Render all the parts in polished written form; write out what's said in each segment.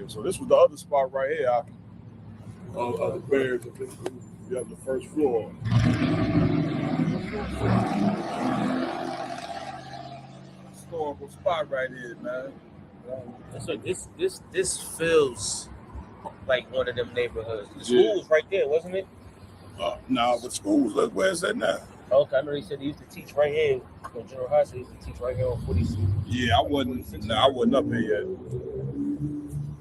Yeah, so this was the other spot right here, Aki. The Bears. We have the first floor. Historical spot right here, man. So this feels like one of them neighborhoods. The school was right there, wasn't it? No, but schools, where's that now? Okay, I know they said they used to teach right here. General High said they used to teach right here on 46. Yeah, I wasn't up here yet.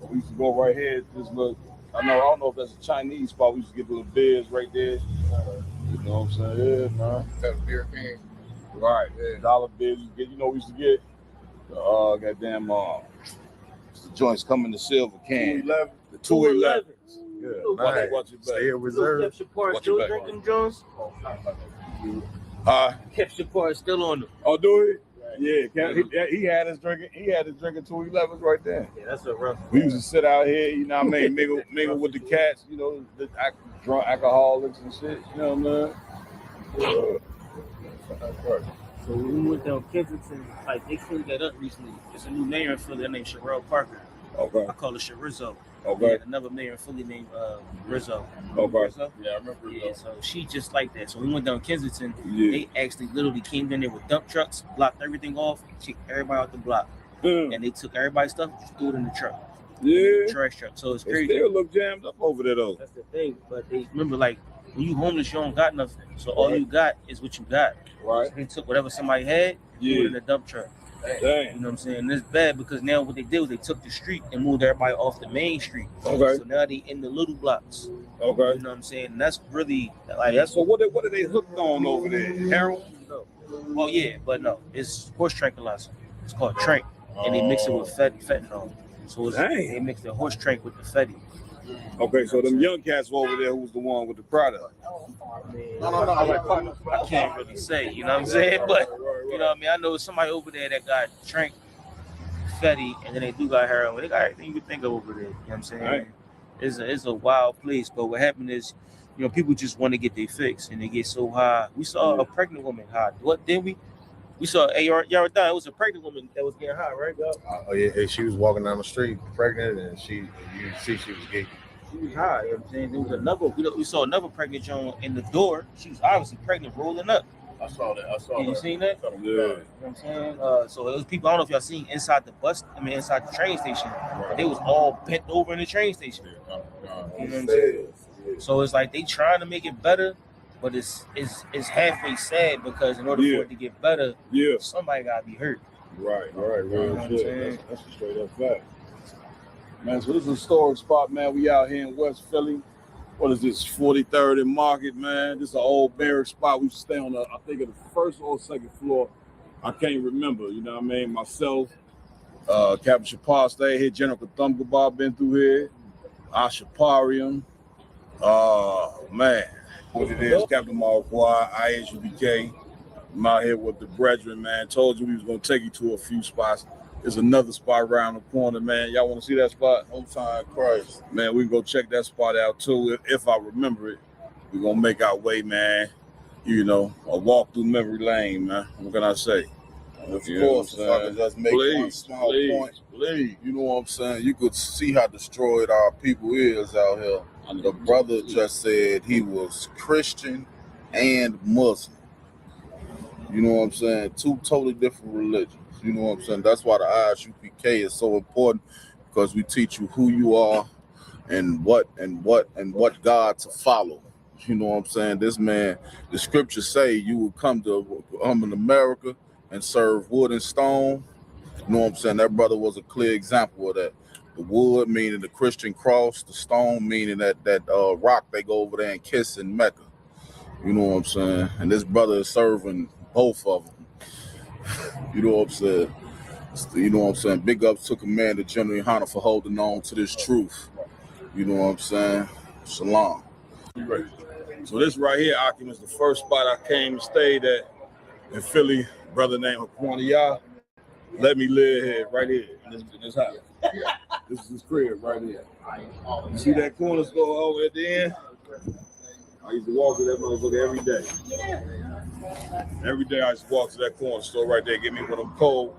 We used to go right here. Just look. I don't know if that's a Chinese spot. We used to get little beers right there. You know what I'm saying? Yeah, man. That's a beer can. Right. Yeah. $1 beers. We used to get goddamn the joints come in the silver can. 211. The 211. Yeah, nice. Watch it back. Stay in reserve. Kept Shapar still drinking Jones? Kept Shapar still on them. Oh, do he? Yeah, he had his drinking. He had his drinking 211s right there. Yeah, that's a rough. We used to sit out here, you know what I mean, mingle with the cats, you know, the drunk alcoholics and shit. You know what I mean? So when we went down Kensington, like they cleaned that up recently. There's a new mayor in Philly named Sherelle Parker. Okay. I call her Rizzo. Okay. Another mayor in Philly named Rizzo. Okay. Rizzo? Yeah, I remember Rizzo. Yeah, so she just like that. So we went down Kensington. Yeah. They actually literally came in there with dump trucks, blocked everything off, kicked everybody out the block. And they took everybody's stuff, threw it in the truck. Yeah. Trash truck. So it's They crazy. still look jammed up over there though. That's the thing. But they remember, like, when you homeless, you don't got nothing. So all you got is what you got. Right. So they took whatever somebody had, threw it in the dump truck. Dang. You know what I'm saying? And it's bad because now what they did was they took the street and moved everybody off the main street. Okay. So now they in the little blocks. Okay. You know what I'm saying? And that's really like that's So what are they hooked on over there? Heroin? well, yeah, but no, it's horse tranquilizer. It's called Trank, and they mix it with fentanyl. So it's, they mix the horse Trank with the fetty. Okay, so them young cats were over there. Who was the one with the product? I can't really say, you know what I'm saying? But you know what I mean? I know somebody over there that got Trank, fetty, and then they do got heroin. They got everything you could think of over there. You know what I'm saying? Right. It's a wild place. But what happened is, you know, people just want to get their fix and they get so high. We saw a pregnant woman high. What did we? We saw Yardan. It was a pregnant woman that was getting high, right, bro? Oh yeah, she was walking down the street pregnant, and you see she was gay. She was high. You know what I'm saying? There was another. We saw another pregnant Joan in the door. She was obviously pregnant, rolling up. I saw that. You seen that? Yeah. You know what I'm saying? So it was people. I don't know if y'all seen inside the inside the train station. They was all bent over in the train station. You know what I'm saying? So it's like they trying to make it better, but it's halfway sad because in order for it to get better, somebody gotta be hurt. Right. You know what I'm saying? That's a straight up fact. Man, so this is a historic spot, man. We out here in West Philly. What is this, 43rd and Market, man? This is an old barrack spot. We used to stay on I think, the first or second floor. I can't remember, you know what I mean? Myself, Captain Shapar stayed here. General Kathumgabah been through here. Ashaparium. Man, what it is, Captain Marquardt, IHUBK. I'm out here with the brethren, man. Told you we was going to take you to a few spots. There's another spot around the corner, man. Y'all want to see that spot? On time, Christ. Man, we can go check that spot out, too. If I remember it, we're going to make our way, man. You know, a walk through memory lane, man. What can I say? Of course, if I could just make one small point. Please. You know what I'm saying? You could see how destroyed our people is out here. The brother just said he was Christian and Muslim. You know what I'm saying? Two totally different religions. You know what I'm saying? That's why the ISUPK is so important, because we teach you who you are and what God to follow. You know what I'm saying? This man, the scriptures say you will come in America and serve wood and stone. You know what I'm saying? That brother was a clear example of that. The wood meaning the Christian cross, the stone meaning that rock they go over there and kiss in Mecca. You know what I'm saying? And this brother is serving both of them. You know what I'm saying? You know what I'm saying? Big ups to Commander General Hunter for holding on to this truth. You know what I'm saying? Shalom. So this right here, Akim, is the first spot I came and stayed at in Philly. Brother named Haquan let me live here, right here, in this house. This is his crib right here. You see that corner store over at the end? I used to walk to that motherfucker every day. Every day I used to walk to that corner store right there, get me one of them cold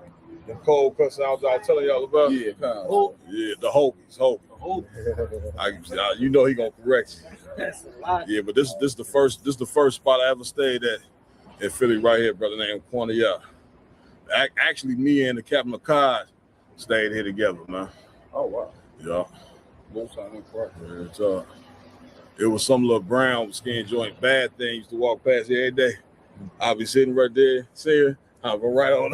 The cold cut sounds I was telling y'all about. Yeah, kind of. Oh, Yeah, the Hoagies. oh, You know he gonna correct you. that's a lot. Yeah, but this the first spot I ever stayed at in Philly right here, brother named Quantiya. Actually, me and the Captain McCod stayed here together, man. Oh wow. Yeah. Most time in front. Yeah, it was some little brown skin joint bad thing used to walk past here every day. I'll be sitting right there, seeing, I'll go right on.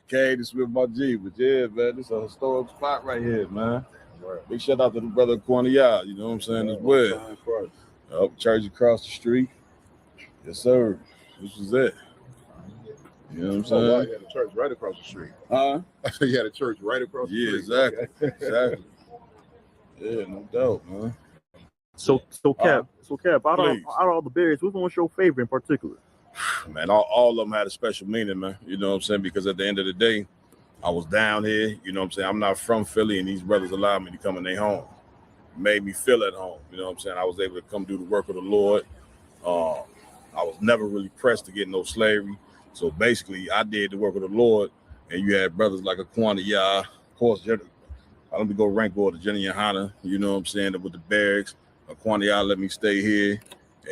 Came to swim my G, but yeah, man, this is a historic spot right here, man. Right. Big shout out to the brother Quantiya, you know what I'm saying, as well. Up church across the street. Yes, sir. This was it. You know what I'm saying? Oh, wow, you had a church right across the street. Huh? You had a church right across the Yeah, street. exactly. Exactly. Yeah, no doubt, man. So Cap, out Please. of all the berries, which one was your favorite in particular? Man, all of them had a special meaning, man. You know what I'm saying? Because at the end of the day, I was down here. You know what I'm saying? I'm not from Philly, and these brothers allowed me to come in their home. Made me feel at home. You know what I'm saying? I was able to come do the work of the Lord. I was never really pressed to get no slavery. So basically, I did the work of the Lord, and you had brothers like a Quantiya, of course, I don't go rank order, Jenny and Hannah, you know what I'm saying, with the barracks. Quantiya let me stay here.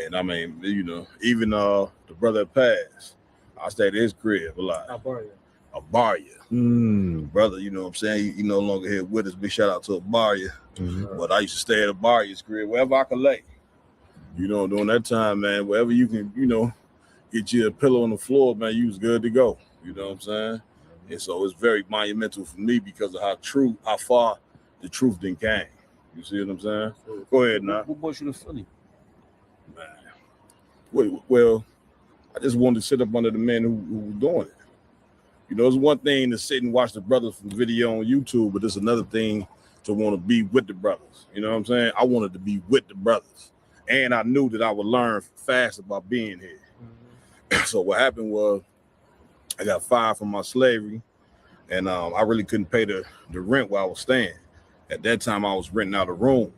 And I mean, you know, even the brother that passed, I stayed at his crib a lot. Abaria. Brother, you know what I'm saying? He no longer here with us. Big shout out to Abaria. But I used to stay at Abaria's crib, wherever I could lay. You know, during that time, man, wherever you can, you know, get you a pillow on the floor, man, you was good to go. You know what I'm saying? And so it's very monumental for me because of how far the truth then came. You see what I'm saying? Go ahead now. What brought you to Philly? Man. Well, I just wanted to sit up under the men who were doing it. You know, it's one thing to sit and watch the brothers from video on YouTube, but it's another thing to want to be with the brothers. You know what I'm saying? I wanted to be with the brothers. And I knew that I would learn fast about being here. So what happened was I got fired from my slavery, and I really couldn't pay the rent where I was staying. At that time, I was renting out a room.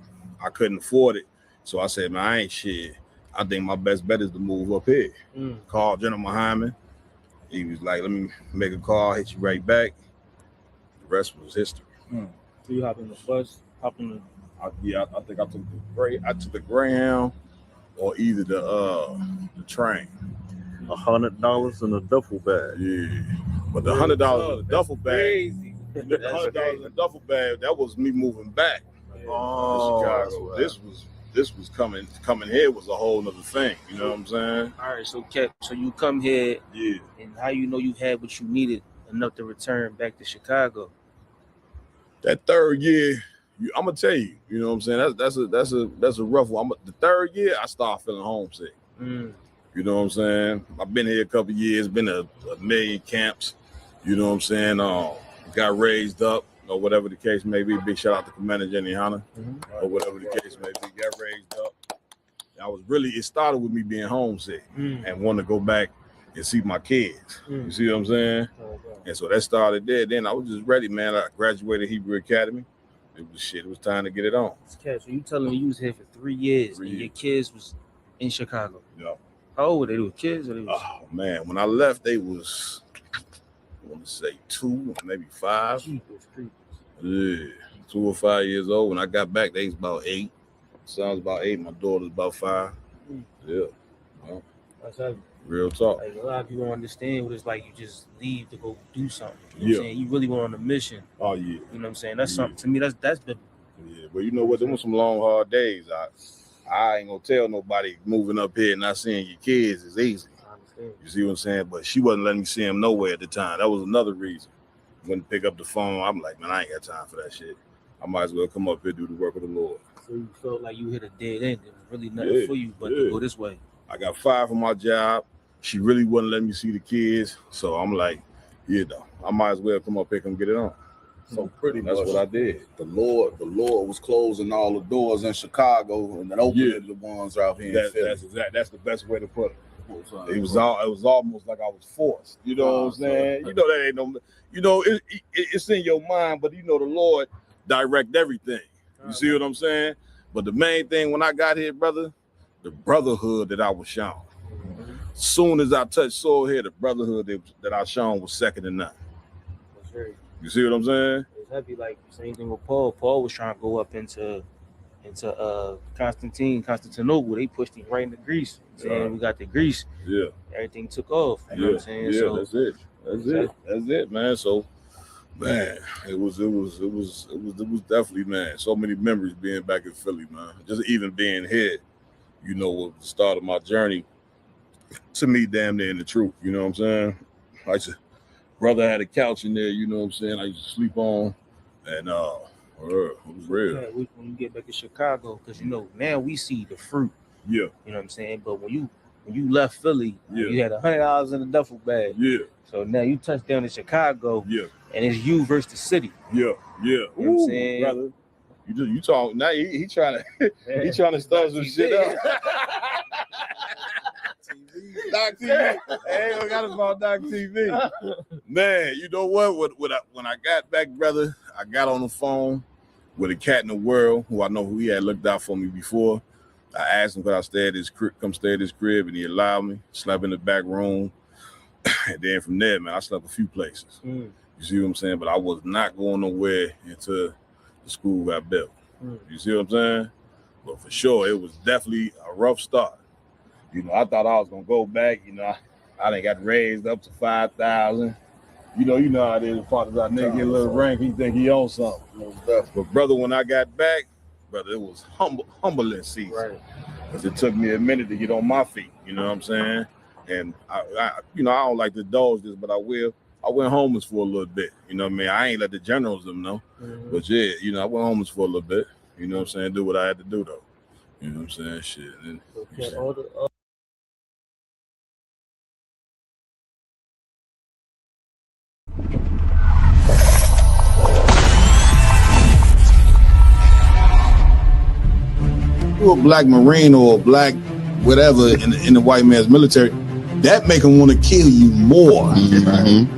I couldn't afford it. So I said, man, I ain't shit. I think my best bet is to move up here. Called General Hyman. He was like, let me make a call, hit you right back. The rest was history. So you hop in the bus, I think I took the Greyhound or either the train. $100 in a duffel bag. Yeah. But the $100 in the duffel bag. crazy. The $100 in the duffel bag, that was me moving back to Chicago. wow. This was coming here was a whole nother thing. You know what I'm saying? All right, so Cap, so you come here, Yeah. and how you know you had what you needed enough to return back to Chicago? That third year, I'm gonna tell you, you know what I'm saying? That's a rough one. The third year, I started feeling homesick. You know what I'm saying? I've been here a couple of years, been a million camps. You know what I'm saying? Got raised up, or whatever the case may be. Big shout out to Commander Jenny Hanna, or whatever the case may be. Got raised up. It started with me being homesick and wanting to go back and see my kids. You see what I'm saying? And so that started there. Then I was just ready, man. I graduated Hebrew Academy. It was time to get it on. Cap, so you telling me you was here for 3 years, 3 and your years. kids was in Chicago? Yeah. How old were they? They were kids, or they was? Oh man, when I left, they was, I want to say 2, maybe 5. Jeepers creepers. Yeah, 2 or 5 years old. When I got back, they was about 8. Son's about 8. My daughter's about 5. Yeah, That's heavy. real talk. Like, a lot of people don't understand what it's like. You just leave to go do something. You know what Yeah. I'm saying? You really went on a mission. Oh yeah, You know what I'm saying? That's Yeah. something to me. That's the yeah. But you know what? Them was some long, hard days. I ain't gonna tell nobody moving up here and not seeing your kids is easy. I understand. You see what I'm saying? But she wasn't letting me see them nowhere at the time. That was another reason. Wouldn't pick up the phone. I'm like, man, I ain't got time for that shit. I might as well come up here and do the work of the Lord. So you felt like you hit a dead end. There was really nothing Yeah, for you but yeah. to go this way. I got fired from my job. She really wouldn't let me see the kids. So I'm like, you know, I might as well come up here and get it on. So pretty That's much what I did. the Lord was closing all the doors in Chicago and then opening Yeah. the ones out here in Philly. That's the best way to put it. It was almost like I was forced. You know what I'm saying? You know that ain't no. You know it's in your mind, but you know the Lord direct everything. You see what I'm saying? But the main thing when I got here, brother, the brotherhood that I was shown. soon as I touched soil here, the brotherhood that I shown was second to none. That's right. You see what I'm saying? It's heavy. Like same thing with Paul. Paul was trying to go up into Constantinople. They pushed him right into Greece. Saying we got the Greece. Yeah. Everything took off. You know what I'm saying? Yeah, So that's it. That's it, man. So, man, it was definitely, man. So many memories being back in Philly, man. Just even being here, you know, was the start of my journey to me, damn near in the truth. You know what I'm saying? I used to, brother had a couch in there. You know what I'm saying? I used to sleep on, and it was real. Yeah, when you get back to Chicago, because you know now we see the fruit. Yeah, You know what I'm saying? But when you left Philly, Yeah. you had $100 in a duffel bag. yeah, So now you touch down in Chicago, yeah, and it's you versus the city. yeah. You know what I'm saying? Brother. You talk now. He trying to start some shit up. Doc TV. Hey, we got us on Doc TV. Man, you know what? When I got back, brother, I got on the phone with a cat in the world who I know who he had looked out for me before. I asked him could I stay at his come stay at his crib, and he allowed me. Slept in the back room, and then from there, man, I slept a few places. You see what I'm saying? But I was not going nowhere until the school got built. You see what I'm saying? But for sure, it was definitely a rough start. You know, I thought I was gonna go back. You know, I done got raised up to 5,000. You know how it is. Part of that nigga get a little rank, he think he owns something. But brother, when I got back, brother, it was humbling season. Right. Because it took me a minute to get on my feet. You know what I'm saying? And I don't like to indulge this, but I will. I went homeless for a little bit. You know what I mean? I ain't let the generals them know. But yeah, you know, I went homeless for a little bit. You know what I'm saying? Do what I had to do though. You know what I'm saying? Shit. And, Okay, all the you're a black Marine or a black whatever in the white man's military, that make them want to kill you more.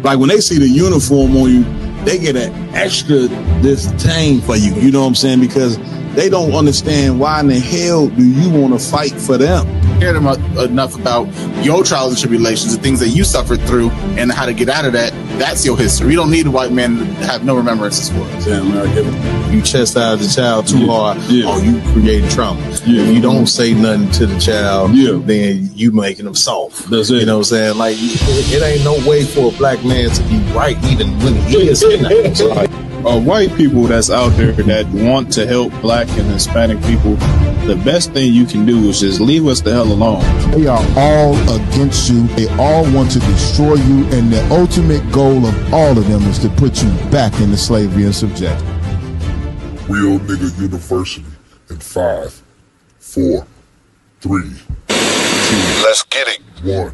Like when they see the uniform on you, they get an extra disdain for you. You know what I'm saying? Because they don't understand why in the hell do you want to fight for them? Cared enough about your trials and tribulations, the things that you suffered through, and how to get out of that. That's your history. You don't need a white man to have no remembrances for it. Damn, man, I get it. You chastise the child too hard, Yeah. or you create trauma. Yeah. If you don't say nothing to the child, Yeah. then you making them soft. That's it. You know what I'm saying? Like, it ain't no way for a black man to be right even when he is in that. So, like, white people that's out there that want to help black and Hispanic people, the best thing you can do is just leave us the hell alone. They are all against you. They all want to destroy you. And the ultimate goal of all of them is to put you back into slavery and subjection. Real Nigga University in 5, 4, 3, 2, Let's get it. 1.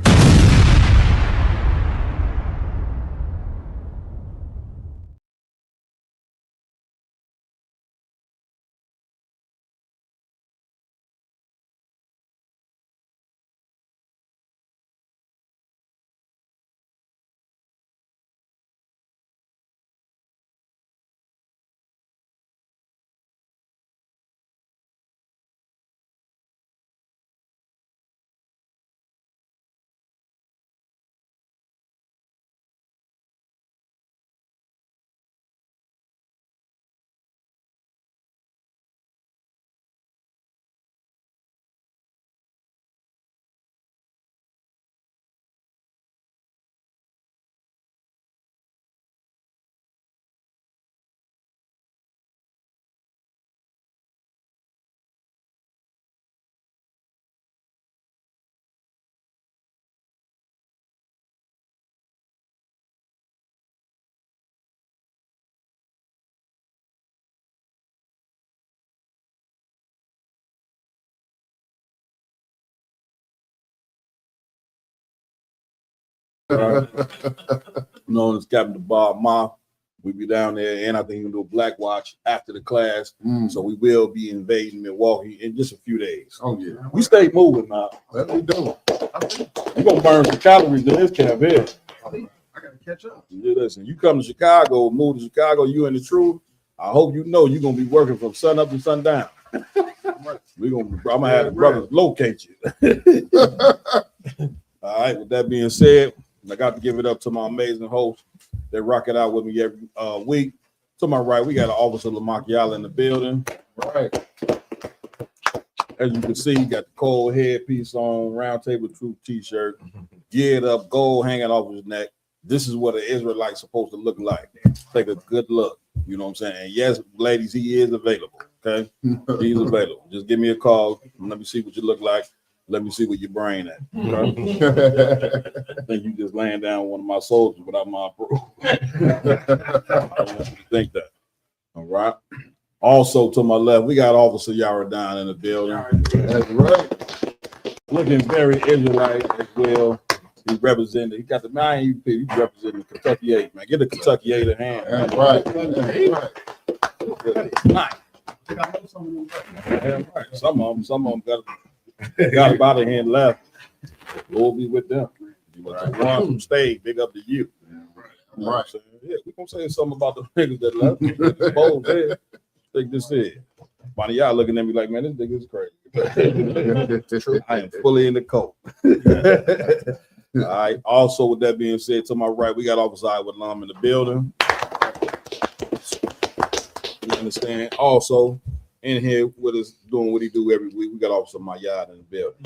Known as Captain Bob Ma. We be down there, and I think we can do a Black Watch after the class. So we will be invading Milwaukee in just a few days. Oh, yeah. We stay moving now. That we do. You gonna burn some calories in this camp here. I gotta catch up. Yeah, listen, you come to Chicago, move to Chicago, you in the truth. I hope you know you're gonna be working from sun up to sundown. I'm gonna have the brothers locate you. All right, with that being said, I got to give it up to my amazing hosts that rock it out with me every week. To my right, we got an Officer Lamar Yala in the building. Right. As you can see, you got the cold headpiece on, Round Table Truth t-shirt, geared up, gold hanging off his neck. This is what an Israelite's supposed to look like. Take a good look. You know what I'm saying? And yes, ladies, he is available. Okay? He's available. Just give me a call. Let me see what you look like. Let me see where your brain at. Okay? I think you just laying down one of my soldiers without my approval. I don't want you to think that. All right. Also to my left, we got Officer Yara down in the building. That's right. Looking very Israelite as well. He represented. He got the 9 UP. He representing the Kentucky 8. Man, get the Kentucky 8 a hand. Man. That's right. Nice. Right. Some of them got about a hand left. Lord be with them. One from stage, big up to you. Right. Yeah, we gonna say something about the niggas that left. Bold head. Take this in. Bonnie, y'all looking at me like, man, this nigga is crazy. I am fully in the coat. All right. Also, with that being said, to my right, we got Officer Iowa Lum in the building. You understand? Also, in here with us doing what he do every week, we got Officer Mayad in the building.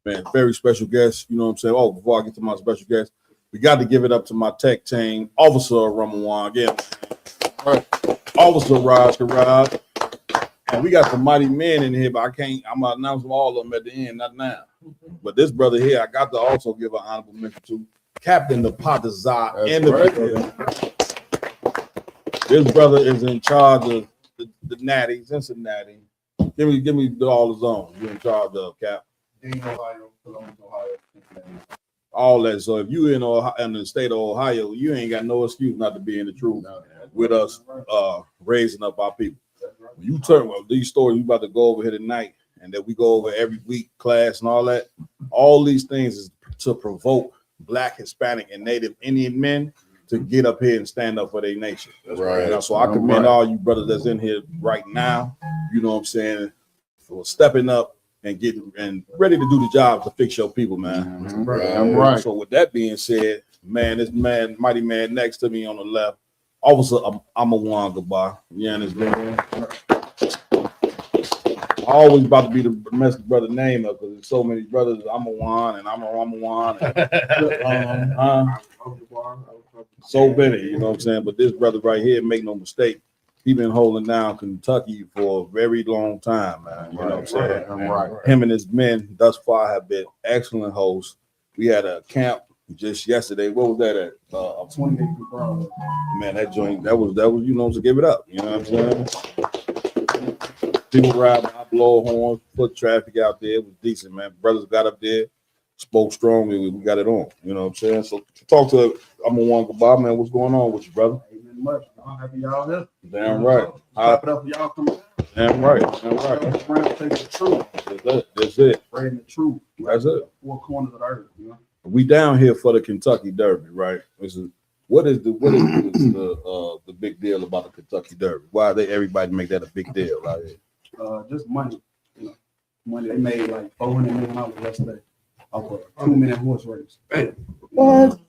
Man, very special guest. You know what I'm saying? Oh, before I get to my special guest, we got to give it up to my tech team, Officer Ramawan again. All right. Officer Raj Karad. And we got some mighty men in here, but I'm gonna announce them all of them at the end, not now. But this brother here, I got to also give an honorable mention to Captain the Patazat in the building. This brother is in charge of the Natty, Cincinnati. Give me all the zones you're in charge of, Cap. Ohio, all that. So if you in the state of Ohio, you ain't got no excuse not to be in the truth with us raising up our people. When you turn these stories we about to go over here tonight, and that we go over every week, class and all that, all these things is to provoke Black, Hispanic, and Native Indian men to get up here and stand up for their nation. That's right. You know, so I commend all you brothers that's in here right now, you know what I'm saying, for stepping up and getting and ready to do the job to fix your people, man. I'm right. So with that being said, man, this man, mighty man next to me on the left, Officer Amawan Gabar. You understand? I always about to be the mess brother name up because there's so many brothers. Amawan and Amawan. So many, you know what I'm saying? But this brother right here, make no mistake, he been holding down Kentucky for a very long time, man. You know what I'm saying? Right. Him and his men thus far have been excellent hosts. We had a camp just yesterday. What was that at? 20 acres. Man, that joint, that was, you know, to give it up. You know what I'm saying? People ride by, blow horns, put traffic out there. It was decent, man. Brothers got up there, spoke strongly. We got it on. You know what I'm saying? So to talk to Amawan Gabar, man, what's going on with you, brother? Ain't much. I'm happy y'all here. Damn right. Clap it up for y'all coming. Damn right. Damn right. Round Table Truth. That's it. Spreading the truth. That's it. 4 corners of the earth. You know? We down here for the Kentucky Derby, right? What is the big deal about the Kentucky Derby? Why everybody make that a big deal out here? Just money. You know, money. They made like $400 million yesterday off a 2-minute horse race. What?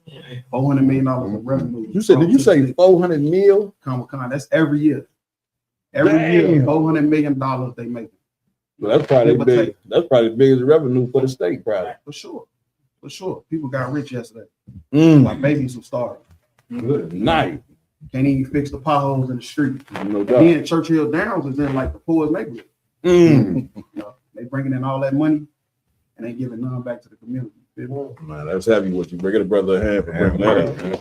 $400 million of revenue. You said? Did you say 400 mil? Comic-Con. That's every year. Every year, $400 million they make. Well, that's probably big. That's probably the biggest revenue for the state, probably. For sure. For sure. People got rich yesterday. Like babies who started. Good night. Can't even fix the potholes in the street. No doubt. Then Churchill Downs is in like the poorest neighborhood. You know, they bringing in all that money and they giving none back to the community. Man, that's heavy what you bring a brother a hand for bringing that up, man.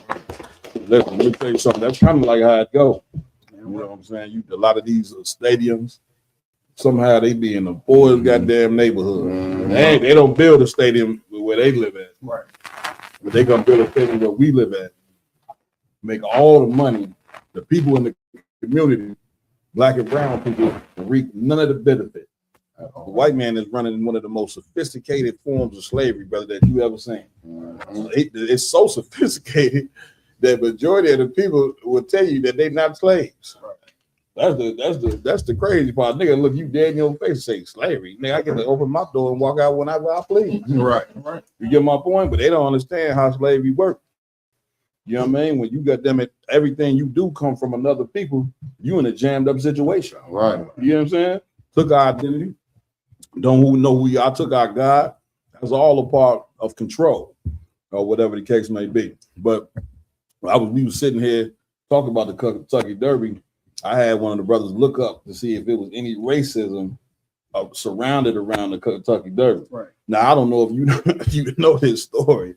Listen, let me tell you something. That's kind of like how it go. You know what I'm saying? A lot of these stadiums, somehow they be in the poorest goddamn neighborhood. They don't build a stadium where they live at. Right. But they gonna build a stadium where we live at. Make all the money. The people in the community, Black and brown people, reap none of the benefit. The white man is running one of the most sophisticated forms of slavery, brother, that you ever seen. It's so sophisticated that majority of the people will tell you that they're not slaves. That's the crazy part. Nigga, look you dead in your face and say slavery. Nigga, I get to open my door and walk out whenever I please. Right. You get my point? But they don't understand how slavery works. You know what I mean? When you got them, everything you do come from another people, you in a jammed up situation. Right. You know what I'm saying? Took our identity. Don't know who you are. Took our God. That's all a part of control, or whatever the case may be. But we were sitting here talking about the Kentucky Derby. I had one of the brothers look up to see if there was any racism surrounded around the Kentucky Derby. Right. Now I don't know if you know his story,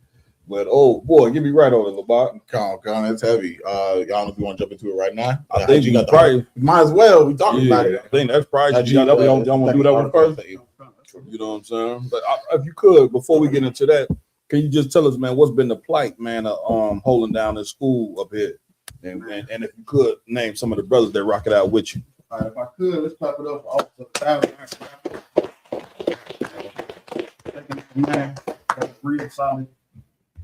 but oh boy, get me right on it, Labar. Come on, it's heavy. Y'all know if you want to jump into it right now. I think you got probably might as well. We talking about it. I think that's probably y'all want to do that one first. You know what I'm saying? But if you could, before we get into that, can you just tell us, man, what's been the plight, man, of holding down this school up here? And if you could name some of the brothers that rock it out with you. All right, if I could, let's clap it up for Officer 1,000. Man, that's real solid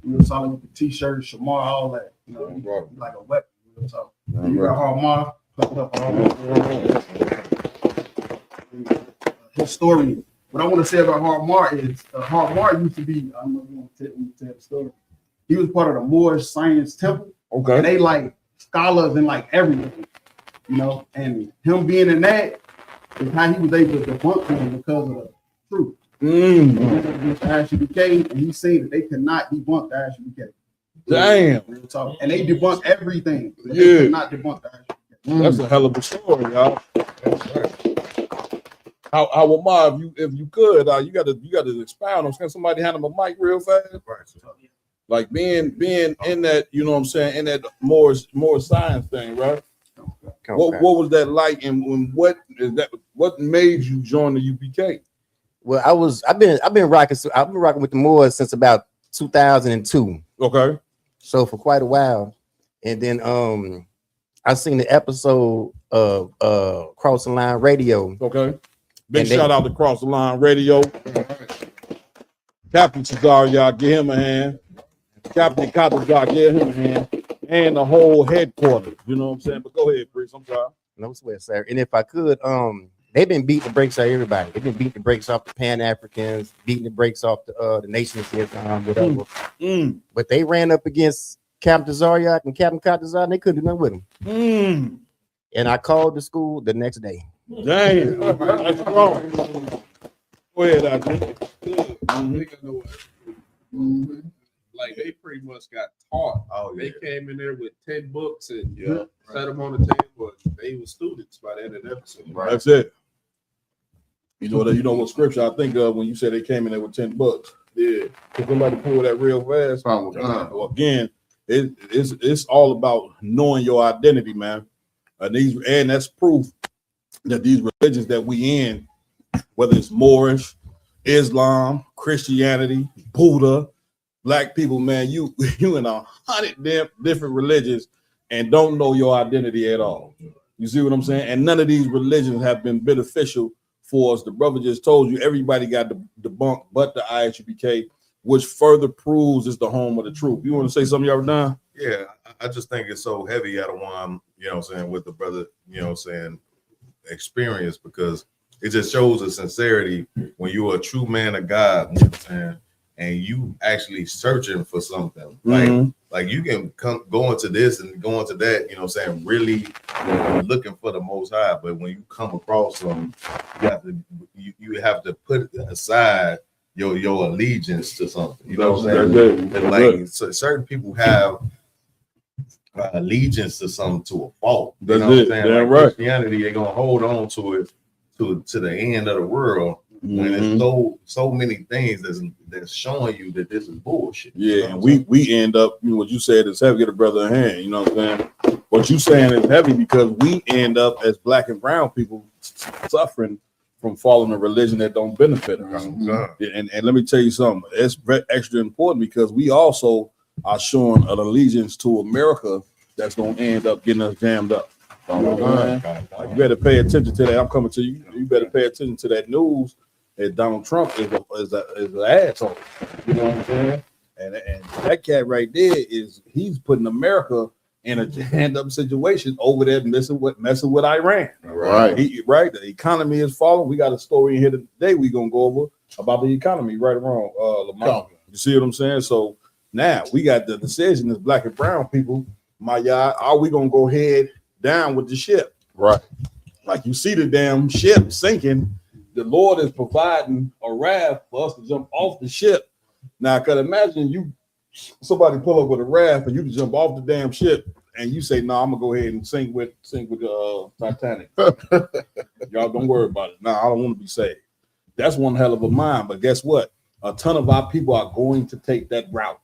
with the t-shirt, Shamar, all that. You know, like a weapon. Real talk. You got Harmar, clap it up for Harmar. His story. What I want to say about Harmar is Harmar used to be, I don't know if you want to tell the story. He was part of the Moorish Science Temple. Okay. And they like scholars and like everything, you know, and him being in that is how he was able to debunk them because of the truth. ISUPK, and he said that they could not debunk the ISUPK. Damn. Real talk. And they debunk everything. But Yeah. They could not debunk the ISUPK. That's a hell of a story, y'all. How Omar, if you could, you got to expound on. Can somebody hand him a mic real fast? Like being in that, you know what I'm saying, in that more science thing, right? What was that like, and what made you join the UPK? Well, I've been rocking with the Moors since about 2002. Okay. So for quite a while, and then I seen the episode of Cross the Line Radio. Okay. Big shout out to Cross the Line Radio. Captain Cesar, y'all give him a hand. Captain Katazar, give him a hand. And the whole headquarters. You know what I'm saying? But go ahead, Priest. I'm sorry. No sweat, sir. And if I could, they've been beating the brakes off everybody. They've been beating the brakes off the Pan Africans, beating the brakes off the Nation of Islam, whatever. But they ran up against Captain Zaryak and Captain Katazar, and they couldn't do nothing with them. And I called the school the next day. Damn, that's strong. Go ahead, Ajay. Like they pretty much got taught. They came in there with 10 books and set them on the table. They were students by the end of the episode. Right. That's it. You know what scripture I think of when you say they came in there with 10 books. Yeah. Can somebody pull that real fast? Well, again, it's all about knowing your identity, man. And that's proof that these religions that we in, whether it's Moorish, Islam, Christianity, Buddha, Black people, man, you in 100 different religions and don't know your identity at all. You see what I'm saying? And none of these religions have been beneficial for us. The brother just told you everybody got debunked but the ISUPK, which further proves it's the home of the truth. You want to say something, y'all done? Yeah, I just think it's so heavy out of one, you know what I'm saying, with the brother, you know what I'm saying, experience, because it just shows a sincerity when you're a true man of God, you know what I'm saying, and you actually searching for something. Like you can go into this and go into that, you know what I'm saying, really looking for the Most High. But when you come across something, you have to put aside your allegiance to something. You know what I'm saying? And like certain people have allegiance to something to a fault. You know what I'm saying? Like Christianity, they're gonna hold on to it to the end of the world. When there's so many things that's showing you that this is bullshit. Yeah, and we end up, you know, what you said is heavy, get a brother a hand. You know what I'm saying? What you saying is heavy because we end up as Black and brown people suffering from following a religion that don't benefit us. And let me tell you something, it's extra important because we also are showing an allegiance to America that's gonna end up getting us jammed up. You better pay attention to that. I'm coming to you. You better pay attention to that news. That Donald Trump is an asshole. You know what I'm saying? And that cat right there he's putting America in a hand-up situation over there messing with Iran. Right. Right. The economy is falling. We got a story in here today we're gonna go over about the economy, right or wrong. Lamar. You see what I'm saying? So now we got the decision as black and brown people. My y'all, are we gonna go head down with the ship? Right. Like you see the damn ship sinking. The Lord is providing a raft for us to jump off the ship. Now, I could imagine somebody pull up with a raft and you can jump off the damn ship and you say, "No, I'm gonna go ahead and sink with Titanic." Y'all don't worry about it. No, I don't want to be saved. That's one hell of a mind. But guess what? A ton of our people are going to take that route.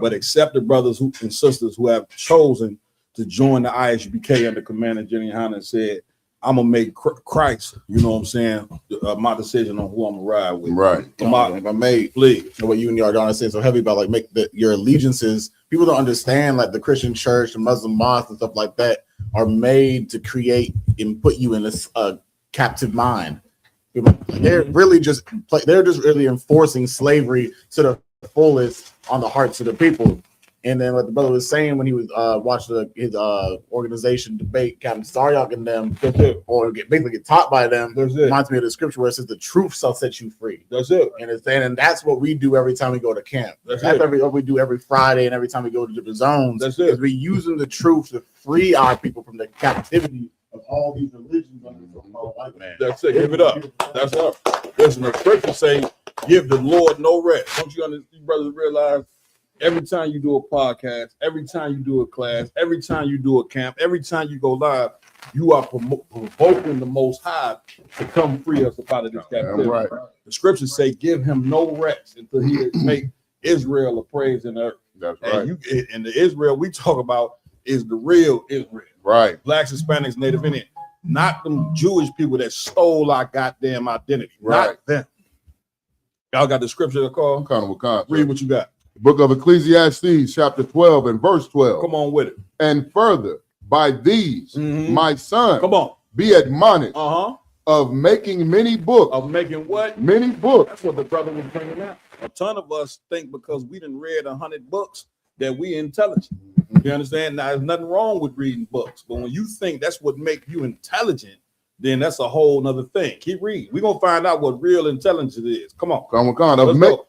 But except the brothers and sisters who have chosen to join the ISUPK under Commander Jenny Hanna and said, I'm gonna make Christ, you know what I'm saying, my decision on who I'm gonna ride with. Right. If I may, please, what you and Yardana saying so heavy about, like, make your allegiances. People don't understand, like, the Christian church, the Muslim mosques, and stuff like that are made to create and put you in this captive mind. They're really just really enforcing slavery to the fullest on the hearts of the people. And then what the brother was saying when he was watching his organization debate Captain Saryak and them, or basically get taught by them, reminds me of the scripture where it says the truth shall set you free. That's it. And it's saying, and that's what we do every time we go to camp. That's what we do every Friday and every time we go to different zones. That's it. We're using the truth to free our people from the captivity of all these religions under the white man. That's it. Give it up. That's up. Listen, the scripture say, give the Lord no rest. Don't you brothers realize? Every time you do a podcast, every time you do a class, every time you do a camp, every time you go live, you are provoking the Most High to come free us up out of this captivity. Right. The scriptures say, give him no rest until he make Israel a praise in the earth. That's right. And the Israel we talk about is the real Israel. Right. Blacks, Hispanics, Native Indian. Not them Jewish people that stole our goddamn identity. Right. Not them. Y'all got the scripture to call? Read what you got. Book of Ecclesiastes, chapter 12 and verse 12. Come on with it. And further, by these, my son, come on, be admonished of making many books. Of making what? Many books. That's what the brother was bringing out. A ton of us think because we done read 100 books that we intelligent. You understand? Now, there's nothing wrong with reading books, but when you think that's what make you intelligent, then that's a whole nother thing. Keep reading. We're gonna find out what real intelligence is. Come on.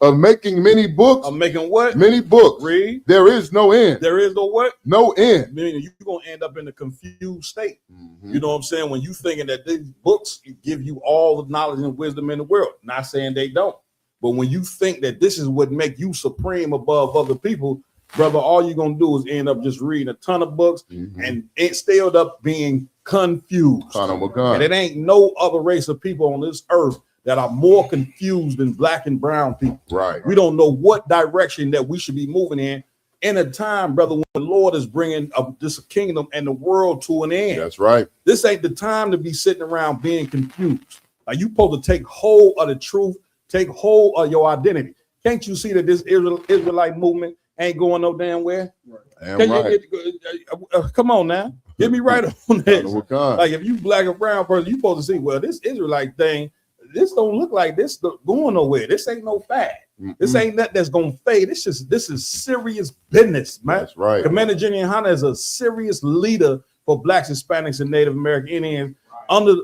Of making many books. Of making what? Many books. Read. There is no end. There is no what? No end. Meaning you're gonna end up in a confused state. You know what I'm saying? When you thinking that these books give you all the knowledge and wisdom in the world. Not saying they don't. But when you think that this is what make you supreme above other people, brother, all you're gonna do is end up just reading a ton of books and it still up being confused. And it ain't no other race of people on this earth that are more confused than black and brown people. Right. We don't know what direction that we should be moving in a time, brother, when the Lord is bringing this kingdom and the world to an end. That's right. This ain't the time to be sitting around being confused. Are you supposed to take hold of the truth, take hold of your identity? Can't you see that this Israelite movement ain't going no damn where? Come on now. Get me right on this. Like if you black or brown person, you supposed to see, well, this Israelite thing, this don't look like this going nowhere. This ain't no fad. This ain't that that's gonna fade. This is serious business, man. That's right. Commander Jenny Hanna is a serious leader for blacks, Hispanics, and Native American Indians under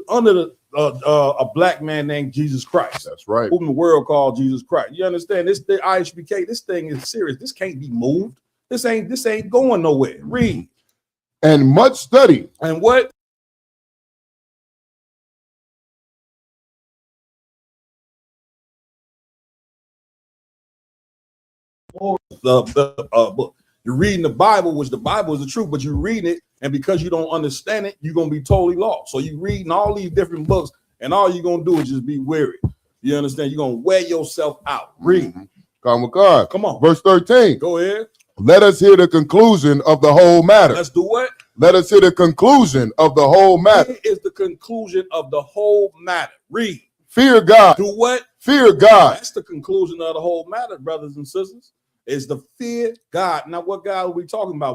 a black man named Jesus Christ. That's right. Whom the world called Jesus Christ. You understand? This the ISUPK, this thing is serious. This can't be moved. This ain't going nowhere. Read. And much study. And what? Book. You're reading the Bible, which the Bible is the truth, but you're reading it, and because you don't understand it, you're gonna be totally lost. So you're reading all these different books, and all you're gonna do is just be weary. You understand? You're gonna wear yourself out. Read. Come on. Verse 13. Go ahead. Let us hear the conclusion of the whole matter. Let's do what? Let us hear the conclusion of the whole matter. Here is the conclusion of the whole matter. Read. Fear God. Do what? Fear God. That's the conclusion of the whole matter, brothers and sisters. Is the fear God. Now, what God are we talking about?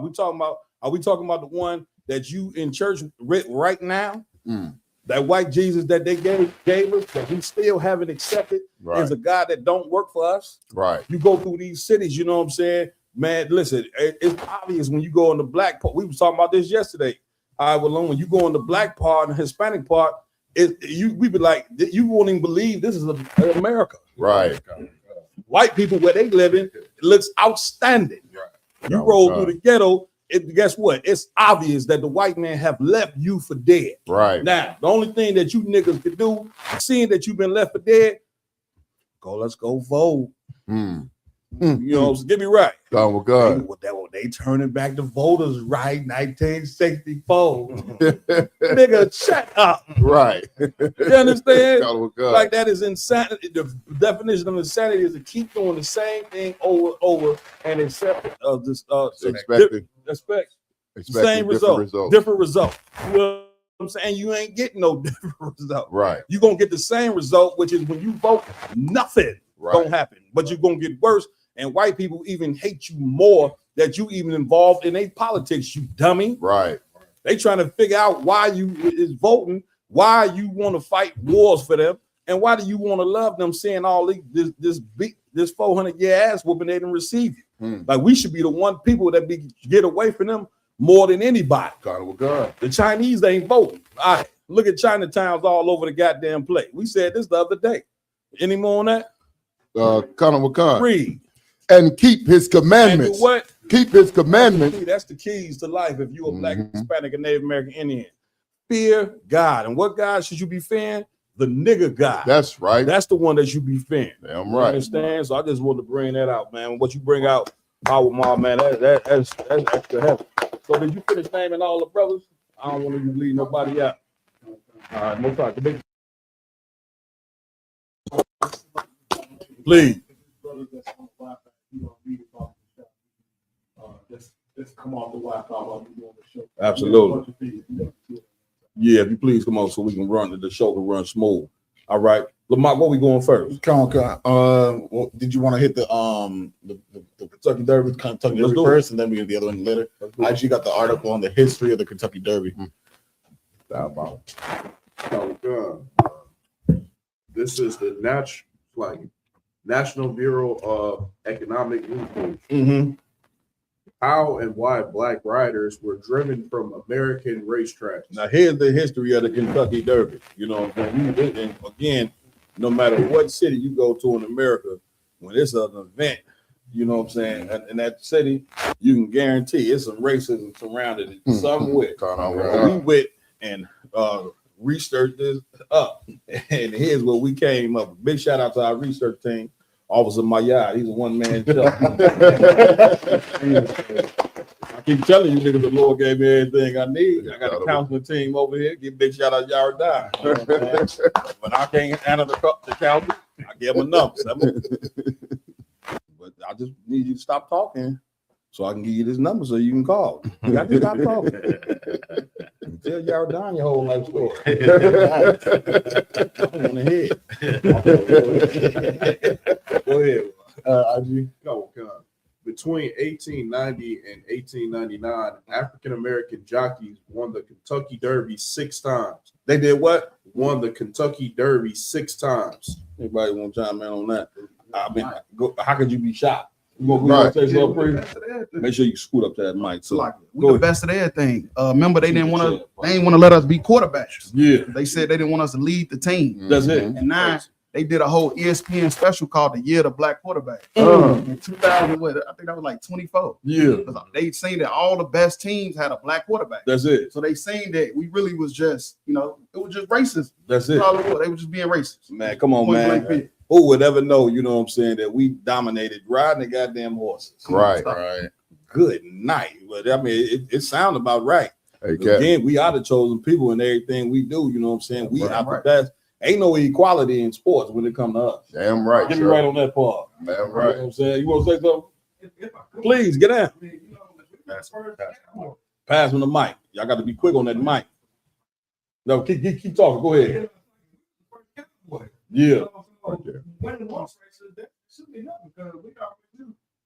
Are we talking about the one that you in church right now? That white Jesus that they gave us, that we still haven't accepted, is a God that don't work for us. Right. You go through these cities, you know what I'm saying? Man, listen, it's obvious when you go in the black part. We was talking about this yesterday. When you go in the black part and the Hispanic part, we be like, you won't even believe this is America. Right. White people where they live in, it looks outstanding. Right. You roll through the ghetto, guess what? It's obvious that the white man have left you for dead. Right. Now, the only thing that you niggas can do, seeing that you've been left for dead, let's go vote. You know, so get me right. They turning back the voters right 1964. Nigga, shut up. Right. You understand? God. Like that is insanity. The definition of insanity is to keep doing the same thing over and accept same result, different result. You know what I'm saying? You ain't getting no different result. Right. You're gonna get the same result, which is when you vote, nothing gonna happen. But you're gonna get worse. And white people even hate you more that you even involved in politics, you dummy. Right. They trying to figure out why you is voting, why you want to fight wars for them, and why do you want to love them, saying all this 400-year ass whooping they didn't receive you. Like we should be the one people that get away from them more than anybody. God. The Chinese, they ain't voting. All right, look at Chinatowns all over the goddamn place. We said this the other day. Any more on that? Read. And keep his commandments. And do what? Keep his commandments. That's the keys to life if you're a black, Hispanic, and Native American Indian. Fear God. And what God should you be fearing? The nigga God. That's right. That's the one that you be fearing. Damn right. Understand? So I just wanted to bring that out, man. What you bring out, Power Mom, man, that's extra heavy. So did you finish naming all the brothers? I don't want to leave nobody out. All right, no talk. Please. Just come off the Wi-Fi while we're doing the show. Absolutely. Yeah, if you please come on so we can the show can run smooth. All right. Lamont, where we going first? Did you want to hit the Kentucky Derby? Kentucky Derby first, and then we get the other one later? I actually got the article on the history of the Kentucky Derby. This is the National Bureau of Economic Research. How and why black riders were driven from American racetracks. Now, here's the history of the Kentucky Derby. You know, and again, no matter what city you go to in America, when it's an event, you know what I'm saying, in that city, you can guarantee it's some racism surrounded it somewhere. We went and researched this up, and here's what we came up with. Big shout out to our research team. Officer Mayad, he's a one-man show. I keep telling you niggas the Lord gave me everything I need. I got a counseling team over here. Give a big shout out to Yaradai. You know when I can't handle the counseling, I give him a number. But I just need you to stop talking so I can give you this number so you can call. You got to stop talking. Tell Yaradai your whole life story. I'm on the head. Go ahead. Between 1890 and 1899, African American jockeys won the Kentucky Derby 6 times. They did what? Won the Kentucky Derby 6 times. Anybody want to chime in on that? I mean, how could you be shocked? You want to say something? Make sure you scoot up to that mic. So we the best of everything. Remember, they didn't want to let us be quarterbacks. Yeah, they said they didn't want us to lead the team. That's it. And now they did a whole ESPN special called "The Year of the Black Quarterback." In 2000, I think that was like 24. Yeah, they seen that all the best teams had a black quarterback. That's it. So they seen that we really was just, it was just racist. That's it. They were just being racist. Man, come on, man. Who would ever know, you know what I'm saying, that we dominated riding the goddamn horses. Right. Good night. But I mean, it sounds about right. Again, we are the chosen people in everything we do, you know what I'm saying? We are the best. Ain't no equality in sports when it comes to us. Damn right. Get me right on that part. Damn right. You know what I'm saying? You want to say something? Please, get down. Pass me the mic. Y'all got to be quick on that mic. No, keep talking. Go ahead. Yeah.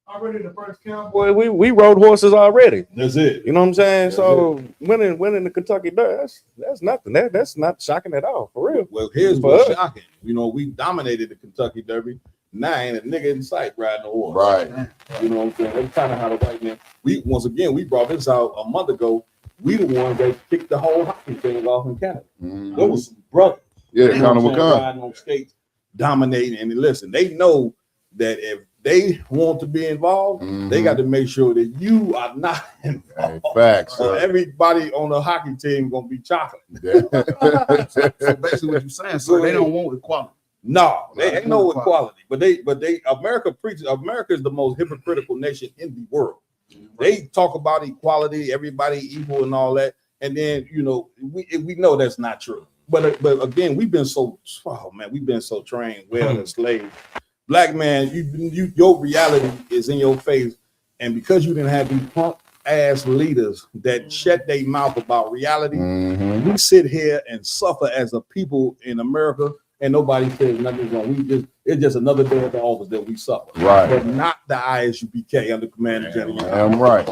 Already the first count. Boy, we rode horses already. That's it. You know what I'm saying? So winning the Kentucky Derby, that's nothing. That's not shocking at all, for real. Well, here's what's shocking. You know, we dominated the Kentucky Derby. Now ain't a nigga in sight riding the horse. Right. You know what I'm saying? That's kind of how the white man. We brought this out a month ago. We the ones that kicked the whole hockey thing off in Canada. There was some brothers. Yeah, you know Conor what I'm saying, McCann. riding on skates, dominating. And listen, they know that if they want to be involved, they got to make sure that you are not involved. Facts. So everybody on the hockey team gonna be chocolate. So basically, what you're saying, so they don't want equality. No, they ain't no equality. But America is the most hypocritical nation in the world. They talk about equality, everybody equal and all that, and then we know that's not true. But again, we've been so trained, well enslaved. Black man, your reality is in your face, and because you didn't have these punk ass leaders that shut their mouth about reality, we sit here and suffer as a people in America, and nobody says nothing wrong. It's just another day at the office that we suffer. Right. But not the ISUPK under Commander General. I'm right.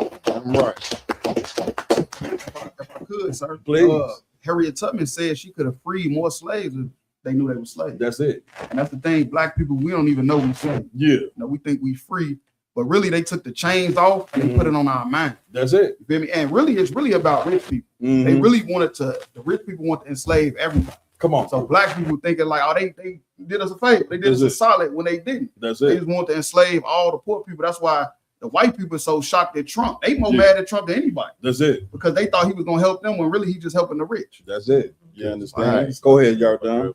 If I could, sir, Please. Harriet Tubman said she could have freed more slaves if they knew they were slaves. That's it. And that's the thing. Black people, we don't even know we slaves. Yeah. We think we free, but really they took the chains off and they put it on our mind. That's it. You feel me? And really, it's really about rich people. They really the rich people want to enslave everybody. Come on. So black people thinking like, oh, they did us a favor. They did us a solid when they didn't. That's They it. just want to enslave all the poor people. That's why the white people are so shocked at Trump. They more mad at Trump than anybody That's it. because they thought he was going to help them when really he just helping the rich. That's it. You understand? Right. Go ahead, Yardan.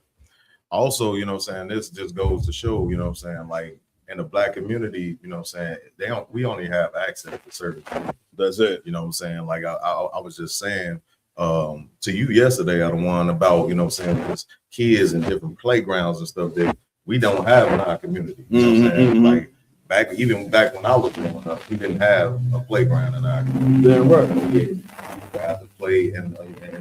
Also, you know what I'm saying, this just goes to show, you know what I'm saying, like in the black community, you know what I'm saying, we only have access to certain things. That's it. You know what I'm saying? Like I was just saying to you yesterday, I the one about, you know what I'm saying, just kids in different playgrounds and stuff that we don't have in our community. You know what I'm saying? Like back when I was growing up, we didn't have a playground in our community. Damn right. We had to play and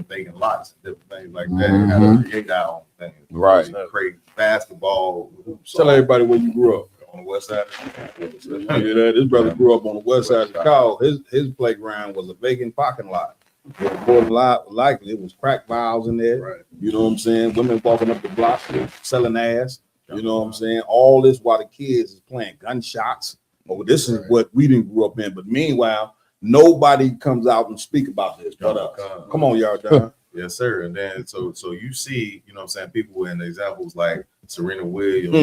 thinking lots of different things like that. We had to create our own things. Right. Create basketball. Tell everybody where you grew up. On the west side. This brother grew up on the west side of Chicago. His playground was a vacant parking lot. More than likely, it was crack vials in there. Right. You know what I'm saying? Women walking up the block selling ass. You know what I'm saying? All this while the kids is playing gunshots. Oh, this is what we didn't grow up in. But meanwhile, nobody comes out and speak about this. But come on, y'all, John. Yes, sir. And then so you see, you know what I'm saying, people in examples like Serena Williams,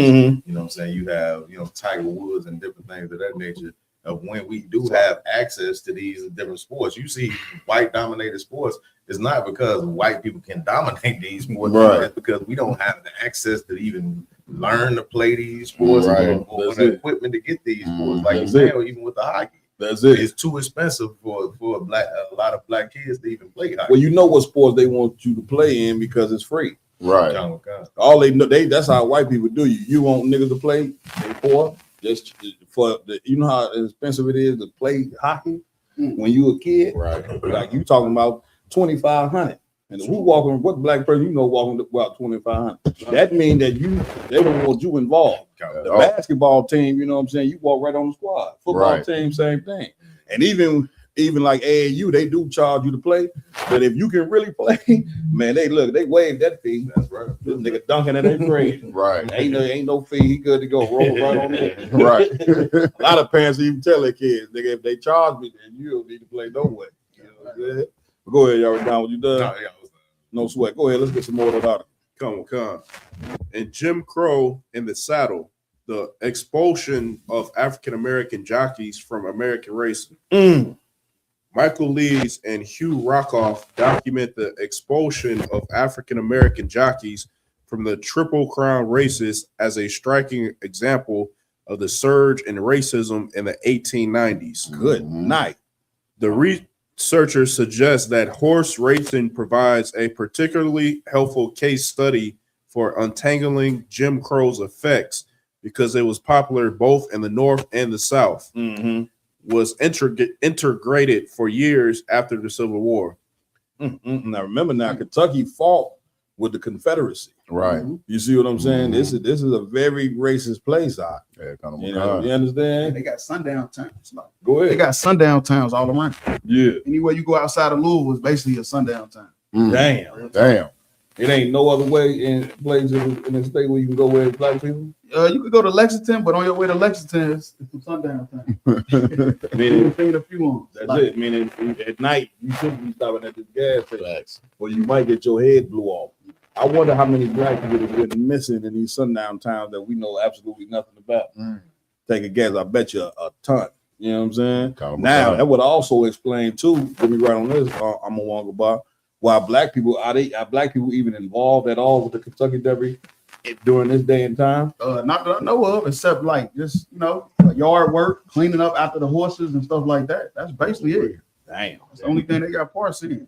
you know what I'm saying, you have, Tiger Woods and different things of that nature. Of when we do have access to these different sports, you see white dominated sports. It's not because white people can dominate these sports, Right. It's because we don't have the access to even learn to play these sports Right. or That's the it. equipment to get these sports. Like you That's said, it. even with the hockey. That's it. It's too expensive for a lot of black kids to even play hockey. Well, you know what sports they want you to play in because it's free. Right. All they know, that's how white people do you. You want niggas to play, they poor. Just for the, you know how expensive it is to play hockey when you a kid. Right. Like you talking about $2,500. And who walking? What black person walking about $2,500? That means that they don't want you involved. The basketball team, you know what I'm saying? You walk right on the squad. Football Right. team, same thing. And even like AAU, they do charge you to play. But if you can really play, man, they waive that fee. That's right. This nigga dunking in 8th grade. Right. Ain't no fee. He good to go. Roll right on there. Right. A lot of parents even tell their kids, nigga, if they charge me, then you don't need to play no way. You know what I'm saying? Go ahead, y'all. Down. You done? No sweat. Go ahead. Let's get some more of that. Come. And Jim Crow in the Saddle, the expulsion of African American jockeys from American racing. Michael Lees and Hugh Rockoff document the expulsion of African American jockeys from the Triple Crown races as a striking example of the surge in racism in the 1890s. Good night. The researchers suggest that horse racing provides a particularly helpful case study for untangling Jim Crow's effects because it was popular both in the North and the South. Was integrated for years after the Civil War. Now remember, Kentucky fought with the Confederacy. Right. You see what I'm saying? This is a very racist place out. Yeah, kind of You understand? They got sundown towns. Go ahead. They got sundown towns all around. Yeah. Anywhere you go outside of Louisville is basically a sundown town. Damn. It ain't no other way in places in the state where you can go with black people. You could go to Lexington, but on your way to Lexington, it's some sundown time. Meaning, Seen a few on. that's it. Meaning, at night you shouldn't be stopping at this gas station, or you might get your head blew off. I wonder how many black people have been missing in these sundown towns that we know absolutely nothing about. Take a guess. I bet you a ton. You know what I'm saying? Now that would also explain too. Let me write on this. I'm a Wonga bar. Why black people are black people even involved at all with the Kentucky Derby during this day and time? Not that I know of, except like just yard work, cleaning up after the horses and stuff like that. That's basically it. Damn, that's the only thing they got parts in.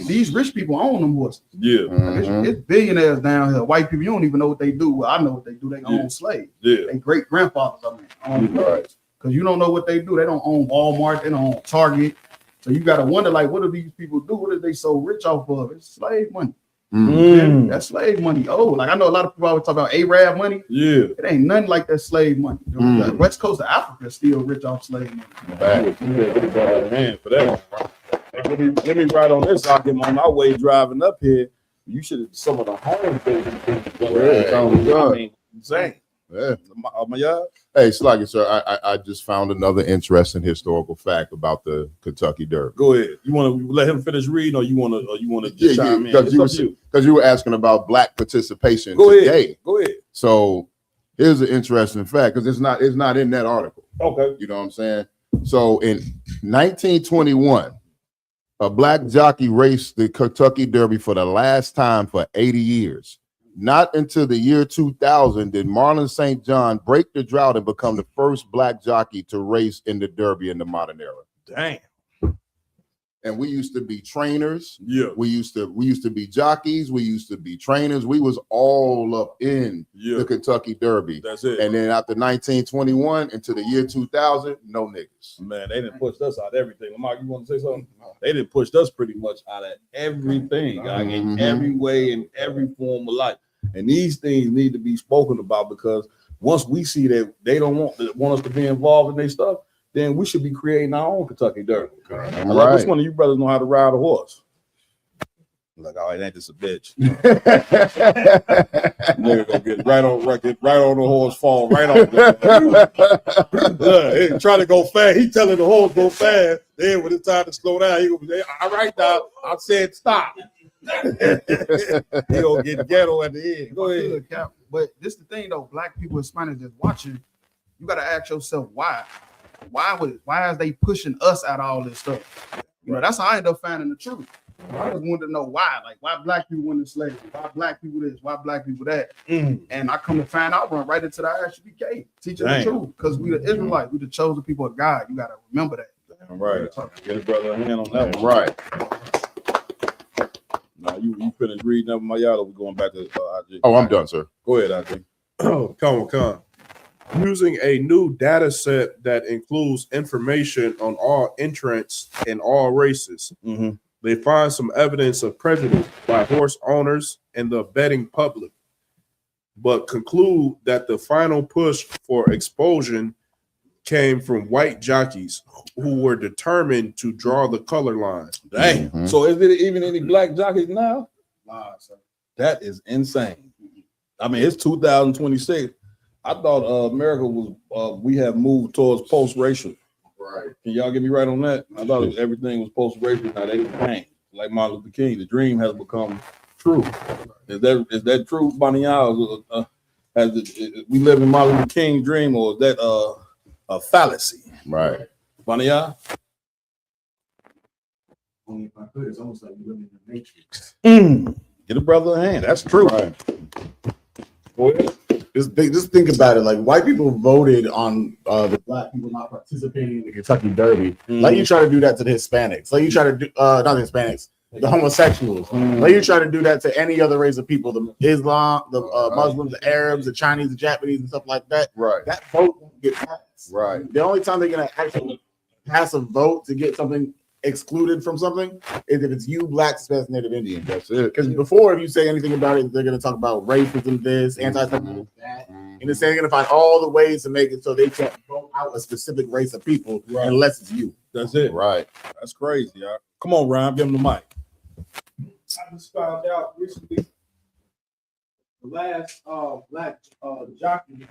These rich people own them horses. Yeah, it's billionaires down here. White people, you don't even know what they do. Well, I know what they do. They own slaves. Yeah, they great grandfathers. Own slaves. Because you don't know what they do. They don't own Walmart. They don't own Target. So you got to wonder, like, what do these people do? What are they so rich off of? It's slave money. That's slave money. Oh, like I know a lot of people always talk about Arab money. Yeah, it ain't nothing like that slave money. The West Coast of Africa is still rich off slave money. Man, for that. Let me write on this. I get on my way driving up here. You should have some of the homes. I mean, insane. Yeah. My yard. Hey, Sluggy, sir, I just found another interesting historical fact about the Kentucky Derby. Go ahead. You want to let him finish reading, or you want to just chime in? Because you were asking about black participation Go today. ahead. Go ahead. So here's an interesting fact, because it's not in that article. Okay. You know what I'm saying? So in 1921, a black jockey raced the Kentucky Derby for the last time for 80 years. Not until the year 2000 did Marlon St. John break the drought and become the first black jockey to race in the Derby in the modern era. Damn. And we used to be trainers. Yeah. We used to be jockeys. We used to be trainers. We was all up in the Kentucky Derby. That's it. And then after 1921 into the year 2000, no niggas. Man, they didn't push us out of everything. Lamar, you want to say something? They didn't push us pretty much out of everything, in every way, in every form of life. And these things need to be spoken about, because once we see that they don't want us to be involved in their stuff, then we should be creating our own Kentucky Derby. Like, which one of you brothers know how to ride a horse? Like, all right, ain't this a bitch? Nigga gonna get right on the horse, fall right off. He trying to go fast. He telling the horse go fast. Then when it's time to slow down, he gonna say, all right, now I said stop. He gonna get ghetto at the end. Go ahead. But this the thing though, black people, Hispanics that's watching, you gotta ask yourself why. Why is they pushing us out of all this stuff? You know, that's how I end up finding the truth. I just wanted to know why. Like, why black people went to slavery? Why black people this? Why black people that? And I come to find out, run right into the ISBK, teaching the truth. Because we the Israelites, we the chosen people of God. You got to remember that. Damn right. Get a brother a hand on that one. Right. Now, you finished reading up my yard, or we going back to IG? Oh, I'm done, sir. Go ahead, IG. Come. Using a new data set that includes information on all entrants in all races. They find some evidence of prejudice by horse owners and the betting public, but conclude that the final push for expulsion came from white jockeys who were determined to draw the color line. Dang. So is there even any black jockeys now? Nah, sir. That is insane. I mean, it's 2026. I thought America was, we have moved towards post-racial. Right. Can y'all get me right on that? I thought everything was post-racial. Now they changed. Like Martin Luther King, the dream has become true. Is that true, Bonnie? We live in Martin Luther King's dream, or is that a fallacy? Right. Bonnie? If I could, it's almost like we live in the Matrix. Get a brother a hand. That's true. Right. Just think about it. Like, white people voted on the black people not participating in the Kentucky Derby. Like, you try to do that to the Hispanics. Like, you try to do not the Hispanics, the homosexuals. Like, you try to do that to any other race of people, the Islam, the Muslims, the Arabs, the Chinese, the Japanese, and stuff like that. Right. That vote won't get passed. Right. The only time they're gonna actually pass a vote to get something excluded from something is if it's you, blacks, Hispanics, Native Indian. That's it. Because before, if you say anything about it, they're going to talk about racism, this, anti-Semitism, that. And they're saying they're going to find all the ways to make it so they can't vote out a specific race of people unless it's you. That's it. Right. That's crazy, y'all. Come on, Ryan, give him the mic. I just found out recently The last black jockey,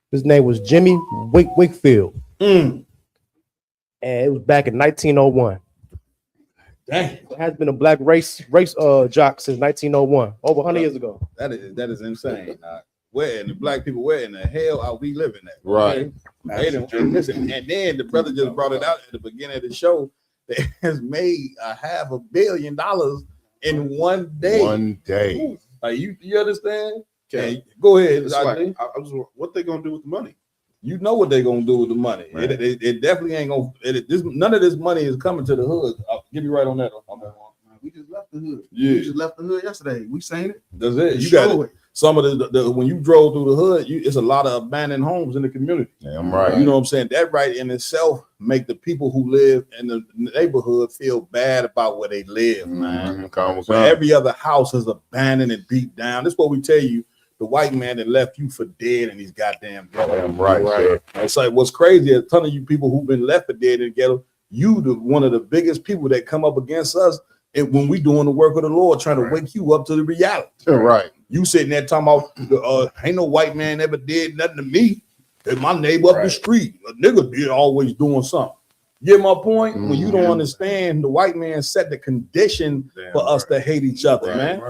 his name was Jimmy Wakefield. And it was back in 1901. Dang. There has been a black race jock since 1901, over 100 years ago. That is insane. Where in the black people, where in the hell are we living at? Right. They don't listen. And then the brother just brought it out at the beginning of the show that has made $500 million in one day. One day. Like you understand? Okay, go ahead. It's like, what they gonna do with the money? You know what they're gonna do with the money. Right. It definitely ain't gonna. None of this money is coming to the hood. I'll give you right on that. We just left the hood. Yeah. We just left the hood yesterday. We seen it. That's it. You Show got it. Some of the when you drove through the hood, it's a lot of abandoned homes in the community. Damn right. You know what I'm saying? That right in itself make the people who live in the neighborhood feel bad about where they live, man. But Every other house is abandoned and beat down. That's what we tell you. The white man that left you for dead in these goddamn ghettos. Damn right, sir. It's like what's crazy is a ton of you people who've been left for dead in the ghetto. You one of the biggest people that come up against us when we doing the work of the Lord, trying to wake you up to the reality. Right. You sitting there talking about ain't no white man ever did nothing to me. It's my neighbor up the street. A nigga did always doing something. Get my point? When you don't understand, the white man set the condition for us to hate each other, man.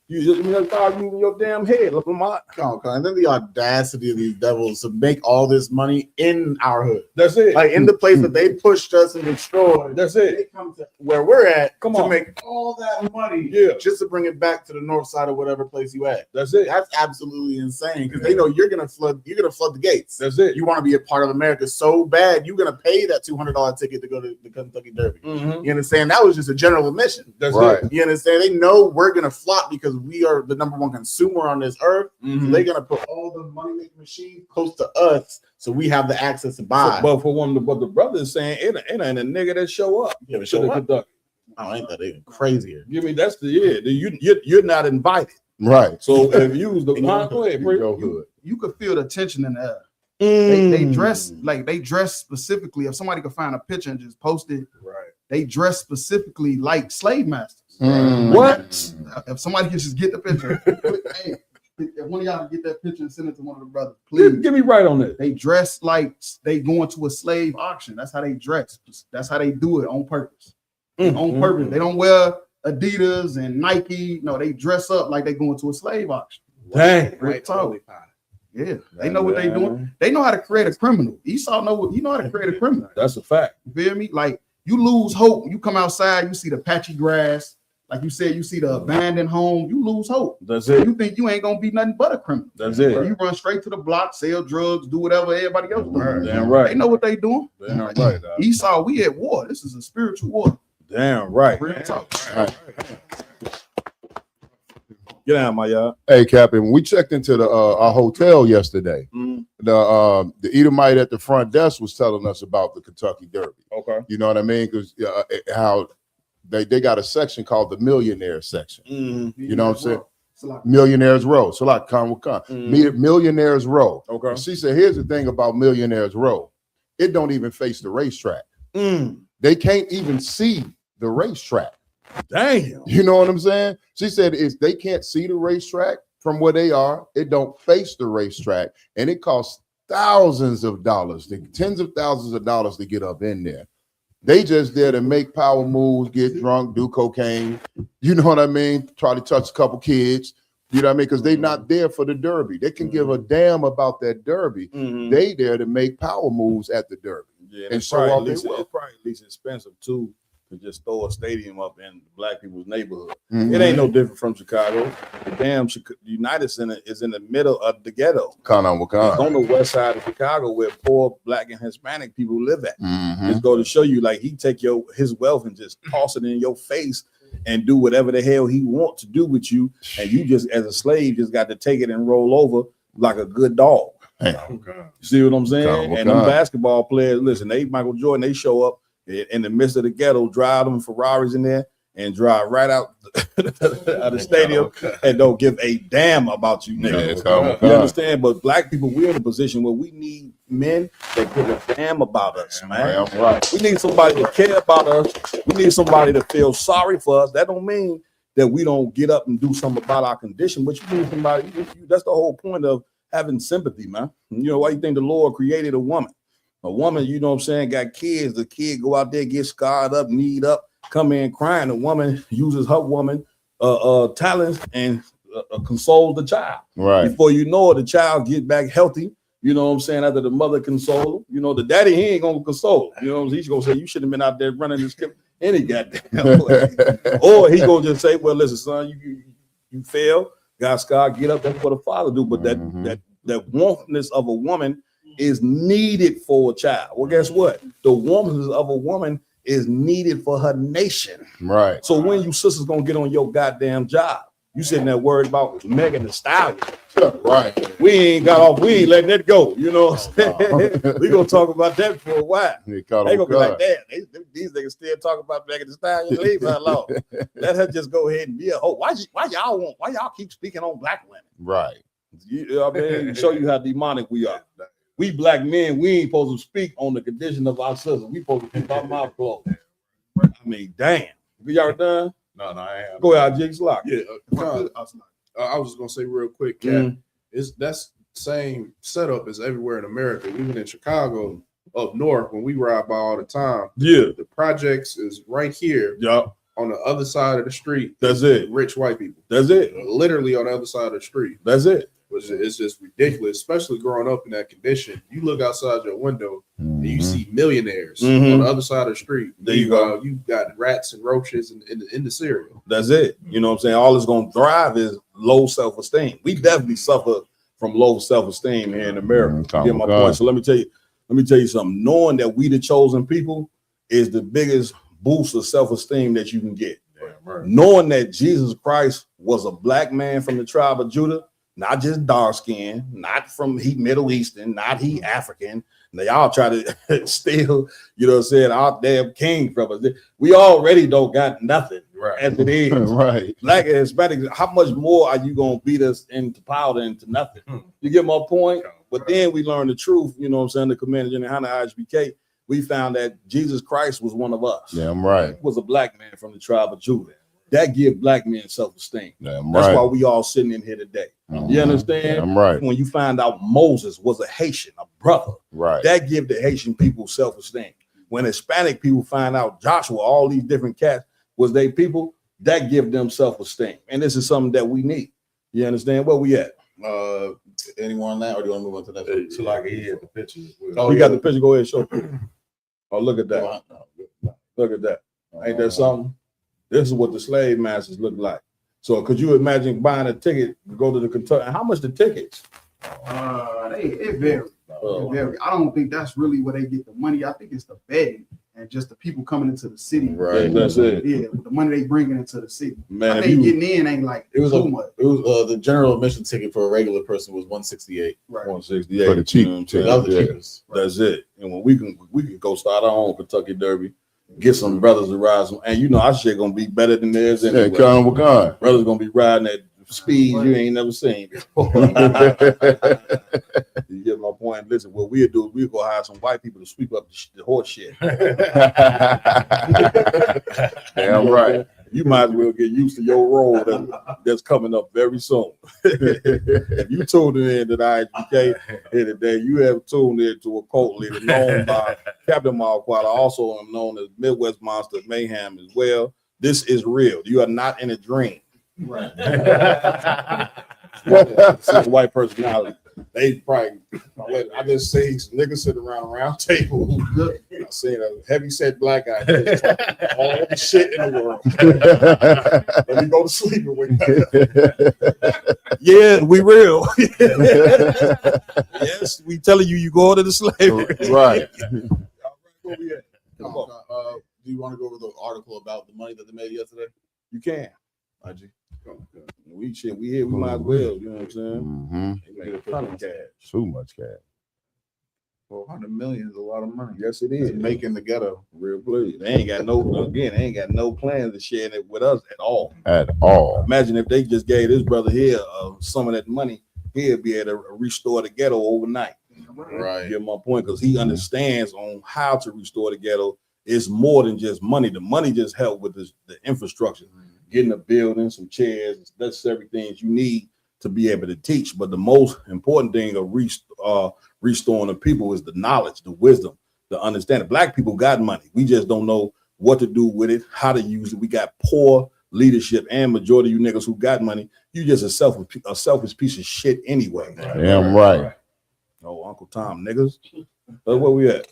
You just start moving your damn head. Look at my and then the audacity of these devils to make all this money in our hood. That's it. Like in the place that they pushed us and destroyed. That's it. They come to where we're at Come to on. make all that money just to bring it back to the north side of whatever place you at. That's it. That's absolutely insane because they know you're gonna flood the gates. That's it. You want to be a part of America so bad, you're gonna pay that $200 ticket to go to the Kentucky Derby. You understand? That was just a general admission. That's it. You understand? They know we're gonna flop because we are the number one consumer on this earth. So they're gonna put all the money making machines close to us, so we have the access to buy. But for one, but the brother is saying it ain't a nigga that show up. Yeah, to show the up? Kentucky. Oh, ain't that even crazier? Give me that's you're not invited. Right. So if you was the go ahead, You could feel the tension in the air. Mm. They dress specifically. If somebody could find a picture and just post it, they dress specifically like slave masters. What? If somebody can just get the picture, hey, if one of y'all can get that picture and send it to one of the brothers, please. Give me right on that. They dress like they going to a slave auction. That's how they dress. That's how they do it on purpose. On purpose. They don't wear Adidas and Nike. No, they dress up like they going to a slave auction. Dang. Real talk. Yeah, they know what they doing. They know how to create a criminal. Esau know how to create a criminal. That's a fact. You feel me? Like you lose hope. You come outside, you see the patchy grass. Like you said, you see the abandoned home, you lose hope. That's it. You think you ain't gonna be nothing but a criminal. That's it. You run straight to the block, sell drugs, do whatever everybody else doing. Damn right. They know what they doing. Damn right. Esau, we at war. This is a spiritual war. Damn right. Real talk. Get out, my y'all. Hey, Captain, we checked into the our hotel yesterday. The Edomite at the front desk was telling us about the Kentucky Derby. Okay. You know what I mean? Because how they got a section called the Millionaire section. You know what I'm saying? Millionaires Row. So like Millionaires Row. Okay. She said, here's the thing about Millionaires Row. It don't even face the racetrack. They can't even see the racetrack. Damn. You know what I'm saying? She said they can't see the racetrack from where they are. It don't face the racetrack, and it costs thousands of dollars, tens of thousands of dollars to get up in there. They just there to make power moves, get drunk, do cocaine. You know what I mean? Try to touch a couple kids. You know what I mean? Because they're not there for the Derby. They can give a damn about that Derby. They there to make power moves at the Derby. Yeah, and it's show probably off at their least, wealth. it's probably at least expensive too to just throw a stadium up in black people's neighborhood. Mhm. It ain't no different from Chicago. The damn United Center is in the middle of the ghetto. It's on the west side of Chicago where poor black and Hispanic people live at. Just go to show you, like, he take his wealth and just toss it in your face and do whatever the hell he wants to do with you, and you just as a slave just got to take it and roll over like a good dog. You see what I'm saying? And them basketball players, listen, Michael Jordan, they show up in the midst of the ghetto, drive them Ferraris in there, and drive right out of the stadium and don't give a damn about you niggas. You understand? But black people, we're in a position where we need men that give a damn about us, man. We need somebody to care about us. We need somebody to feel sorry for us. That don't mean that we don't get up and do something about our condition. But you need somebody. That's the whole point of having sympathy, man. You know why you think the Lord created a woman? A woman, you know what I'm saying, got kids. The kid go out there, get scarred up, kneed up, come in crying. The woman uses her woman talents and console the child. Right. Before you know it, the child get back healthy. You know what I'm saying? After the mother console him, you know, the daddy, he ain't gonna console. You know, he's gonna say, you should have been out there running this kid any goddamn way. Or he gonna just say, well, listen, son, you fail, God, Scott, get up. That's what a father do. But that warmthness of a woman is needed for a child. Well, guess what? The warmthness of a woman is needed for her nation. Right. So when you sisters gonna get on your goddamn job? You sitting there worried about Megan Thee Stallion. Right. We ain't letting that go. You know what I'm saying? We gonna talk about that for a while. They gonna be like, damn, these niggas still talk about Megan Thee Stallion. Leave her alone. Let her just go ahead and be a hoe. Why y'all keep speaking on black women? Right. You know what I mean? Show you how demonic we are. We black men, we ain't supposed to speak on the condition of our sisters. We supposed to keep our mouth closed. I mean, damn. Y'all done? No, I am. Go ahead, Jigs Lock. Yeah, I was just gonna say real quick, Cat. That's same setup as everywhere in America. Even in Chicago, up north, when we ride by all the time. Yeah, the projects is right here. Yeah, on the other side of the street. That's it. Rich white people. That's it. Literally on the other side of the street. That's it. It's just ridiculous, especially growing up in that condition. You look outside your window and you see millionaires on the other side of the street. There you go. You got rats and roaches in the cereal. That's it. You know what I'm saying? All it's going to drive is low self-esteem. We definitely suffer from low self-esteem here in America. You get my point. So let me tell you something. Knowing that we the chosen people is the biggest boost of self-esteem that you can get. Right. Knowing that Jesus Christ was a black man from the tribe of Judah, not just dark skin, not from he Middle Eastern, not he African. They all try to steal, you know what I'm saying, our damn king from us. We already don't got nothing as it is. Right. Black and Hispanics, how much more are you going to beat us into powder into nothing? You get my point? But then we learn the truth, you know what I'm saying, the Commander General HBK, we found that Jesus Christ was one of us. Yeah, I'm right. He was a black man from the tribe of Judah. That give black men self-esteem. Yeah, That's why we all sitting in here today. You understand? Yeah, I'm right. When you find out Moses was a Haitian, a brother, right? That give the Haitian people self-esteem. When Hispanic people find out Joshua, all these different cats was they people, that give them self-esteem. And this is something that we need. You understand? Where we at? Anyone on that, or do you want to move on to that? So like he had the picture. Oh, you got the picture. Go ahead, show. Oh, look at that. Look at that. Ain't that something? This is what the slave masters look like. So could you imagine buying a ticket to go to the Kentucky? How much the tickets? It varies. It varies. I don't think that's really where they get the money. I think it's the betting and just the people coming into the city. Right. That's it. Yeah, the money they bringing into the city. Man, I think getting in ain't like it was too much. It was the general admission ticket for a regular person was $168. Right. 168 For the cheap. You know what I'm saying? That was the cheapest. That's it. And when we can go start our own Kentucky Derby, get some brothers to ride some, and you know our shit gonna be better than theirs anyway. Yeah, come with God. Brothers gonna be riding at speed you ain't never seen before. You get my point. Listen, what we'll do is we'll go hire some white people to sweep up the horse shit. Damn right. You might as well get used to your role that's coming up very soon. If you tuned in to the IHBK here today, you have tuned in to a cult leader known by Captain Marquardt. I also am known as Midwest Monster Mayhem as well. This is real. You are not in a dream. Right. It's a white personality. They probably, I just see some niggas sitting around a round table. I seen a heavy set black guy. All the shit in the world. Let me go to sleep with you. Yeah, we real. Yes, we telling you going to the slavery. Right. Where we at? Come on. Do you want to go over the article about the money that they made yesterday? You can. IG. We here. We might as well. You know what I'm saying? Mm-hmm. They made a ton of cash. Too much cash. 400 million is a lot of money. Yes, it is. It's making the ghetto. Real please. They ain't got no plans of sharing it with us at all. At all. Imagine if they just gave this brother here some of that money, he'll be able to restore the ghetto overnight. Right. Get my point, because he understands on how to restore the ghetto. It's more than just money. The money just help with the infrastructure. getting a building, some chairs, necessary things you need to be able to teach. But the most important thing of restoring the people is the knowledge, the wisdom, the understanding. Black people got money. We just don't know what to do with it, how to use it. We got poor leadership, and majority of you niggas who got money, you just a selfish piece of shit anyway. Damn right. Oh, Uncle Tom, niggas. That's where we at.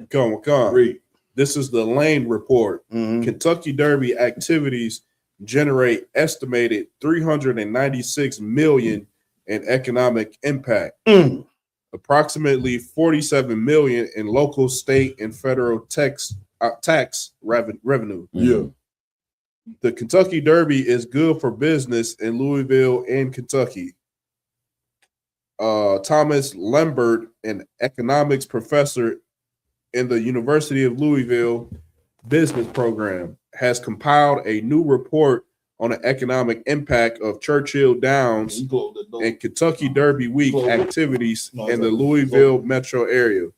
Come. Read. This is the Lane report. Kentucky Derby activities generate estimated 396 million in economic impact. Approximately 47 million in local, state, and federal tax revenue. Yeah. The Kentucky Derby is good for business in Louisville and Kentucky. Thomas Lambert, an economics professor in the University of Louisville business program, has compiled a new report on the economic impact of Churchill Downs and Kentucky Derby week activities in the Louisville metro area.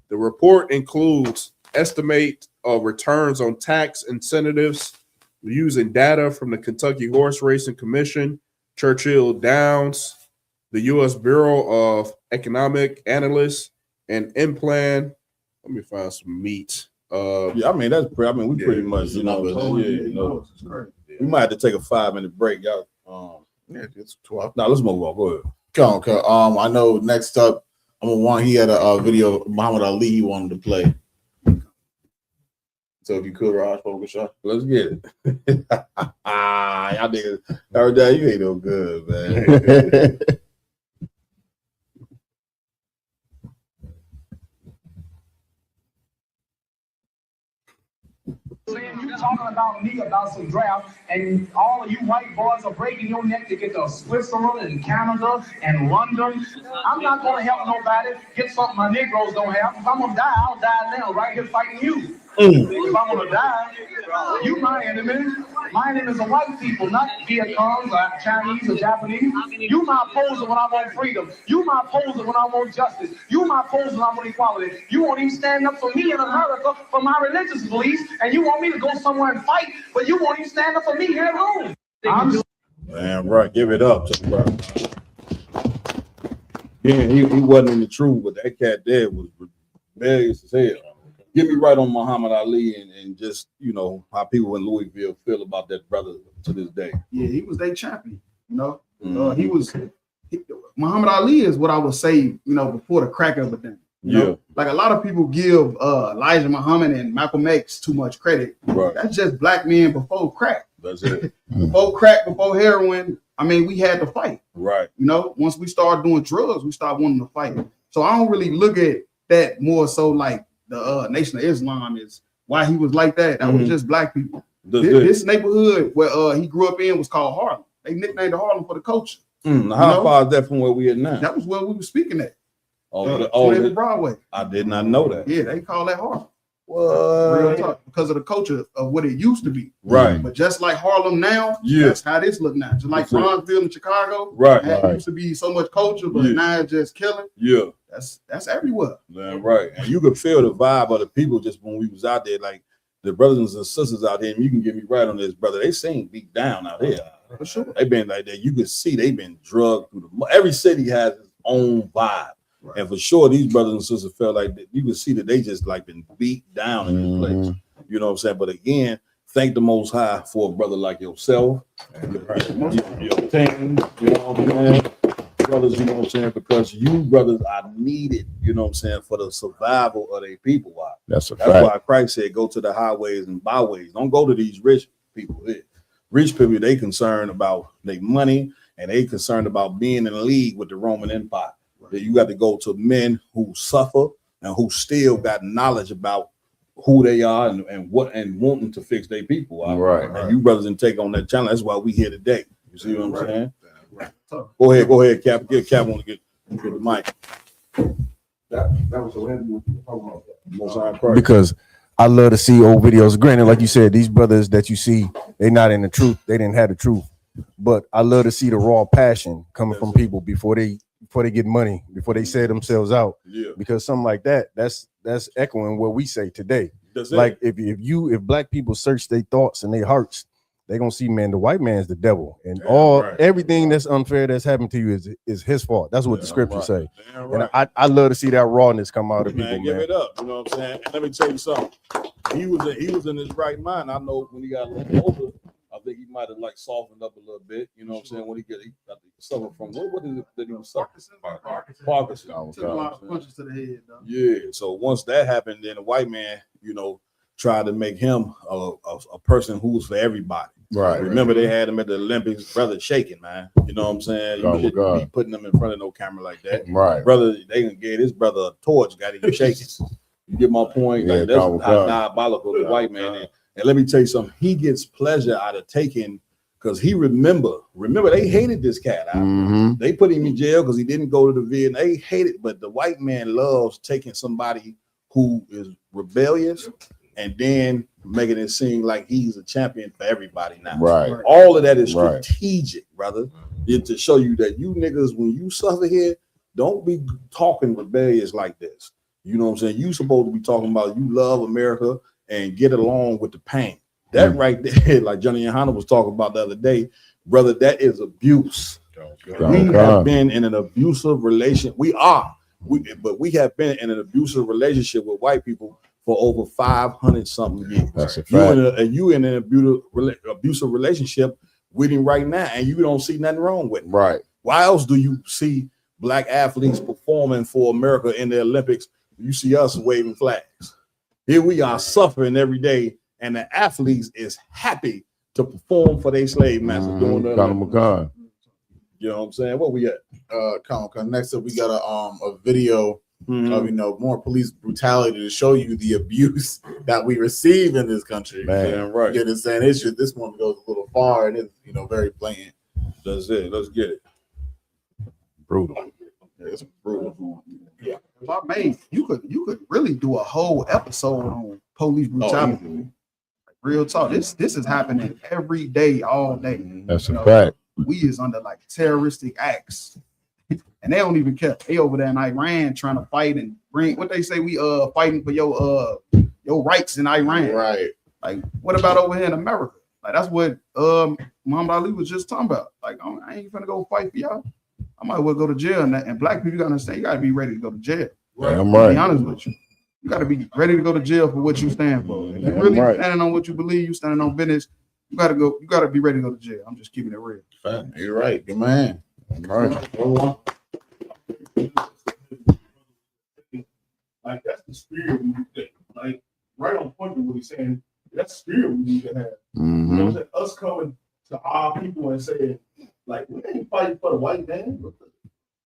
The report includes estimate of returns on tax incentives using data from the Kentucky Horse Racing Commission, Churchill Downs, the U.S. Bureau of Economic Analysts, and Implan. Let me find some meat. Yeah, I mean we pretty much, we might have to take a 5-minute break, y'all. It's 12. Now let's move on. Go ahead. Okay. I know next up, he had a video of Muhammad Ali he wanted to play. So if you could, Raj, focus shot. Let's get it. Y'all niggas, every day you ain't no good, man. Saying you talking about me about some draft, and all of you white boys are breaking your neck to get to Switzerland and Canada and London. I'm not gonna help nobody get something my Negroes don't have. If I'm gonna die, I'll die now, right here fighting you. If I'm gonna die, you my enemy. My enemies are white people, not Viet Congs or Chinese or Japanese. You my opposer when I want freedom. You my opposer when I want justice. You my opposer when I want equality. You won't even stand up for me in America for my religious beliefs, and you want me to go somewhere and fight, but you won't even stand up for me here at home. Damn right, give it up to bro. Yeah, he wasn't in the truth, but that cat there was rebellious as hell. Get me right on Muhammad Ali and just, how people in Louisville feel about that brother to this day. Yeah, he was their champion, Muhammad Ali is what I would say, before the crack epidemic. You know? Like a lot of people give Elijah Muhammad and Malcolm X too much credit. Right. That's just black men before crack. That's it. Before crack, before heroin, we had to fight. Right. Once we started doing drugs, we started wanting to fight. So I don't really look at that more so like the Nation of Islam is why he was like that. That was just black people. This neighborhood where he grew up in was called Harlem. They nicknamed it Harlem for the culture. How far is that from where we are now? That was where we were speaking at. Broadway. I did not know that. Yeah, they call that Harlem. What? Real talk, because of the culture of what it used to be. Right. But just like Harlem now, that's how this look now. Just like Bronzeville in Chicago. Right. It used to be so much culture, but now it's just killing. Yeah. That's everywhere. Yeah, right. And you could feel the vibe of the people just when we was out there, like the brothers and sisters out there, and you can get me right on this, brother. They seem beat down out here. For sure. They've been like that. You can see they've been drugged through every city has its own vibe. Right. And for sure, these brothers and sisters felt like that. You can see that they just like been beat down in this place. You know what I'm saying? But again, thank the Most High for a brother like yourself, your team, you know what I'm saying? Brothers, you know what I'm saying? Because you brothers are needed, you know what I'm saying, for the survival of their people. That's That's why Christ said, go to the highways and byways. Don't go to these rich people here. Rich people, they concerned about their money and they concerned about being in league with the Roman Empire. That you got to go to men who suffer and who still got knowledge about who they are and wanting to fix their people. Right. And you brothers didn't take on that challenge. That's why we here today. You see what I'm saying? Right. Go ahead, Cap. Get Cap on to get the mic. That was so heavy. Because I love to see old videos. Granted, like you said, these brothers that you see, they're not in the truth. They didn't have the truth. But I love to see the raw passion coming from people before they get money, before they sell themselves out. Yeah. Because something like that, that's echoing what we say today. That's like if black people search their thoughts and their hearts, they're gonna see, man, the white man's the devil, and right. everything that's unfair that's happened to you is his fault. That's what the scriptures right. say. Damn right. And I love to see that rawness come out of Man, people, give man. it up. You know what I'm saying? And let me tell you something. He was in his right mind. I know when he got a little older, I think he might have like softened up a little bit. You know what I'm saying? When he suffered from what is it that he was suffering? Parkinson. Took a lot of punches to the head, though. Yeah. So once that happened, then the white man, tried to make him a person who was for everybody. Right. Remember, they had him at the Olympics, brother shaking, man. You know what I'm saying? You shouldn't be putting them in front of no camera like that. Right. Brother, they gonna give this brother a torch, got him shaking. You get my point? Yeah, Like, that's diabolical, the white man. And let me tell you something, he gets pleasure out of taking, because he remember, they hated this cat. They put him in jail because he didn't go to the Vietnam. They hated, but the white man loves taking somebody who is rebellious and then making it seem like he's a champion for everybody now. Right. All of that is strategic, brother. It's to show you that you niggas, when you suffer here, don't be talking rebellious like this. You know what I'm saying? You supposed to be talking about you love America and get along with the pain. That right there, like Johnny and Hannah was talking about the other day, brother, that is abuse. We have been in an abusive relation. We have been in an abusive relationship with white people for over 500 something years. That's a fact. You in an abusive relationship with him right now, and you don't see nothing wrong with it. Right. Why else do you see black athletes performing for America in the Olympics? You see us waving flags. Here we are suffering every day, and the athletes is happy to perform for their slave masters doing the Olympics. You know what I'm saying? What we at? Comic-Con. Next up, we got a video of more police brutality to show you the abuse that we receive in this country. Man, right. You understand? This one goes a little far and it's very blatant. That's it. Let's get it. Brutal. Yeah, it's brutal. Yeah. If I made, you could really do a whole episode on police brutality. Like, real talk. This is happening every day, all day. That's a fact. We is under like terroristic acts. And they don't even care. They over there in Iran trying to fight and bring what they say we fighting for your rights in Iran. Right. Like, what about over here in America? Like, that's what Muhammad Ali was just talking about. Like, I ain't gonna go fight for y'all. I might well go to jail. And black people, you gotta understand, you gotta be ready to go to jail. Right. To be honest with you. You gotta be ready to go to jail for what you stand for. If you really standing on what you believe, you standing on business, you gotta be ready to go to jail. I'm just keeping it real. You're right, good man. All right. Like, that's the spirit we need to, like, right on point with what he's saying. That's the spirit we need to have. You know what I'm saying? Us coming to our people and saying, like, we ain't fighting for the white man.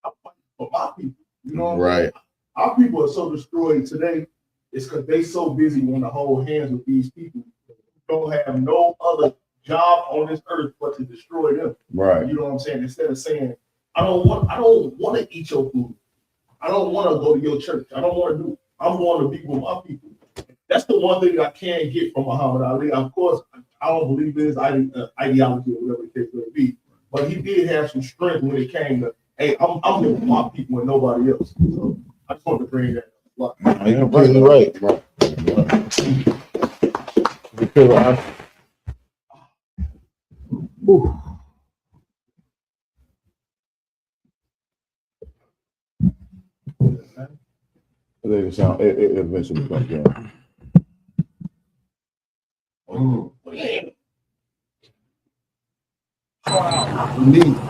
I'm fighting for my people. You know what I'm saying? Our people are so destroyed today. It's because they so busy wanting to hold hands with these people who don't have no other job on this earth but to destroy them. Right. You know what I'm saying? Instead of saying, I don't want to eat your food. I don't want to go to your church. I want to be with my people. That's the one thing I can get from Muhammad Ali. Of course, I don't believe in his ideology or whatever the case may be, but he did have some strength when it came to, hey, I'm here with my people and nobody else. So I just want to bring that up. You're completely right, bro. It eventually comes down.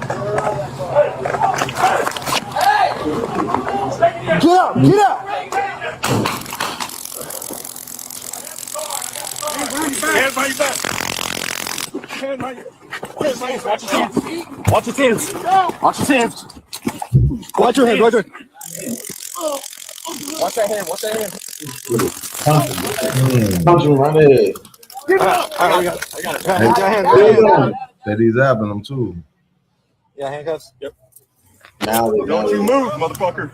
Get up! Get up! Hands by your back. Hands by your Watch your hands. Watch your hands. Watch your hands. Watch your hands. Watch your Watch that hand. Watch that hand. Punch him right there. I got it. That he's having them too. Yeah, handcuffs. Yep. Now Don't you move, motherfucker.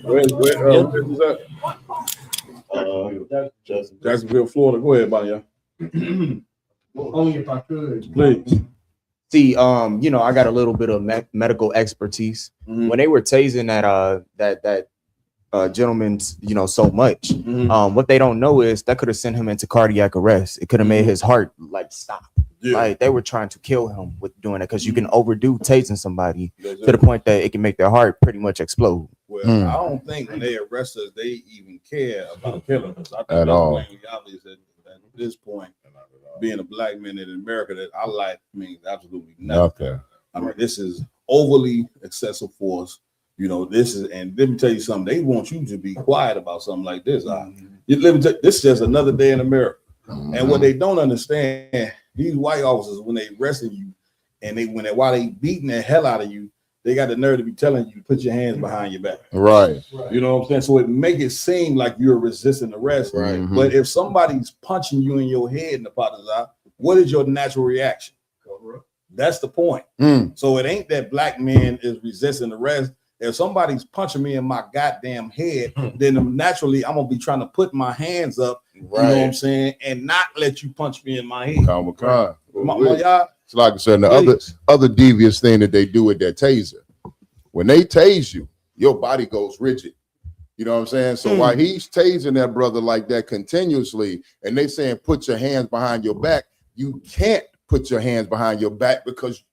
Where's that? Jacksonville, Florida. Go ahead, buddy. Only if I could. Please. See, you know, I got a little bit of medical expertise. When they were tasing that gentleman, so much. What they don't know is that could have sent him into cardiac arrest. It could have made his heart like stop. Like they were trying to kill him with doing it because you can overdo tasing somebody to the point that it can make their heart pretty much explode. Well, I don't think when they arrest us, they even care about killing us. I think At all. Plainly obvious at this point, being a black man in America, that our life means absolutely nothing. Okay. I mean, this is overly excessive force. This is, and let me tell you something. They want you to be quiet about something like this. This is just another day in America. And what they don't understand, these white officers, when they arresting you, and while they beating the hell out of you, they got the nerve to be telling you put your hands behind your back. Right. You know what I'm saying? So it make it seem like you're resisting arrest. Right. But if somebody's punching you in your head in the pot of the eye, what is your natural reaction? That's the point. So it ain't that black man is resisting arrest. If somebody's punching me in my goddamn head, then naturally I'm gonna be trying to put my hands up, you know what I'm saying, and not let you punch me in my head. Y'all, It's like I said, the other devious thing that they do with that taser, when they tase you, your body goes rigid. You know what I'm saying? So while he's tasing that brother like that continuously, and they saying put your hands behind your back, you can't put your hands behind your back because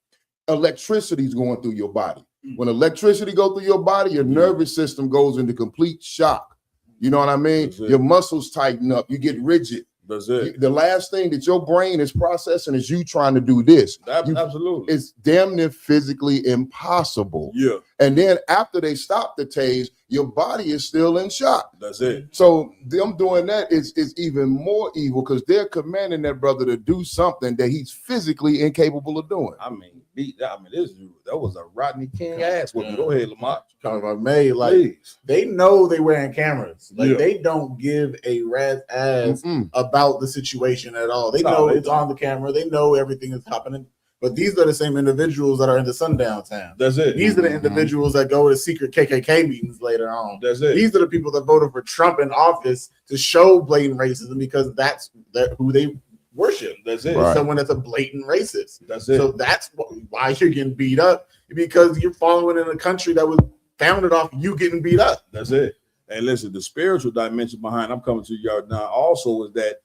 electricity is going through your body. When electricity goes through your body, your nervous system goes into complete shock. You know what I mean? Your muscles tighten up. You get rigid. That's it. The last thing that your brain is processing is you trying to do this. Absolutely. It's damn near physically impossible. Yeah. And then after they stop the tase, your body is still in shock. That's it. So them doing that is even more evil because they're commanding that brother to do something that he's physically incapable of doing. I mean, that was a Rodney King ass whooping. Go ahead, Lamar. Talking about May, like Please. they know they wearing cameras. Like Yeah. they don't give a rat's ass about the situation at all. They No, know they it's on the camera. They know everything is happening. But these are the same individuals that are in the sundown town. That's it. These are the individuals that go to secret KKK meetings later on. That's it. These are the people that voted for Trump in office to show blatant racism because that's who they worship. That's it. Right. Someone that's a blatant racist. That's it. So that's why you're getting beat up, because you're following in a country that was founded off you getting beat up. That's it. And listen, the spiritual dimension behind, I'm coming to you now, also is that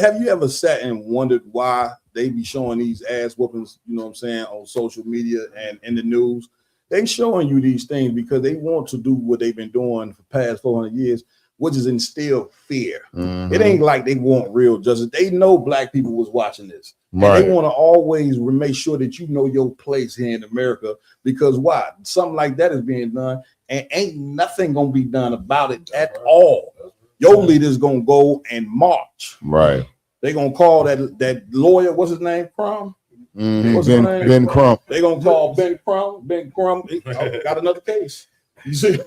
have you ever sat and wondered why they be showing these ass whoopings, you know what I'm saying, on social media and in the news? They showing you these things because they want to do what they've been doing for past 400 years, which is instill fear. It ain't like they want real justice. They know black people was watching this. Right. And they want to always make sure that you know your place here in America, because why? Something like that is being done and ain't nothing gonna be done about it at all. Your leader's gonna go and march. Right. They gonna call that lawyer, what's his name? Crumb? What's his name? Ben Crump. They gonna call Ben Crumb. Ben Crumb got another case. You see?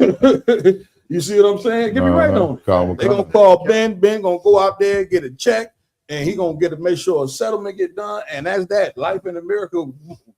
You see what I'm saying? Get me right on it. They gonna call Ben. Ben gonna go out there, get a check, and he gonna get to make sure a settlement get done. And that's that. Life in America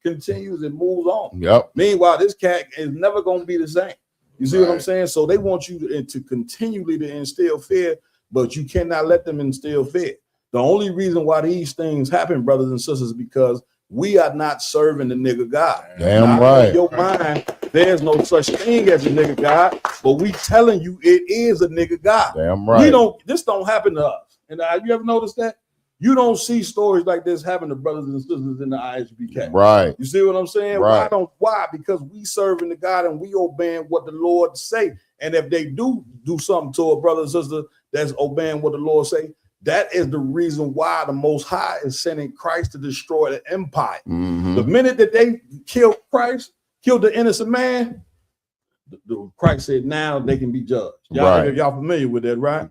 continues and moves on. Yep. Meanwhile, this cat is never gonna be the same. You see what I'm saying? So they want you to continually to instill fear, but you cannot let them instill fear. The only reason why these things happen, brothers and sisters, is because we are not serving the nigga God. Damn Now, right. in your mind, there's no such thing as a nigga God, but we telling you it is a nigga God. Damn right. This don't happen to us. And have you ever noticed that? You don't see stories like this happen to brothers and sisters in the ISBK. Right. You see what I'm saying? Right. Why? Because we serving the God and we obeying what the Lord say. And if they do something to a brother and sister that's obeying what the Lord say, that is the reason why the Most High is sending Christ to destroy the empire. The minute that they killed Christ, killed the innocent man, Christ said now they can be judged. Y'all familiar with that, right?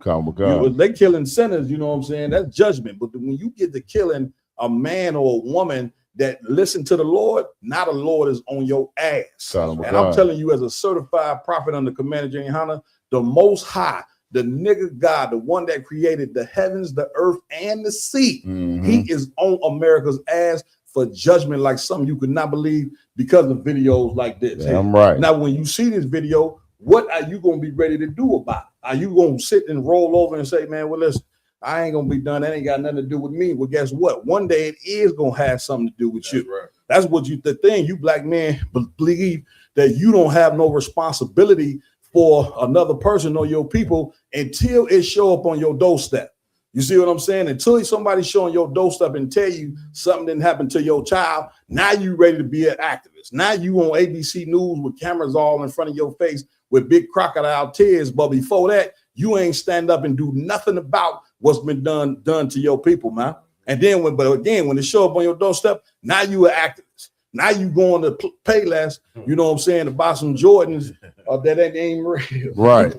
They killing sinners, you know what I'm saying? That's judgment. But when you get to killing a man or a woman that listen to the Lord, now the Lord is on your ass. And I'm telling you, as a certified prophet under Commander Jane Hunter, the Most High, the nigga God, the one that created the heavens, the earth, and the sea, he is on America's ass for judgment like something you could not believe because of videos like this. Damn right. Now, when you see this video, what are you going to be ready to do about it? Are you going to sit and roll over and say, man, well, listen, I ain't going to be done. That ain't got nothing to do with me. Well, guess what? One day it is going to have something to do with you. Right. That's what the thing, you black men believe that you don't have no responsibility for another person or your people until it show up on your doorstep. You see what I'm saying? Until somebody showing your doorstep and tell you something didn't happen to your child, now you ready to be an activist. Now you on ABC News with cameras all in front of your face with big crocodile tears. But before that, you ain't stand up and do nothing about what's been done to your people, man. And then when it show up on your doorstep, now you an activist. Now you going to pay less, you know what I'm saying, to buy some Jordans that ain't real. Right.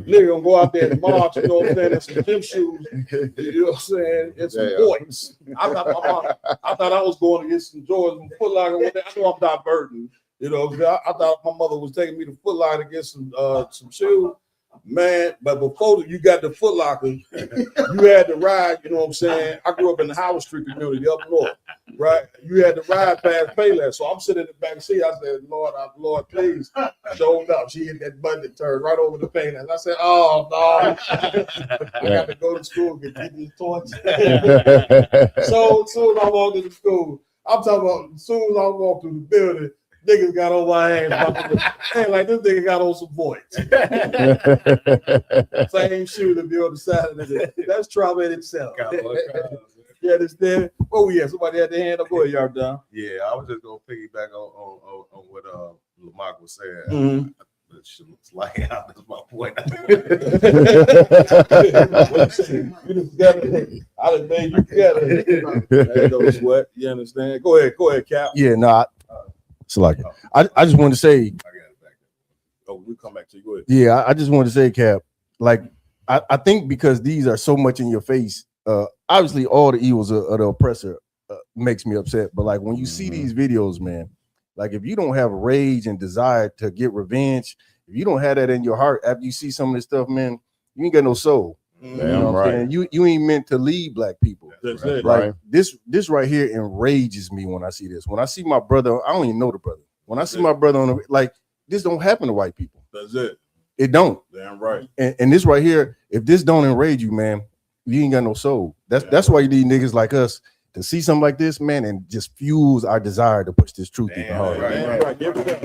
Nigga gonna go out there and march, you know what I'm saying, and some gym shoes, you know what I'm saying, and some boys. I thought I was going to get some Jordans from Foot Locker. I know I'm diverting, you know. I thought my mother was taking me to Foot Locker to get some shoes. Man, but before you got the Foot Locker, you had to ride, you know what I'm saying? I grew up in the Howard Street community up north, right? You had to ride past Payless. So I'm sitting in the back seat. I said, Lord, please. Showed up. She hit that button that turned right over the Payless. I said, oh, no. I got to go to school and get these toys. So soon I walked into school. I'm talking about as soon as I walked through the building, niggas got on my hands. Hey, like this nigga got on some voids. Same shoe to be on the side of the That's trauma in itself. You understand? Oh yeah, somebody had their hand up. Go ahead, y'all done. Yeah, I was just gonna piggyback on what Lamar was saying. Mhm. It's like that's my point. I done made you together. Ain't no sweat. You understand? Go ahead, Cap. Yeah, no, it's like I just wanted to say. Oh, we come back to you. Go ahead. Yeah, I just wanted to say, Cap, like I think because these are so much in your face, obviously all the evils of the oppressor makes me upset. But like when you see these videos, man, like if you don't have rage and desire to get revenge, if you don't have that in your heart after you see some of this stuff, man, you ain't got no soul. You know what I'm saying? You ain't meant to lead black people. That's it. Like this right here enrages me when I see this. When I see my brother, I don't even know the brother. When I see my brother on the like, this don't happen to white people. That's it. It don't. Damn right. And this right here, if this don't enrage you, man, you ain't got no soul. That's why you need niggas like us to see something like this, man, and just fuels our desire to push this truth even harder. Right. Give it up.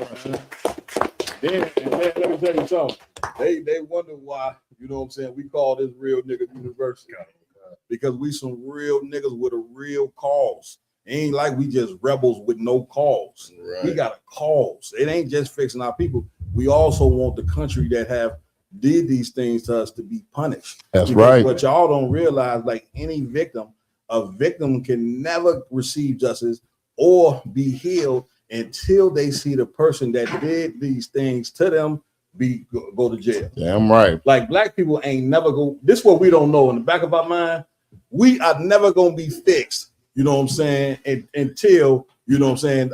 Then let me tell you something. They wonder why, you know what I'm saying, we call this Real Niggas University. Because we some real niggas with a real cause. It ain't like we just rebels with no cause. Right. We got a cause. It ain't just fixing our people. We also want the country that have did these things to us to be punished. That's right. But y'all don't realize, like any victim, a victim can never receive justice or be healed until they see the person that did these things to them go to jail. Damn right. Like black people ain't never go. This is what we don't know in the back of our mind. We are never gonna be fixed. You know what I'm saying? Until you know what I'm saying.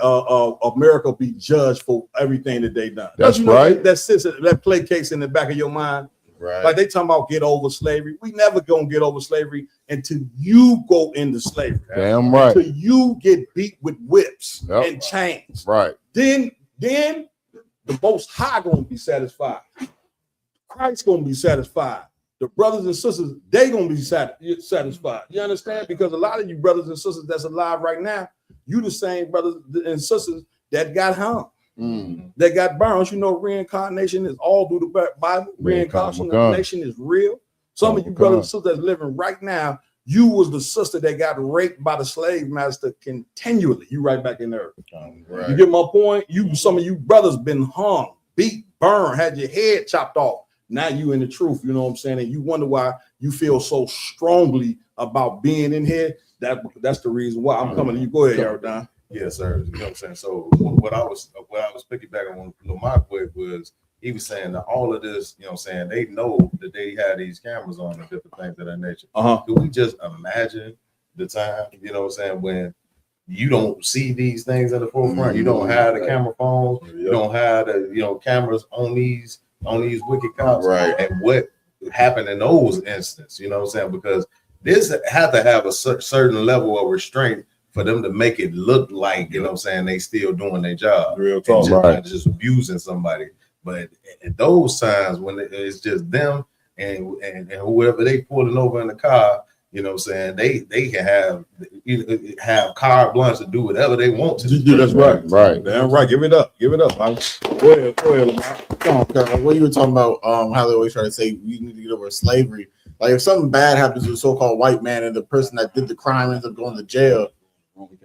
America be judged for everything that they done. That's right. That sits that play case in the back of your mind. Right. Like they talking about get over slavery. We never gonna get over slavery until you go into slavery. Damn right. Until you get beat with whips and chains. Right. Then the Most High gonna be satisfied. Christ gonna be satisfied. The brothers and sisters, they gonna be satisfied. You understand? Because a lot of you brothers and sisters that's alive right now, you the same brothers and sisters that got hung, that got burned. You know, reincarnation is all through the Bible. Reincarnation is real. Some of you brothers and sisters that's living right now, you was the sister that got raped by the slave master continually. You right back in there. Right. You get my point? Some of you brothers been hung, beat, burned, had your head chopped off. Now you in the truth, you know what I'm saying? And you wonder why you feel so strongly about being in here. That's the reason why I'm coming to you. Go ahead, Yaradon. Yes, sir. You know what I'm saying? So what I was piggybacking on Lamar was he was saying that all of this, you know what I'm saying, they know that they had these cameras on and different things of that nature. Could we just imagine the time, you know what I'm saying, when you don't see these things at the forefront, you don't have the camera phones, you don't have the cameras on these wicked cops, right? And what happened in those instances, you know what I'm saying? Because this had to have a certain level of restraint for them to make it look like, you know what I'm saying, they still doing their job. Real talk, just, right? Not just abusing somebody. But at those times when it's just them and whoever they pulling over in the car, you You know what I'm saying? They can have carte blanche to do whatever they want to do. That's right. Right. Damn right. Give it up. Give it up. Man. Go ahead, Lamar. Come on, Carl. What you were talking about? How they always try to say we need to get over slavery. Like if something bad happens to a so-called white man and the person that did the crime ends up going to jail. You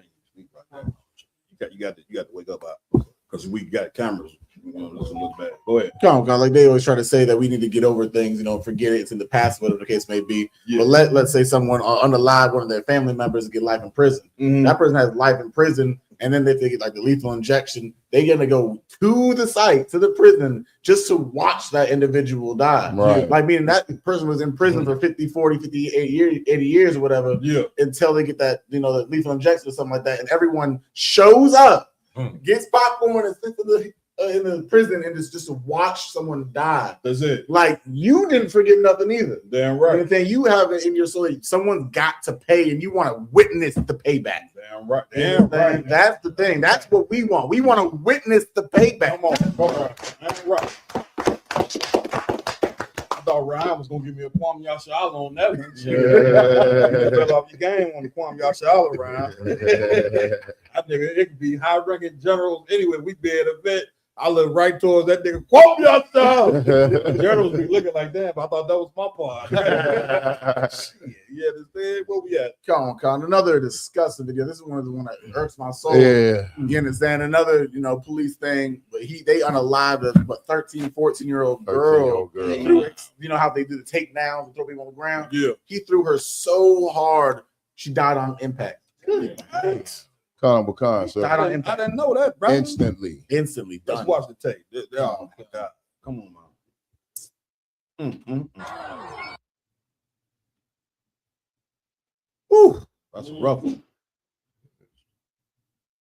got to wake up because we got cameras. Look bad. Go ahead. Come on, like they always try to say that we need to get over things, forget it. It's in the past, whatever the case may be. Yeah. But let's say someone unalive, one of their family members get life in prison. Mm-hmm. That person has life in prison, and then if they get like the lethal injection, they're gonna go to the site, to the prison, just to watch that individual die. Right. Like meaning that person was in prison for 50, 40, 58 years, 80 years or whatever, until they get that, the lethal injection or something like that. And everyone shows up, gets popcorn and sits in the prison and just to watch someone die. That's it. Like you didn't forget nothing either. Damn right. And then you have it in your soul. Someone's got to pay, and you want to witness the payback. Damn right. Damn right. That's the thing. That's what we want. We want to witness the payback. Come on. Damn right. I thought Ryan was gonna give me a Kwame Yashala on that one. You fell off your game on the Kwame Yashala round. I think it could be high-ranking generals anyway. We be at an event. I look right towards that nigga. Kwame Yashala. Generals be looking like that, but I thought that was my part. Shit, you understand? Where we at? Come on. Another disgusting video. This is one of the one that hurts my soul. Yeah. You understand? Another, police thing. But they unalived a 13, 14-year-old girl. You know how they do the takedowns and throw people on the ground? Yeah. He threw her so hard, she died on impact. Khan Bakan, sir. Died on impact. I didn't know that, bro. Instantly. Done. Let's watch the tape. Oh, God. Come on, man. Ooh, that's a rough one.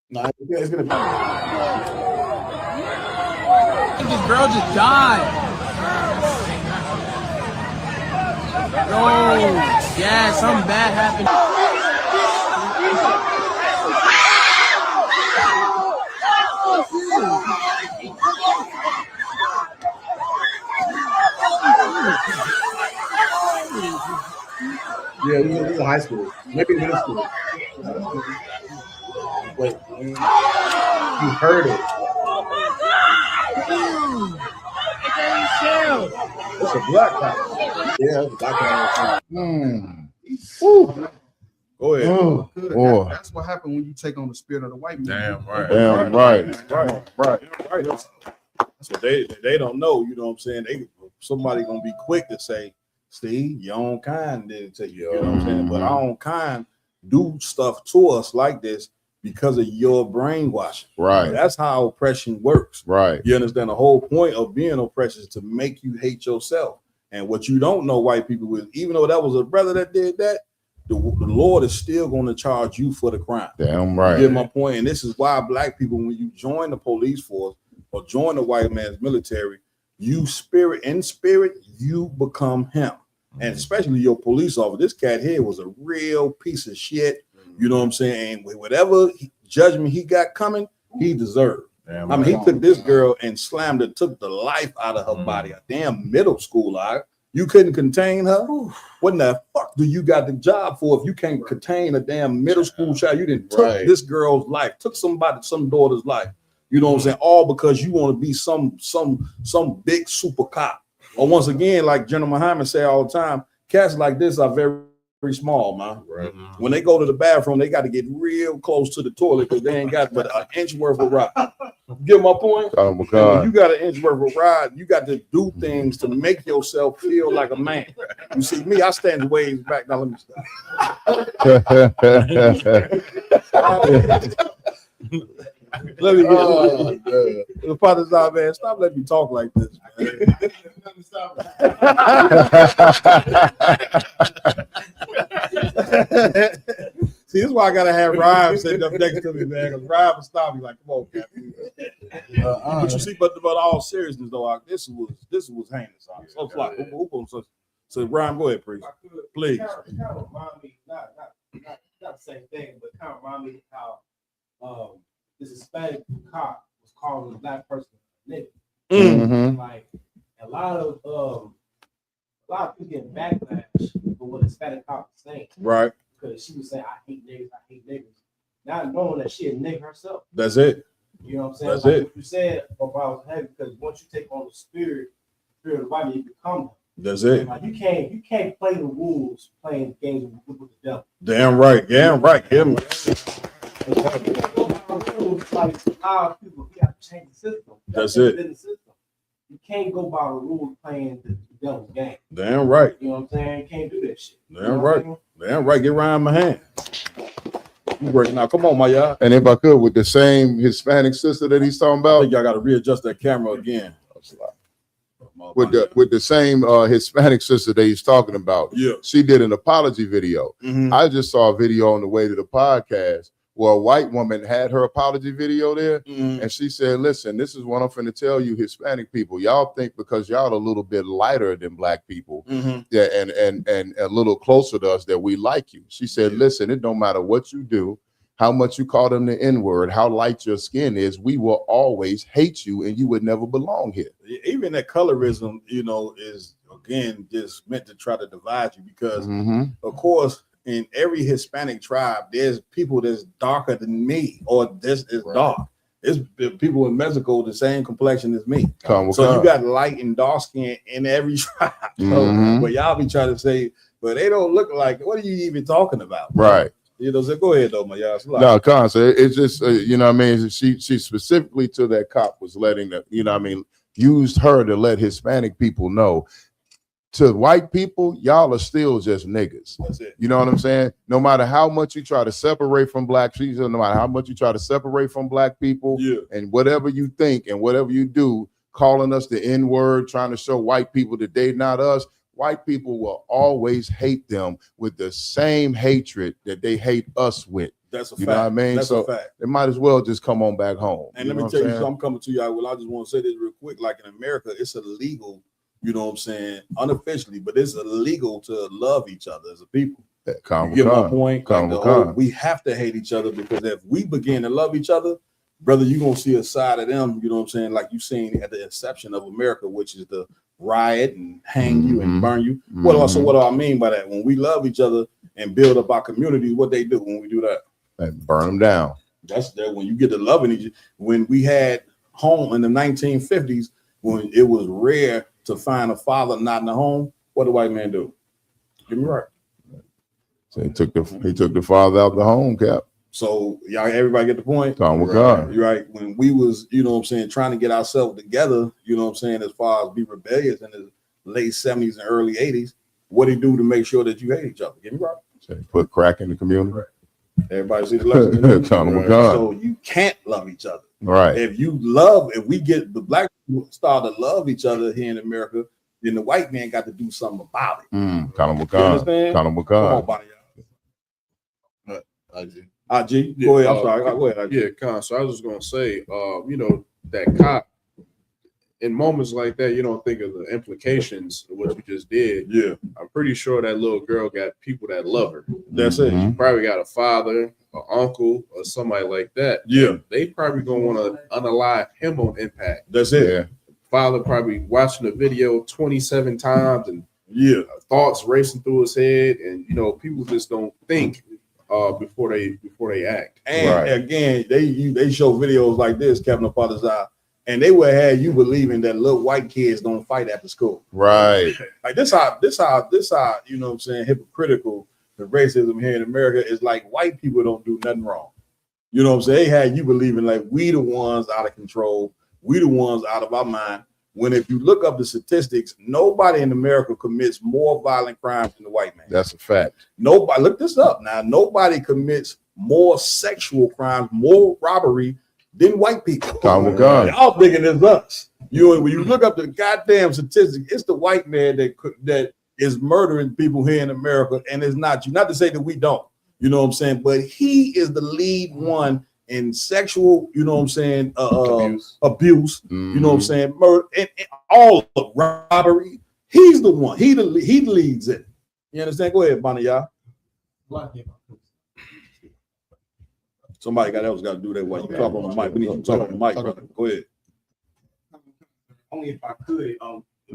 Nah, it's gonna be. This girl just died. Oh, yeah, something bad happened. Yeah, this is high school, maybe middle school. Wait, you heard it. It's a black guy. Yeah, it's a black guy. Go ahead. Oh, boy. That's what happened when you take on the spirit of the white man. Damn right. Damn right. So they don't know, you know what I'm saying? Somebody gonna be quick to say, see, your own kind did it to you, you know what I'm saying? But our own kind do stuff to us like this because of your brainwashing. Right. That's how oppression works. Right. You understand? The whole point of being oppressed is to make you hate yourself. And what you don't know, white people, is even though that was a brother that did that, the Lord is still going to charge you for the crime. Damn right. You get my point? And this is why black people, when you join the police force or join the white man's military, you you become him. And especially your police officer. This cat here was a real piece of shit. You know what I'm saying? And whatever judgment he got coming, he deserved. Damn I mean, right. he took this girl and slammed her, took the life out of her body. A damn middle schooler. You couldn't contain her? What in the fuck do you got the job for if you can't contain a damn middle school child? You didn't took this girl's life, took some daughter's life. You know what I'm saying? All because you want to be some big super cop. Or once again, like General Muhammad say all the time, cats like this are very, very small, man. Right. When they go to the bathroom, they got to get real close to the toilet because they ain't got but an inch worth of ride. Get my point? Oh my And God. when you got an inch worth of ride, you got to do things to make yourself feel like a man. You see me, I stand ways back. Now let me stop. Let me get the father's out, man. Stop letting me talk like this, man. See, this is why I gotta have Ryan sitting up next to me, man. Because Ryan will stop me like, "Come on, Captain." But you see, but all seriousness though, this was heinous. So it's like, so Ryan, go ahead, please. Kind of remind me, not the same thing, but kind of remind me how this Hispanic cop was calling a black person a nigga. Mhm. Like a lot of people get backlash for what Hispanic cop was saying. Right. Because she was saying, I hate niggas. Not knowing that she a nigga herself. That's it. You know what I'm saying? That's like it. What you said about heavy, because once you take on the spirit of the white man, you become them. That's it. Like you can't play the rules playing games with the devil. Damn right. Damn right. Him. Like how people we have to change the system. That's it. The system. You can't go by the rules playing the devil's game. Damn right. You know what I'm saying? You can't do that shit. Damn right. Damn right. Get around my hand. You working now? Come on, my y'all. And if I could, with the same Hispanic sister that he's talking I about, think y'all got to readjust that camera again. with the same Hispanic sister that he's talking about, yeah, she did an apology video. Mhm. I just saw a video on the way to the podcast where a white woman had her apology video there, and she said, "Listen, this is what I'm finna tell you, Hispanic people. Y'all think because y'all a little bit lighter than black people, yeah, and a little closer to us that we like you." She said, "Listen, it don't matter what you do, how much you call them the N-word, how light your skin is, we will always hate you, and you would never belong here." Even that colorism, you know, is again just meant to try to divide you because, of course, in every Hispanic tribe, there's people that's darker than me, or this is dark. It's people in Mexico the same complexion as me. So you got light and dark skin in every tribe. So, but y'all be trying to say, but they don't look like. What are you even talking about? Right. You know, so go ahead though, my y'all. No, Con, so it's just you know what I mean. She specifically to that cop was letting the, you know what I mean, used her to let Hispanic people know. To white people, y'all are still just niggas. That's it. You know what I'm saying? No matter how much you try to separate from black people, no matter how much you try to separate from black people, and whatever you think and whatever you do, calling us the N-word, trying to show white people that they not us, white people will always hate them with the same hatred that they hate us with. That's a you fact. know what I mean? That's so a fact. they might as well just come on back home. And let me tell you something. I'm coming to you. Well, I just want to say this real quick. Like in America, it's illegal, you know what I'm saying, unofficially, but it's illegal to love each other as a people. You get my point? Like we have to hate each other because if we begin to love each other, brother, you're going to see a side of them, you know what I'm saying, like you seen at the inception of America, which is the riot and hang you and burn you. What do I mean by that? When we love each other and build up our communities, what they do when we do that? They burn them down. That's there when you get to loving each other. When we had home in the 1950s, when it was rare to find a father not in the home, what did white man do? Get me right. So he took the father out the home, Cap. So y'all, everybody get the point. Tom with God. You're right. When we was, you know what I'm saying, trying to get ourselves together, you know what I'm saying, as far as be rebellious in the late 70s and early 80s, what do he do to make sure that you hate each other? Get me right. So put crack in the community. Everybody see the lesson. Tom with God. So you can't love each other. Right. If we get the black people start to love each other here in America, then the white man got to do something about it. Kind of You understand? Kind of Come on, buddy. IG, go ahead. I'm sorry. Go ahead. IG. Yeah, Con. So I was just gonna say, you know, that cop in moments like that, you don't think of the implications of what you just did. Yeah, I'm pretty sure that little girl got people that love her. That's it. She probably got a father, an uncle, or somebody like that. Yeah, they probably gonna want to unalive him on impact. That's it. Yeah. Father probably watching the video 27 times and thoughts racing through his head, and you know, people just don't think before they act. And again, they show videos like this, Kevin of Father's Eye, and they will have you believing that little white kids don't fight after school. Right. Like this how you know what I'm saying, hypocritical the racism here in America is. Like white people don't do nothing wrong. You know what I'm saying? They had you believing like we the ones out of control, we the ones out of our mind. When if you look up the statistics, nobody in America commits more violent crimes than the white man. That's a fact. Nobody, look this up now. Nobody commits more sexual crimes, more robbery than white people. Tom with God. Y'all thinking it's us. When you look up the goddamn statistics, it's the white man that is murdering people here in America, and it's not you. Not to say that we don't, you know what I'm saying, but he is the lead one in sexual, you know what I'm saying, abuse, you know what I'm saying, murder, and all of robbery. He's the one. He leads it. You understand? Go ahead, Bonnie, y'all. Somebody got to do that while you talk on the mic. We need to talk on the mic, brother. Go ahead. Only if I could.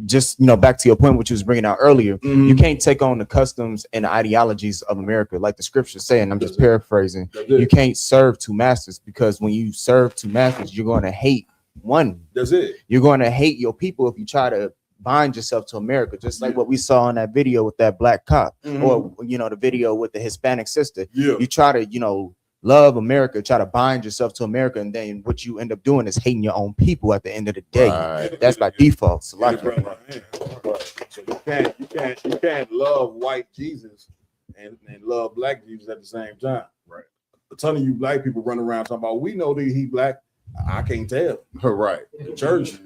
just back to your point, which you was bringing out earlier, you can't take on the customs and the ideologies of America, like the scriptures say. And I'm just paraphrasing. You can't serve two masters, because when you serve two masters, you're going to hate one. That's it. You're going to hate your people if you try to bind yourself to America, just like what we saw in that video with that black cop, or the video with the Hispanic sister. You try to love America, try to bind yourself to America, and then what you end up doing is hating your own people at the end of the day. That's by default. So like So you can't love white Jesus and love black Jesus at the same time. Right. A ton of you black people run around talking about, we know that he black. I can't tell. Right. The church,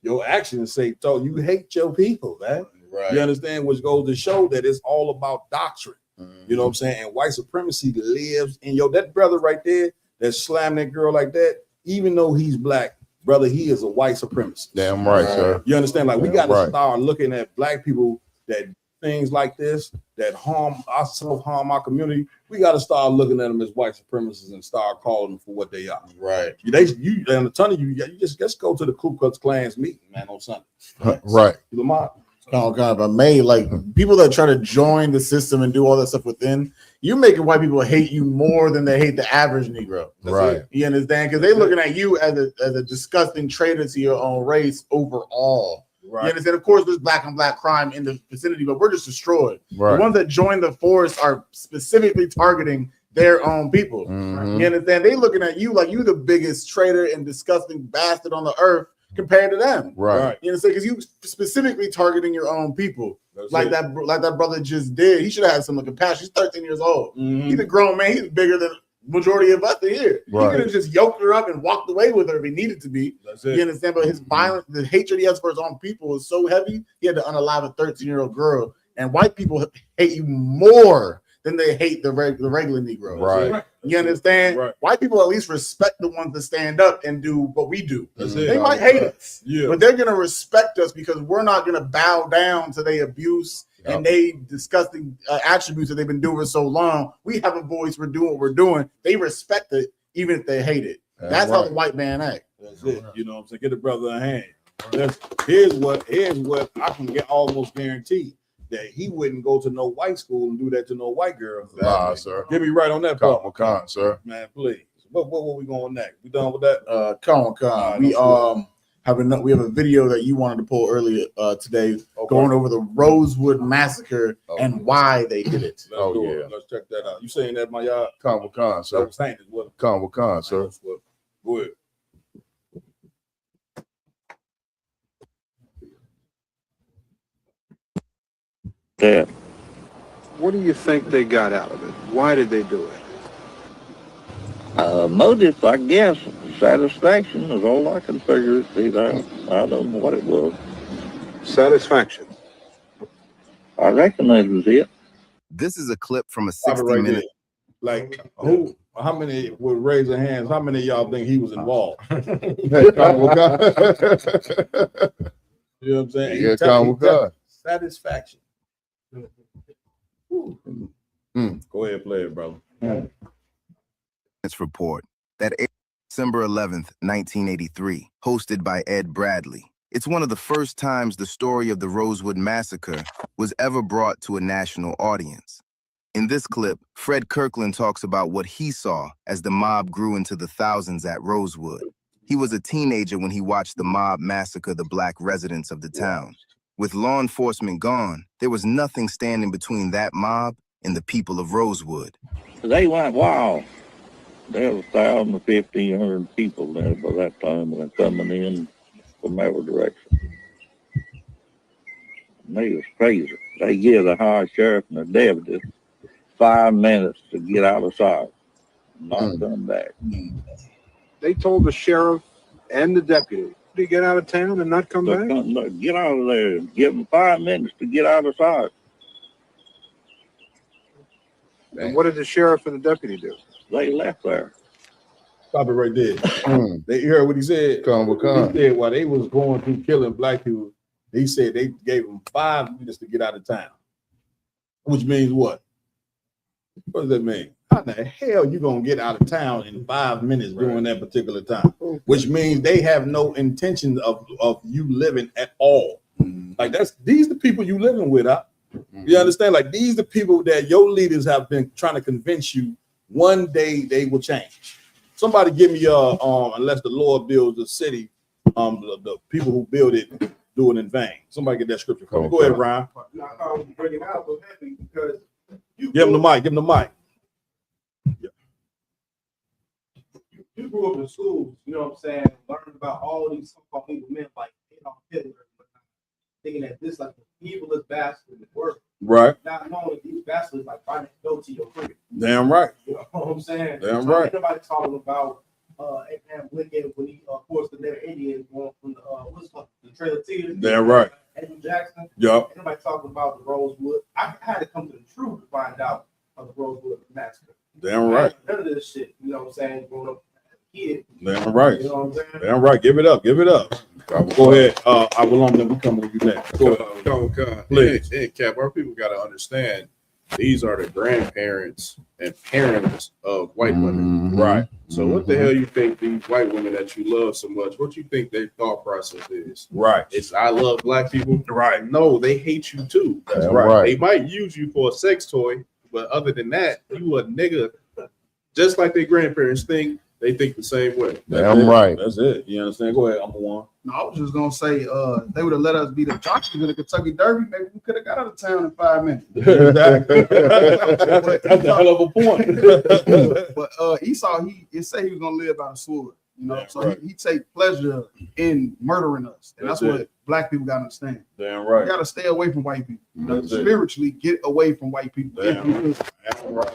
your actions say, so you hate your people, man. Right. You understand, which goes to show that it's all about doctrine. You know what I'm saying? And white supremacy lives in that brother right there that slammed that girl like that, even though he's black, brother, he is a white supremacist. Damn right, sir. You understand? Like, we got to Right. start looking at black people that things like this, that harm ourselves, harm our community. We got to start looking at them as white supremacists and start calling them for what they are. Right. And a ton of you just go to the Ku Klux Klan's meeting, man, on Sunday. Right. Lamar. Kind of amazed, like people that try to join the system and do all that stuff within, you're making white people hate you more than they hate the average Negro. Right. You understand? Because they're looking at you as a disgusting traitor to your own race overall. Right. You understand? Of course, there's black on black crime in the vicinity, but we're just destroyed. Right. The ones that join the force are specifically targeting their own people. You understand? They looking at you like you the biggest traitor and disgusting bastard on the earth compared to them. Right. You understand? Because you specifically targeting your own people. That's like it. that brother just did. He should have had some compassion. He's 13 years old. He's a grown man. He's bigger than majority of us here. He Right. could have just yoked her up and walked away with her if he needed to be. That's it. You understand? But his violence, the hatred he has for his own people is so heavy, he had to unalive a 13-year-old girl. And white people hate you more than they hate the regular Negro. Right. You understand? Right. White people at least respect the ones that stand up and do what we do. That's it. They might hate us, Yeah. but they're gonna respect us because we're not gonna bow down to their abuse and they disgusting attributes that they've been doing for so long. We have a voice. We're doing what we're doing. They respect it, even if they hate it. That's how the white man act. That's it. You know what I'm saying? Get the brother a hand. Here's what I can get almost guaranteed. That he wouldn't go to no white school and do that to no white girl. Nah, sir. Get me right on that part. Con, sir. Man, please. What we going next? We done with that? Con. We we have a video that you wanted to pull earlier today, going over the Rosewood Massacre and why they did it. Let's do it. Let's check that out. You saying that, my y'all? Con, sir. Saying as well. Con, sir. Go ahead. Yeah. What do you think they got out of it? Why did they do it? Motive, I guess, satisfaction is all I can figure it be there. I don't know what it was. Satisfaction. I reckon that was it. This is a clip from a Stop it right 60-minute. there. Like, how many would raise their hands? How many of y'all think he was involved? You know what I'm saying? Yeah, God. Satisfaction. Go ahead, play it, brother. Report that aired December 11th, 1983, hosted by Ed Bradley. It's one of the first times the story of the Rosewood Massacre was ever brought to a national audience. In this clip, Fred Kirkland talks about what he saw as the mob grew into the thousands at Rosewood. He was a teenager when he watched the mob massacre the black residents of the town. With law enforcement gone, there was nothing standing between that mob and the people of Rosewood. They went wild. There was 1,000 to 1,500 people there by that time when coming in from every direction. And they was crazy. They give the high sheriff and the deputy 5 minutes to get out of sight. Not come back. They told the sheriff and the deputy to get out of town and not come back? Get out of there. Give them 5 minutes to get out of sight. And what did the sheriff and the deputy do? They left there. Stop it right there. They heard what he said. He said while they was going through killing black people, he said they gave them 5 minutes to get out of town. Which means what? What does that mean? How the hell you gonna get out of town in 5 minutes during that particular time? Which means they have no intention of you living at all. Like these the people you living with, huh? You understand? Like these the people that your leaders have been trying to convince you one day they will change. Somebody give me unless the Lord builds the city, the people who build it do it in vain. Somebody get that scripture for me. Go ahead, Ryan. Give him the mic. Give him the mic. You grew up in schools, you know what I'm saying, learned about all these so-called evil men like Hitler, thinking that this like the evilest bastard in the world. Right. Not knowing that these bastards like trying to go to your crib. Damn right. You know what I'm saying? Damn right. Everybody talking about Abraham Lincoln when he forced the Native Indians going from the what's called the Trail of Tears. Damn right. Andrew Jackson. Yup. Everybody talking about the Rosewood. I had to come to the truth to find out of the Rosewood massacre. Damn right. None of this shit, you know what I'm saying, growing up as a kid. Damn right. You know what I'm saying? Damn right. Give it up. Give it up. Go ahead. I will then we come with you next. Go ahead. Please. And Cap, our people got to understand these are the grandparents and parents of white women. Right. So what the hell you think these white women that you love so much, what you think their thought process is? Right. It's I love black people. Right. No, they hate you too. That's right. They might use you for a sex toy, but other than that, you a nigga. Just like their grandparents think, they think the same way. Damn right. That's it. You understand? Go ahead. I'm the one. No, I was just gonna say, they would have let us be the jockeys in the Kentucky Derby. Maybe we could have got out of town in 5 minutes. That's a hell of a point. But Esau, it said he was gonna live by the sword. You know, Damn so right. he take pleasure in murdering us, and that's That's what it. black people gotta understand. Damn right. You gotta stay away from white people. That's it. Spiritually, get away from white people. Damn. Damn right.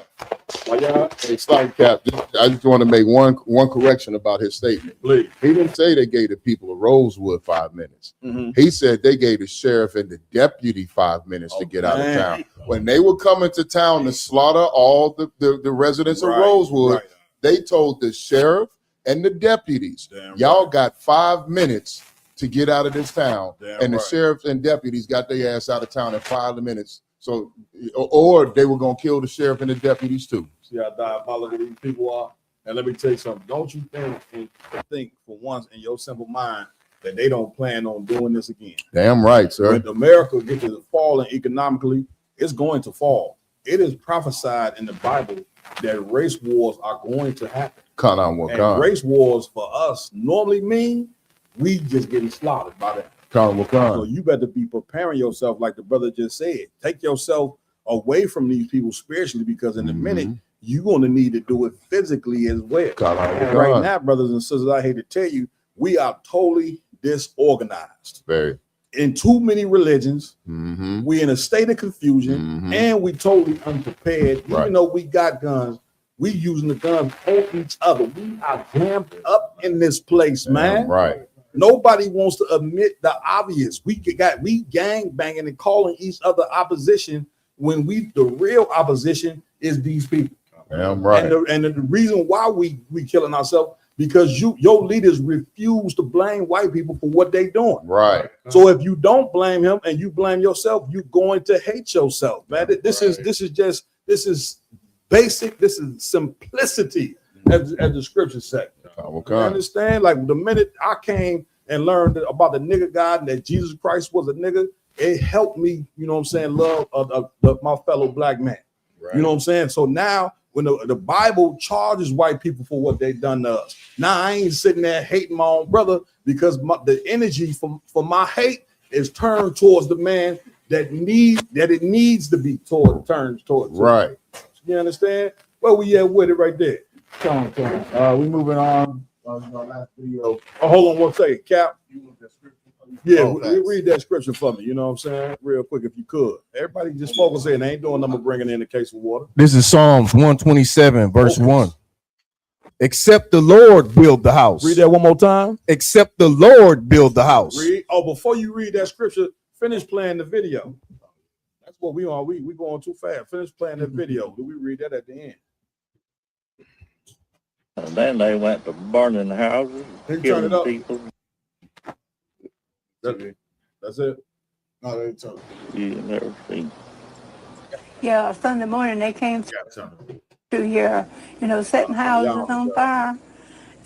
Why y'all? Hey, Slide Cap, I just want to make one correction about his statement. Please. He didn't say they gave the people of Rosewood 5 minutes. Mhm. He said they gave the sheriff and the deputy 5 minutes to get out of man. town. When they were coming to town to slaughter all the residents of Right, Rosewood, right. they told the sheriff and the deputies, Damn y'all got 5 minutes to get out of this town. Damn And the right. sheriffs and deputies got their ass out of town in 5 minutes. So, or they were gonna kill the sheriff and the deputies too. See how diabolical these people are. And let me tell you something. Don't you think for once in your simple mind that they don't plan on doing this again? Damn right, sir. When America gets to falling economically, it's going to fall. It is prophesied in the Bible that race wars are going to happen. Con on what And con. race wars for us normally mean we just getting slaughtered by them. Con what So con. you better be preparing yourself, like the brother just said. Take yourself away from these people spiritually, because in a minute you're going to need to do it physically as well. Con on what And right con. now, brothers and sisters, I hate to tell you, we are totally disorganized. Very. In too many religions, Mm-hmm. we in a state of confusion, and we totally unprepared. Right. Even though we got guns, we using the guns on each other. We are jammed up in this place, man. Right. Nobody wants to admit the obvious. We gang banging and calling each other opposition when the real opposition is these people. Damn right. And the reason why we killing ourselves, because your leaders refuse to blame white people for what they doing. Right. So if you don't blame him and you blame yourself, you're going to hate yourself, man. This is basic. This is simplicity, as the scriptures say. You understand? Like the minute I came and learned about the nigger God and that Jesus Christ was a nigger, it helped me, you know what I'm saying, love my fellow black man. Right. You know what I'm saying? So now when the Bible charges white people for what they done to us, now I ain't sitting there hating my own brother, because the energy for my hate is turned towards the man that it needs to be turned towards. Right. You understand? Well, we at with it right there. Come on. We moving on. Last video. Oh, hold on one second, Cap. Yeah, read that scripture for me. You know what I'm saying? Real quick, if you could. Everybody just focus in. They ain't doing nothing but bringing in a case of water. This is Psalms 127, verse 1. Except the Lord build the house. Read that one more time. Except the Lord build the house. Read. Oh, before you read that scripture, finish playing the video. That's what we on. We going too fast. Finish playing that video. Do we read that at the end? And then they went to burning houses, Then turn it killing up. people. That's it. No, they turn. You never seen. Yeah, Sunday morning they came through here, setting houses on fire,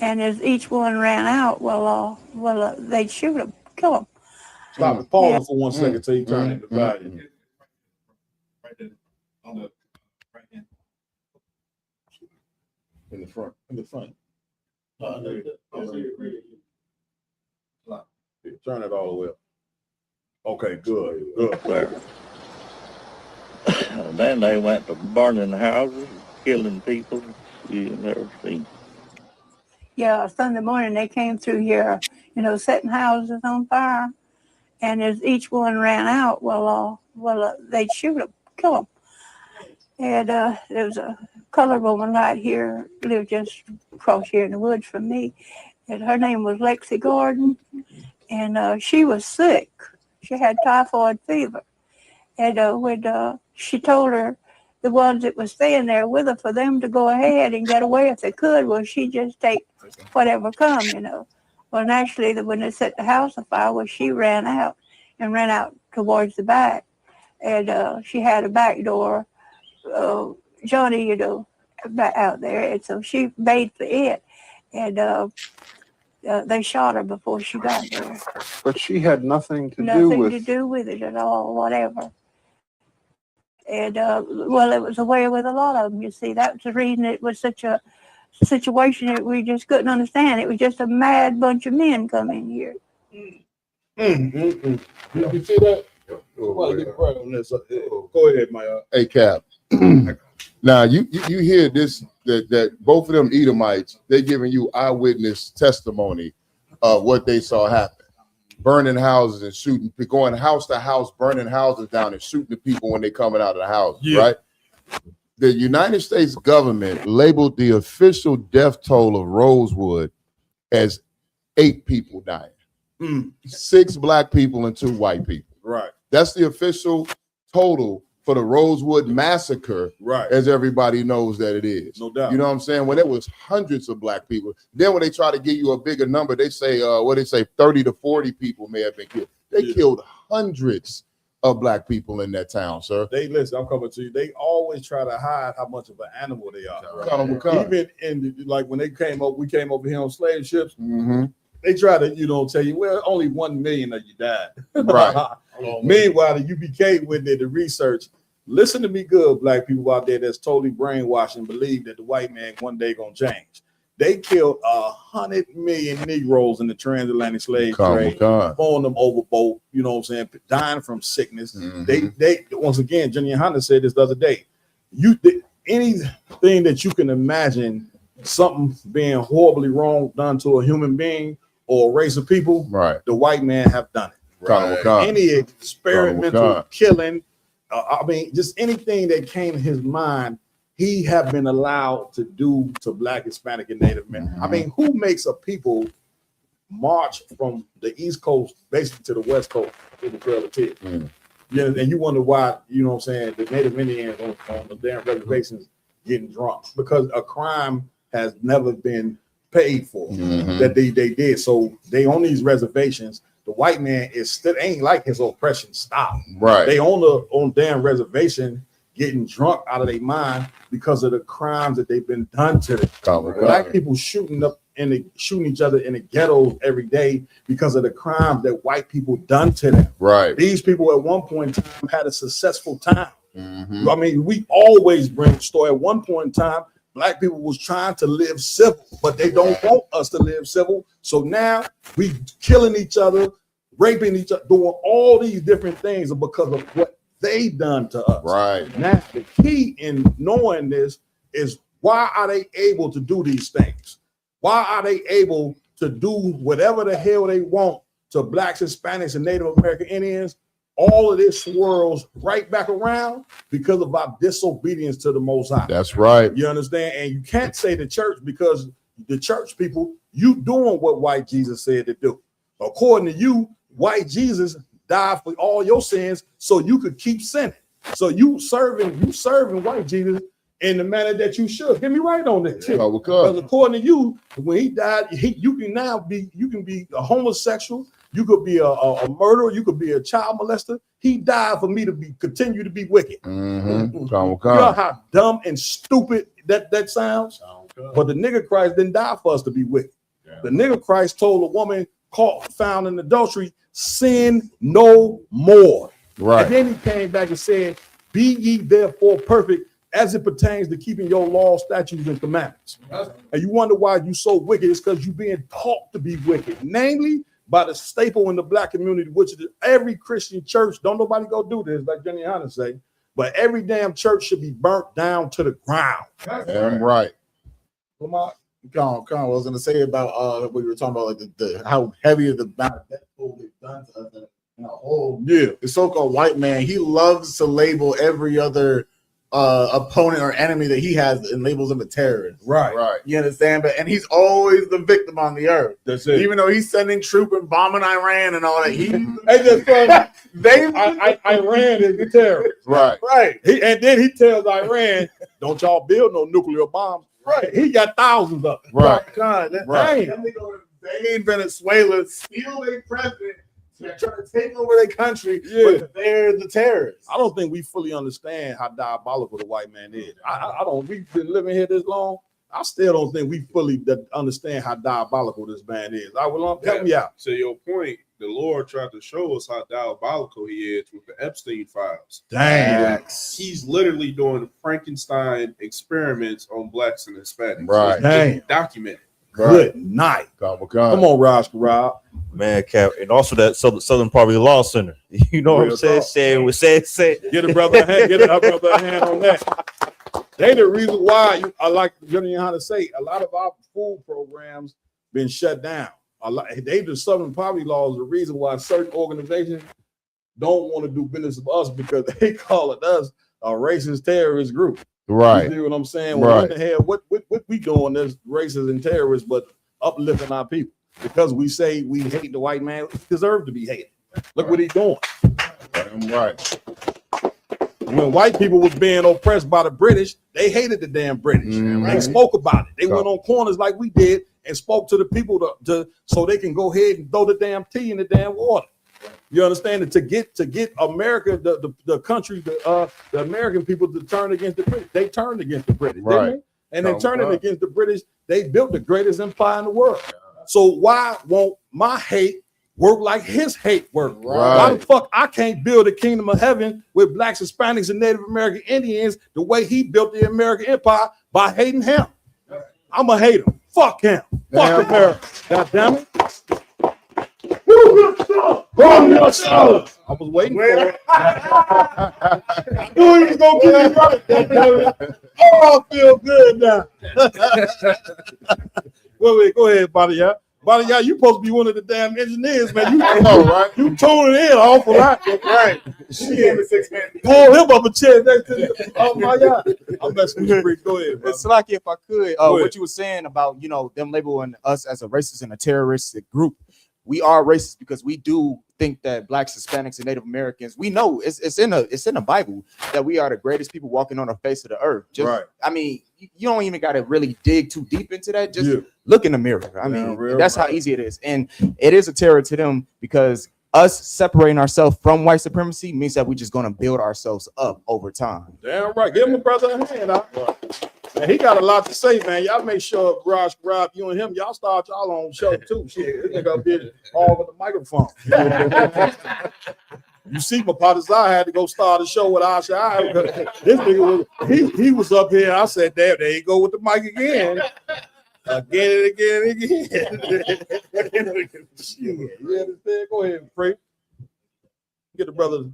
and as each one ran out, they'd shoot them, kill them. Stop and pause for 1 second till you turn into value. In the front. Turn it all the way up. Okay, good. There. Then they went to burning houses, killing people you never seen. Yeah, Sunday morning they came through here, setting houses on fire, and as each one ran out, they'd shoot them, kill them. And there was a colored woman right here, lived just across here in the woods from me, and her name was Lexi Gordon, and she was sick. She had typhoid fever, and when she told the ones that was staying there with her for them to go ahead and get away if they could, well, she just take whatever come, Well, naturally, when they set the house afire, she ran out towards the back, and she had a back door, Johnny, out there, and so she made for it, and they shot her before she got there. But she had nothing to Nothing to do with it at all, whatever. And it was away with a lot of them. You see, that's the reason it was such a situation that we just couldn't understand. It was just a mad bunch of men coming here. Did you see that? Go ahead, Maya. Hey, Cap. Now you hear this that both of them Edomites, they're giving you eyewitness testimony of what they saw happen. Burning houses and shooting, going house to house, burning houses down and shooting the people when they're coming out of the house, right? The United States government labeled the official death toll of Rosewood as 8 people dying. 6 black people and 2 white people. Right. That's the official total for the Rosewood massacre, right? As everybody knows that it is. No doubt. You know what I'm saying? When it was hundreds of black people, then when they try to give you a bigger number, they say 30 to 40 people may have been killed. They killed hundreds of black people in that town, sir. Listen, I'm coming to you. They always try to hide how much of an animal they are. Right? Even in when we came over here on slave ships. Mm-hmm. They try to, tell you, well, only 1 million of you died. Right. Meanwhile, the UPK went there to research. Listen to me good, black people out there that's totally brainwashed and believe that the white man one day gonna change. They killed 100 million Negroes in the transatlantic slave trade, throwing them overboard, dying from sickness. They once again, Jenny Hunter said this the other day, anything that you can imagine something being horribly wrong done to a human being or a race of people, right? The white man have done it. Right. Any experimental killing, just anything that came to his mind, he have been allowed to do to Black, Hispanic, and Native men. Who makes a people march from the East Coast basically to the West Coast with the Trail of Tears? Yeah, and you wonder why, the Native Indians on the damn reservations getting drunk because a crime has never been paid for that they did. So they on these reservations. The white man is still ain't like his oppression stopped. Right. They on damn reservation getting drunk out of their mind because of the crimes that they've been done to them. Black people shooting each other in the ghettos every day because of the crimes that white people done to them. Right. These people at one point in time had a successful time. We always bring the story. At one point in time, Black people was trying to live civil, but they don't want us to live civil. So now we killing each other, raping each other, doing all these different things because of what they done to us. Right. Now the key in knowing this is why are they able to do these things? Why are they able to do whatever the hell they want to Blacks, Hispanics, and Native American Indians? All of this swirls right back around because of our disobedience to the Most High. That's right. You understand? And you can't say the church because the church people, you doing what white Jesus said to do. According to you, white Jesus died for all your sins so you could keep sinning. So you serving white Jesus in the manner that you should. Get me right on that. Because according to you, when he died, you can be a homosexual. You could be a murderer. You could be a child molester. He died for me to continue to be wicked. You know how dumb and stupid that sounds? But the nigger Christ didn't die for us to be wicked. The nigger Christ told a woman, caught found in adultery, sin no more. Right. And then he came back and said, be ye therefore perfect as it pertains to keeping your law, statutes, and commandments. And you wonder why you so wicked. It's because you're being taught to be wicked, namely by the staple in the black community, which is every Christian church. Don't nobody go do this, like Jenny Hanna say, but every damn church should be burnt down to the ground. Damn right. Lamar? Con, what I was gonna say about we were talking about like the how heavy of the amount of death toll they've done to us in a whole the so-called white man. He loves to label every other opponent or enemy that he has and labels him a terrorist. Right. You understand? And he's always the victim on the earth. That's it. Even though he's sending troops and bombing Iran and all that, he Iran is the terrorist. Right. And then he tells Iran, don't y'all build no nuclear bombs. Right. He got thousands of them. Right. God, Right. Them niggas invade Venezuela, steal their president, try to take over their country, but they're the terrorists. I don't think we fully understand how diabolical the white man is. I don't. We've been living here this long. I still don't think we fully understand how diabolical this man is. I will help me out. To your point, the Lord tried to show us how diabolical he is with the Epstein files. Dang. He's literally doing Frankenstein experiments on blacks and Hispanics. Right. Dang. Documented. Good night. Come on, Raj Rob. Man, Cap, and also that Southern Poverty Law Center. You know what I'm saying? Say. Get a brother a hand, a hand on that. They the reason why I like Johnny how to say a lot of our food programs been shut down. They the Southern Poverty Law is the reason why certain organizations don't want to do business with us because they call it us a racist terrorist group. Right. You see what I'm saying? Right. Well, what the hell? What we doing as racist and terrorists, but uplifting our people because we say we hate the white man, he deserve to be hated. Look what he's doing. Right. When white people was being oppressed by the British, they hated the damn British. They spoke about it. They went on corners like we did and spoke to the people to so they can go ahead and throw the damn tea in the damn water. You understand? And to get America, the country, the American people to turn against the British, they turned against the British, Right. didn't they? And in turning against the British, they built the greatest empire in the world. So why won't my hate work like his hate work? Why the fuck I can't build a kingdom of heaven with blacks, Hispanics, and Native American Indians the way he built the American empire by hating him? I'ma hate him. Fuck him. Fuck America. God damn it. I was waiting for it. I knew he was gonna get it right. Goddammit. Oh, I feel good now. Wait, go ahead, Badia. Badia, you supposed to be one of the damn engineers, man. You know, right? You tuning in awful lot. Right. Pull him up a chair next to you. Oh my God. I'm messing with you, Bree. Go ahead, bro. It's like if I could, Go ahead. what you were saying about them labeling us as a racist and a terroristic group. We are racist because we do think that blacks, Hispanics, and Native Americans. We know it's in the Bible that we are the greatest people walking on the face of the earth. Just, I mean, you don't even got to really dig too deep into that. Just look in the mirror. I mean, that's how easy it is, and it is a terror to them because us separating ourselves from white supremacy means that we're just going to build ourselves up over time. Damn right. Give him a brother a hand out. Man, he got a lot to say, man. Y'all make sure Raj Rob, you and him, y'all start y'all own show too. Shit, this nigga up here all with the microphone. You see, my partner's I had to go start a show with Asha. This nigga was he was up here. I said, damn, there you go with the mic again. Again. Shit, you understand? Go ahead, pray. Get the brother.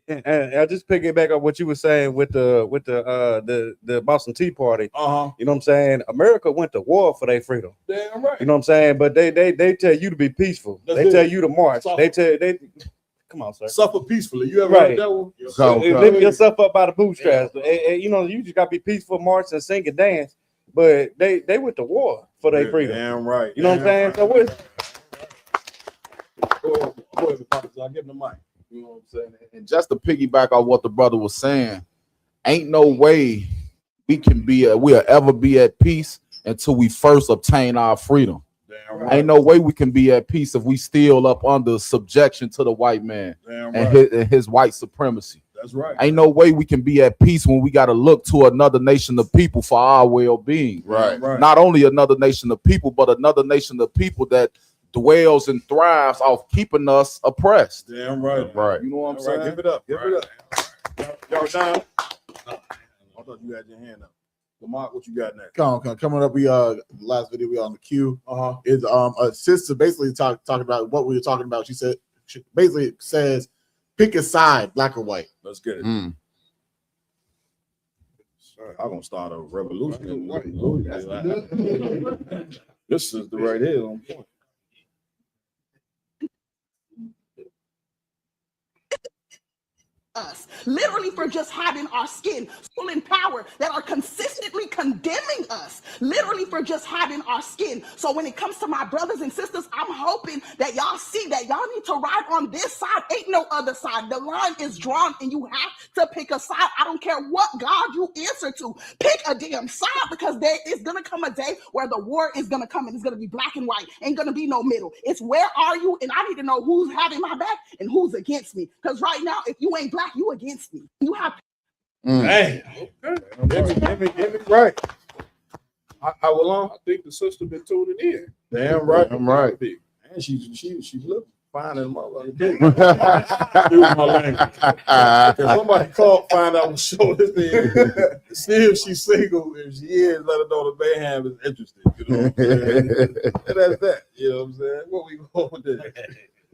And I just picking back up what you were saying with the Boston Tea Party. You know what I'm saying? America went to war for their freedom. Damn right. You know what I'm saying? But they tell you to be peaceful. They tell you to march. Come on, sir. Suffer peacefully. You ever heard that one? Lift yourself up by the bootstraps. You know, you just gotta be peaceful, march and sing and dance. But they went to war for their freedom. Damn right. You know what I'm saying? So what? Go ahead, I'll give him the mic. You know what I'm saying? And just to piggyback on what the brother was saying, ain't no way we'll ever be at peace until we first obtain our freedom. Right. Ain't no way we can be at peace if we still up under subjection to the white man and his white supremacy. That's right. Ain't no way we can be at peace when we got to look to another nation of people for our well-being. Right. Not only another nation of people, but another nation of people that dwells and thrives off keeping us oppressed. Damn right. Right. You know what I'm All saying? right, Give it up. Give it up. Y'all down? I thought you had your hand up. Lamont, what you got next? Coming up, we last video we on the queue is a sister basically talking about what we were talking about. She said she basically says pick a side, black or white. Let's get it. I'm gonna start a revolution. This is the right here on point. Us literally for just having our skin full in power that are consistently condemning us literally for just having our skin. So when it comes to my brothers and sisters, I'm hoping that y'all see that y'all need to ride on this side. Ain't no other side. The line is drawn and you have to pick a side. I don't care what God you answer to, pick a damn side, because there is gonna come a day where the war is gonna come and it's gonna be black and white. Ain't gonna be no middle. It's where are you, and I need to know who's having my back and who's against me, because right now if you ain't black, you against me. You have Hey, okay. Give me right. How long? I think the sister been tuning in. Damn right. I'm right. And she's looking fine in motherfucking dick. Excuse my language. If somebody call, find out what show this is, see if she's single. If she is, let her know the Bayham is interested. You know what I'm saying? And that's that. You know what I'm saying? What we going with this?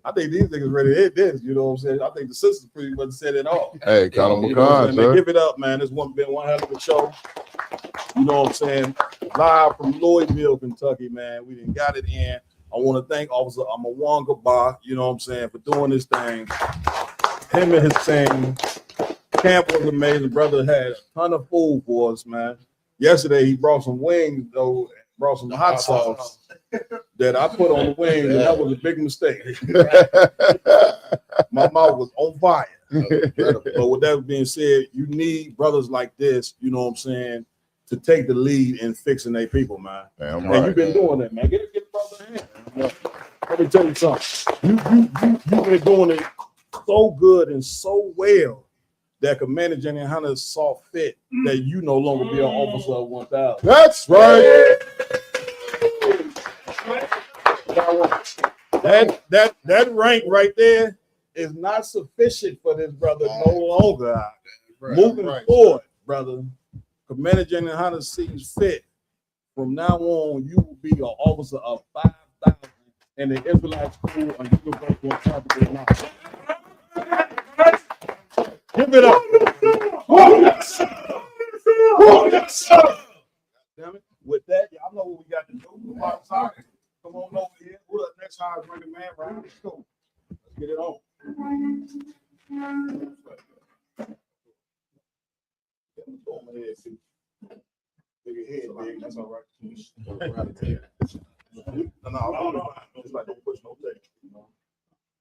I think these niggas ready to hit this. You know what I'm saying? I think the sisters pretty much said it all. Hey, Colin You know what I'm McCann, saying? sir. Man, give it up, man. It's been one hell of a show. You know what I'm saying? Live from Louisville, Kentucky, man. We done got it in. I want to thank Officer Amawanga Ba, you know what I'm saying, for doing this thing. Him and his team. Camp was amazing. Brother had a ton of food for us, man. Yesterday, he brought some wings, though, brought some hot sauce that I put on the wings, and that was a big mistake. My mouth was on fire. But with that being said, you need brothers like this, you know what I'm saying, to take the lead in fixing their people, man. Damn And right. you've been doing that, man. Get a brother a hand. Let me tell you something. You've been doing it so good and so well that Commander Jenny Hunter saw fit that you no longer be an officer of 1,000. That's right. That rank right there is not sufficient for this brother no longer. Moving forward, brother, Commander Jenny Hunter sees fit. From now on, you will be an officer of 5,000 in the Israelite School and you will go to a capital now. Give it up. Damn it. With that, y'all know what we got to do. Sorry. Come on over here. Who the next high ranking man round? Let's go. Let's get it on. Bigger head, big. That's all right. No. It's like don't push no take. You know?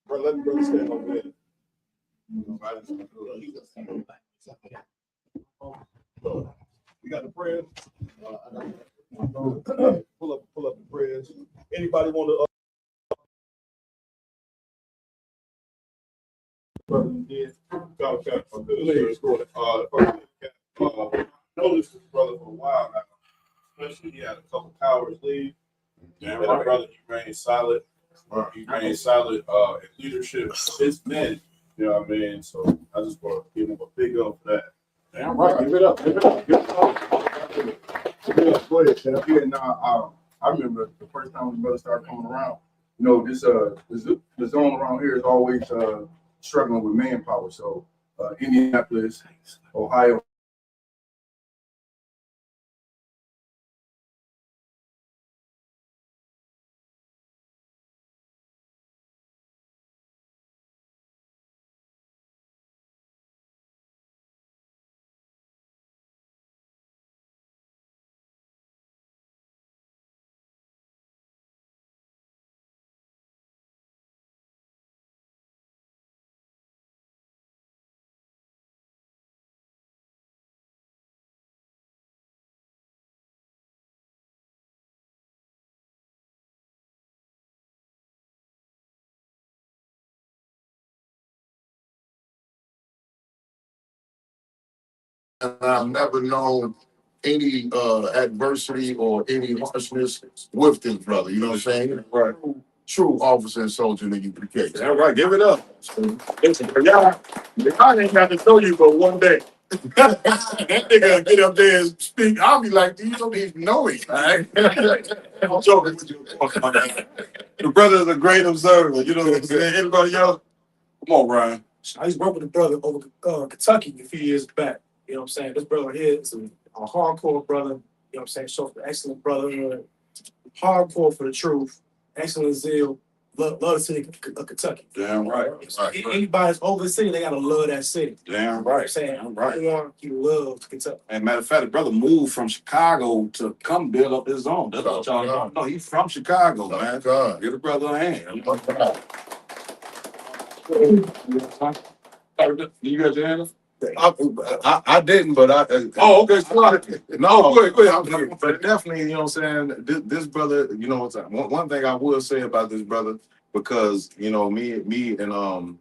Bro, let the brother stand over there. We got the prayers. Pull up the prayers. Anybody want to? Please go ahead. Noticed this brother for a while now. Especially he had a couple cowards leave. And that brother, he remained solid. He remained solid in leadership. His men, you know what I mean? So I just want to give him a big up for that. Damn right. Give it up. Give it up. Give it up. Go ahead, Chef. Yeah, nah, I remember the first time the brother started coming around. You know, the zone around here is always struggling with manpower. So Indianapolis, Ohio. And I've never known any adversity or any harshness with this brother. You know what I'm saying? Right. true officer and soldier in the UPK. All right, give it up. Listen, y'all ain't got to know you but one day. That nigga get up there and speak. I'll be like, you don't even know him. I'm joking with you. The brother is a great observer. You know what I'm saying? Anybody else? Come on, Ryan. I used to work with a brother over Kentucky a few years back. You know what I'm saying? This brother here is a hardcore brother. You know what I'm saying? Shows the excellent brotherhood, hardcore for the truth, excellent zeal, love the city of Kentucky. Damn right. Anybody that's over the city, they gotta love that city. Damn You know what right. I'm saying? Damn right. He loves Kentucky. And matter of fact, the brother moved from Chicago to come build up his own. That's what y'all don't know. He's from Chicago, man. God. Give the brother a hand. You got your hand up? I didn't, but I. Oh, okay. No, go ahead. But definitely, you know what I'm saying. This brother, you know, one thing I will say about this brother, because you know, me and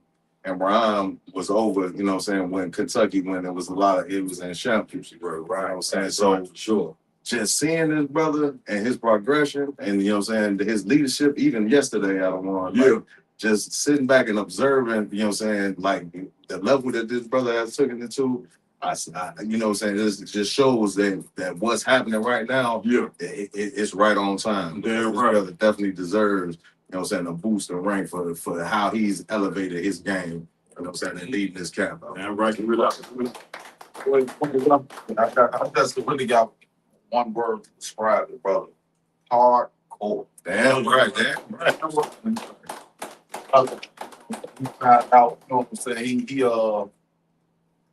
Brian was over, you know what I'm saying, when Kentucky, when there was it was in championship, right? You know what I'm saying? So sure. Just seeing this brother and his progression and you know what I'm saying, his leadership, even yesterday out of one, like, just sitting back and observing, you know what I'm saying, like the level that this brother has taken it to, I you know what I'm saying, this just shows that what's happening right now, it's right on time. Damn This right. brother definitely deserves, you know what I'm saying, a boost in rank for how he's elevated his game, you know what I'm saying, and leading this camp out. Damn right. I just really got one word to describe it, brother. Hardcore. Damn right. Damn right. He found out, you know what I'm saying? He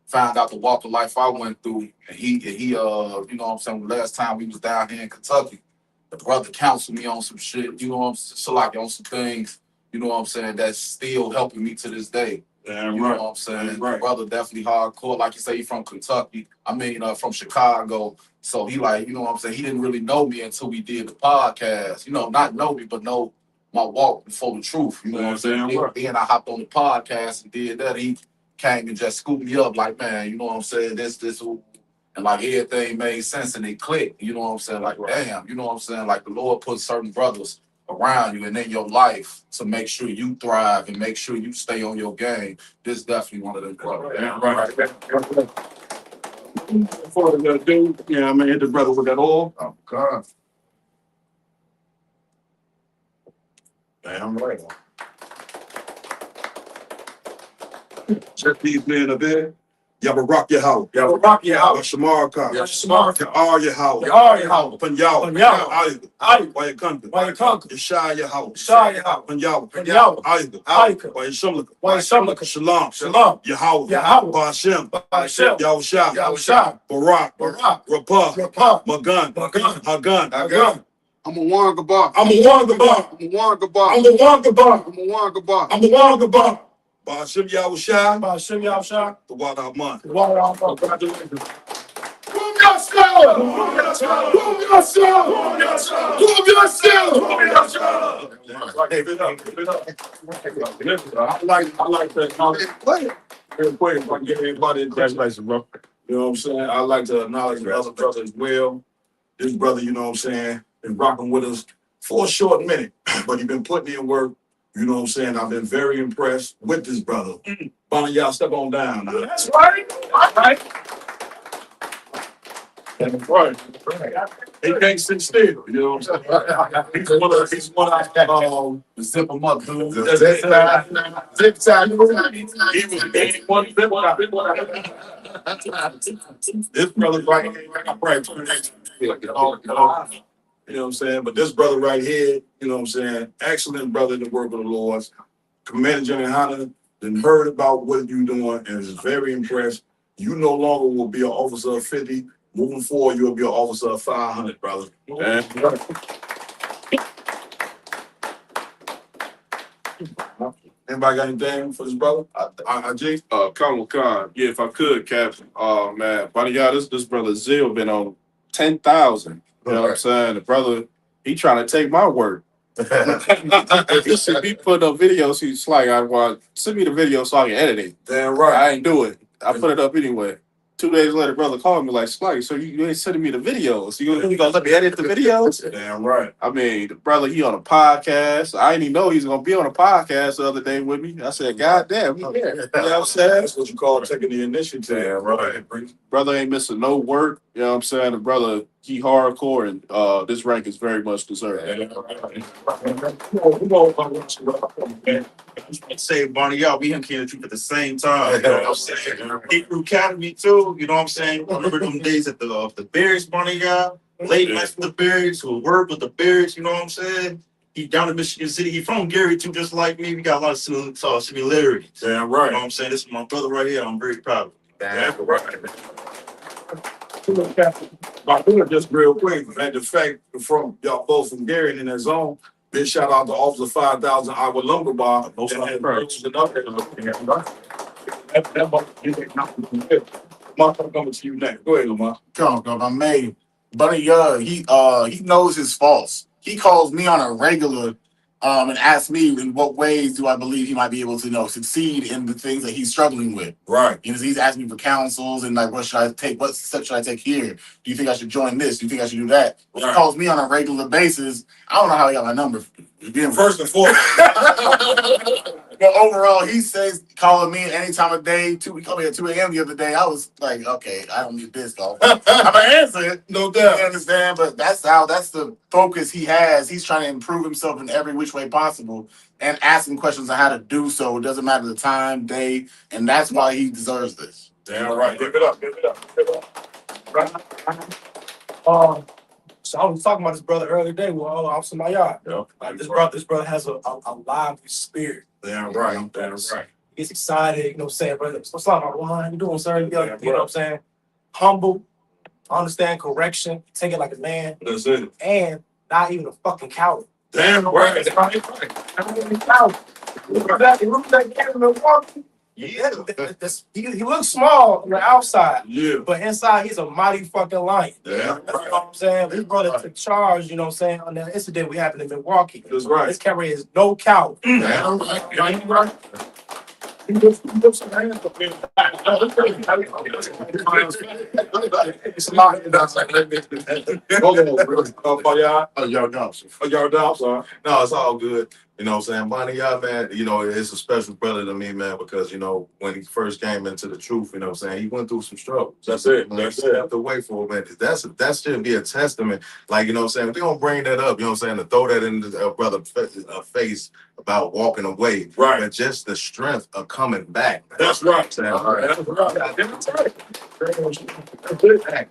found out the walk of life I went through, and he you know what I'm saying, last time we was down here in Kentucky, the brother counseled me on some shit, you know what I'm saying, so like on some things, you know what I'm saying, that's still helping me to this day. Damn You right. know what I'm saying? Damn right. The brother definitely hardcore. Like you say, he from Kentucky. I mean, from Chicago. So he like, you know what I'm saying? He didn't really know me until we did the podcast. You know, not know me, but know my walk before the truth. You know what I'm saying? Damn right. Then I hopped on the podcast and did that. He came and just scooped me up like, man, you know what I'm saying? This, and like everything made sense and it clicked. You know what I'm saying? Like, damn, you know what I'm saying? Like the Lord put certain brothers around you and in your life to make sure you thrive and make sure you stay on your game. This is definitely one of them brothers. Damn right. Before the dude, yeah, I mean, hit the brother with that oil. Oh, God. Damn right. Check these men up there. Y'all rock your house. Y'all rock your house. Shamar Khan. Shamar You are your house. You are your house. Panyaw. Panyaw. Aida. Why you country? Why you conquer? You shy your house. Shy your house. Panyaw. Panyaw. Aida. Aida. Why you shumlaka? Why you shumlaka? Shalom. Shalom. Yahweh. Yahweh. Bashem. Bashem. Yahusha. Yahusha. Barak. Barak. Rapah. Rapah. Magan. Magan. Hagan. Hagan. I'm a one gabar. I'm a one gabar. I'm a one gabar. I'm a one gabar. I'm a one gabar. I'm a one gabar. Bashem Yahusha. Bashem Yahusha. The water of man. The water of man. Congratulations. Prove yourself! Prove yourself! Prove yourself! Prove yourself! I like that. Real quick, if I can get everybody congratulations, bro. You know what I'm saying? I like to acknowledge the other brother as well. This brother, you know what I'm saying, been rocking with us for a short minute, but he been putting in work. You know what I'm saying? I've been very impressed with this brother. Bonnie, y'all step on down now. That's right. All right. That's right. He can't sit still. You know what I'm saying? He's one of Zip him up, dude. Zip time. He was one This brother right here, I probably turn that you know what I'm saying? But this brother right here, you know what I'm saying? Excellent brother in the work of the Lord. Commander General Hunter, then heard about what you're doing and is very impressed. You no longer will be an officer of 50. Moving forward, you'll be an officer of 500, brother. And anybody got anything for this brother? IG? Colonel Khan. Yeah, if I could, Captain. Oh man, buddy, y'all, this brother Zil been on 10,000. You know what I'm saying? The brother, he trying to take my work. He should be putting up videos. He's like, I want send me the video so I can edit it. Damn right. I ain't do it. I put it up anyway. 2 days later, brother called me like, Slight, so you ain't sending me the videos. You gonna let me edit the videos? Damn right. I mean, the brother, he on a podcast. I didn't even know he was gonna be on a podcast the other day with me. I said, God damn, he here. You know what I'm saying? That's what you call taking the initiative. Damn right. Brother ain't missing no work. You know what I'm saying? The brother, he hardcore, and this rank is very much deserved. Say Barney, y'all, we him came at the same time. You know what I'm saying? Hebrew Academy too. You know what I'm saying? I remember them days at the Bears, Barney y'all. Late nights with the Bears, who worked with the Bears. You know what I'm saying? He down in Michigan City. He from Gary too, just like me. We got a lot of similarities. Damn right. You know what I'm saying? This is my brother right here. I'm very proud of him. Damn right. Just real quick, man, the fact from y'all both from Gary in that zone, big shout out to Officer 5000 Iowa Lumber Bar. Mark, I'm coming to you next. Go ahead, Lamar. Come on, I made Buddy he knows his faults. He calls me on a regular and asks me in what ways do I believe he might be able to succeed in the things that he's struggling with. Right. He's asking me for counsels and like what should I take, what steps should I take here? Do you think I should join this? Do you think I should do that? Right. He calls me on a regular basis. I don't know how he got my number. First and foremost. But overall, he says calling me any time of day. He called me at 2 a.m. the other day. I was like, okay, I don't need this call. I'm gonna answer it. No doubt. You understand? But that's the focus he has. He's trying to improve himself in every which way possible and asking questions on how to do so. It doesn't matter the time, day, and that's why he deserves this. Damn right. Give it up. Give it up. Give it up. Right. So I was talking about this brother earlier today. Well, Officer Mayard. Yeah. Like this brother has a lively spirit. Damn right. Damn right. He gets excited, you know what I'm saying, brother. What's up, how you doing, sir? You know what I'm saying? Humble, understand correction, take it like a man. That's it. And not even a fucking coward. Damn right. That's right. Not even a coward. Remember that game in Milwaukee? Yeah. He looks small on the outside. Yeah. But inside, he's a mighty fucking lion. Yeah. You know what I'm saying? His brother took charge, you know what I'm saying, on that incident we happened in Milwaukee. That's right. His camera is no coward. Damn right. He looks some hands up there. No, it's all good. You know what I'm saying? Bonnie, y'all, man, it's a special brother to me, man, because, when he first came into the truth, you know what I'm saying, he went through some struggles. That's it. That's it. Stepped away for a minute. That should be a testament. Like, you know what I'm saying? If they don't bring that up, you know what I'm saying, to throw that in the brother's face about walking away. Right. But just the strength of coming back. That's right. That's right.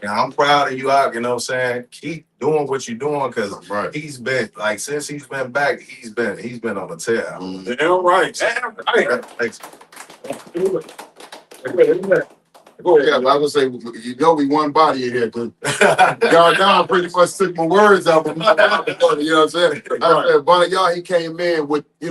And I'm proud of you out, you know what I'm saying? Keep doing what you're doing because he's been since he's been back, he's been on a tear. Damn right. Damn right. Thanks. Go ahead. Yeah, I would say, we one body in here, because y'all down pretty much took my words out. You know what I'm saying? I said, Bonnie, he came in with, he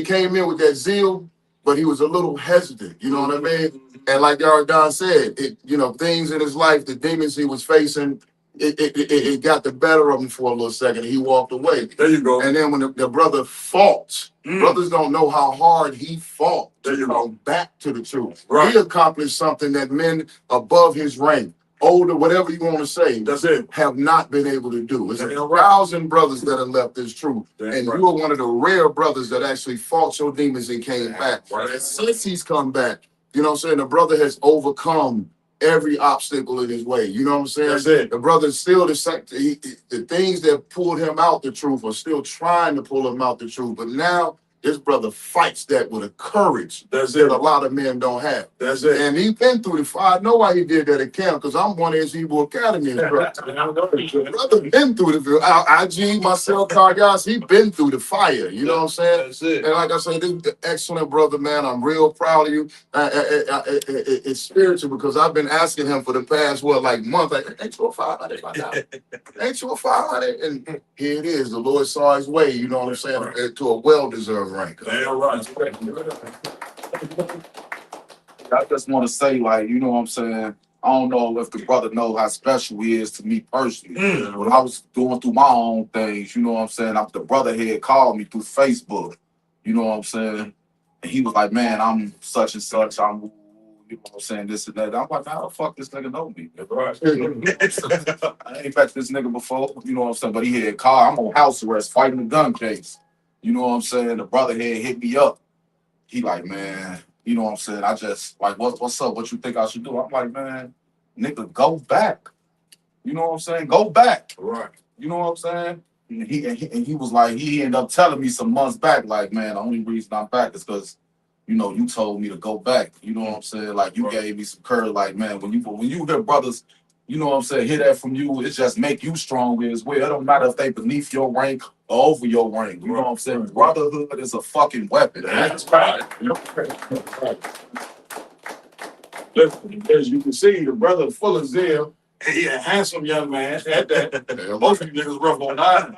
came in with that zeal, but he was a little hesitant. You know what I mean? And like Don said, things in his life, the demons he was facing, it got the better of him for a little second. He walked away. There you go. And then when the brother fought, brothers don't know how hard he fought to come back to the truth. Right. He accomplished something that men above his rank, older, whatever you want to say, that's it, have not been able to do. There's 1,000 brothers that have left this truth. And you are one of the rare brothers that actually fought your demons and came back. Right. And since he's come back, you know what I'm saying, the brother has overcome every obstacle in his way. You know what I'm saying? That's it. The brother's still the same. The things that pulled him out the truth are still trying to pull him out the truth. But now this brother fights that with a courage that a lot of men don't have. That's it. And he's been through the fire. I know why he did that at camp, because I'm one of his Hebrew Academy instructors. Brother been through the fire. IG, myself, Cargas, he been through the fire. You know what I'm saying? That's it. And like I said, this is an excellent brother, man. I'm real proud of you. It's spiritual, because I've been asking him for the past, month, ain't you a 500 by now? Ain't you a 500? And here it is. The Lord saw his way, you know what I'm saying, to a well-deserved rank. Damn right. I just want to say, you know what I'm saying? I don't know if the brother knows how special he is to me personally. When I was going through my own things, you know what I'm saying? The brother had called me through Facebook, you know what I'm saying? And he was like, man, I'm such and such. You you know what I'm saying, this and that. I'm like, how the fuck this nigga know me? I ain't met this nigga before, you know what I'm saying? But he had a car. I'm on house arrest fighting a gun case. You know what I'm saying? The brother had hit me up. He like, man, you know what I'm saying? I just like, what's up? What you think I should do? I'm like, man, nigga, go back. You know what I'm saying? Go back. Right. You know what I'm saying? And he was like, he ended up telling me some months back, like, man, the only reason I'm back is because, you know, you told me to go back. You know what I'm saying? Like, you gave me some courage. Like, man, when you hear brothers, you know what I'm saying, hear that from you, it just make you stronger as well. It don't matter if they beneath your rank or over your rank. You know what I'm saying? Brotherhood is a fucking weapon. That's right. Listen, as you can see, the brother full of zeal. He a handsome young man at that. Most of you niggas rough on that.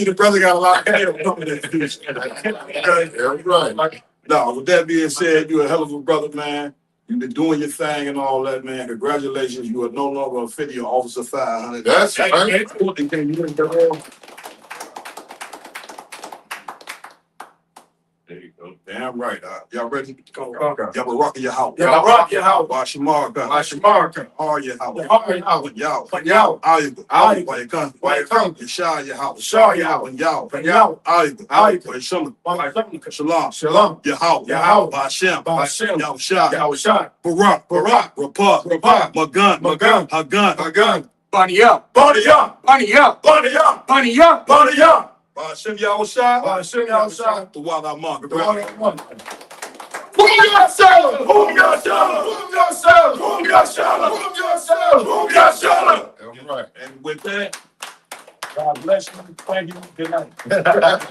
The brother got a lot of hair. Right. No, with that being said, you're a hell of a brother, man. You've been doing your thing and all that, man. Congratulations. You are no longer a 50 Officer 500. That's right. There you go. Damn right. Y'all ready? Go. Y'all been rocking your house. Y'all rock your house. Washamarka. Washamarka. All your house. All your house. Y'all. Y'all. Why you come? Why you come? You shy your house. Shaw your house. Y'all. Y'all. Why Shalom. Shalom. Your house. Your house. Bashem. Bashem. Y'all shy. Y'all shy. Barak. Rapat. Magun. Hagun. Bunny up. Bunny up. Bunny up. Bunny up. Bunny up. Bunny up. Bashem Yahushua. Bashem Yahushua. The wild out mark. Move yourself! Move yourself! Move yourself! Move yourself! Move yourself! Move yourself! All right. And with that, God bless you. Thank you. Good night. That's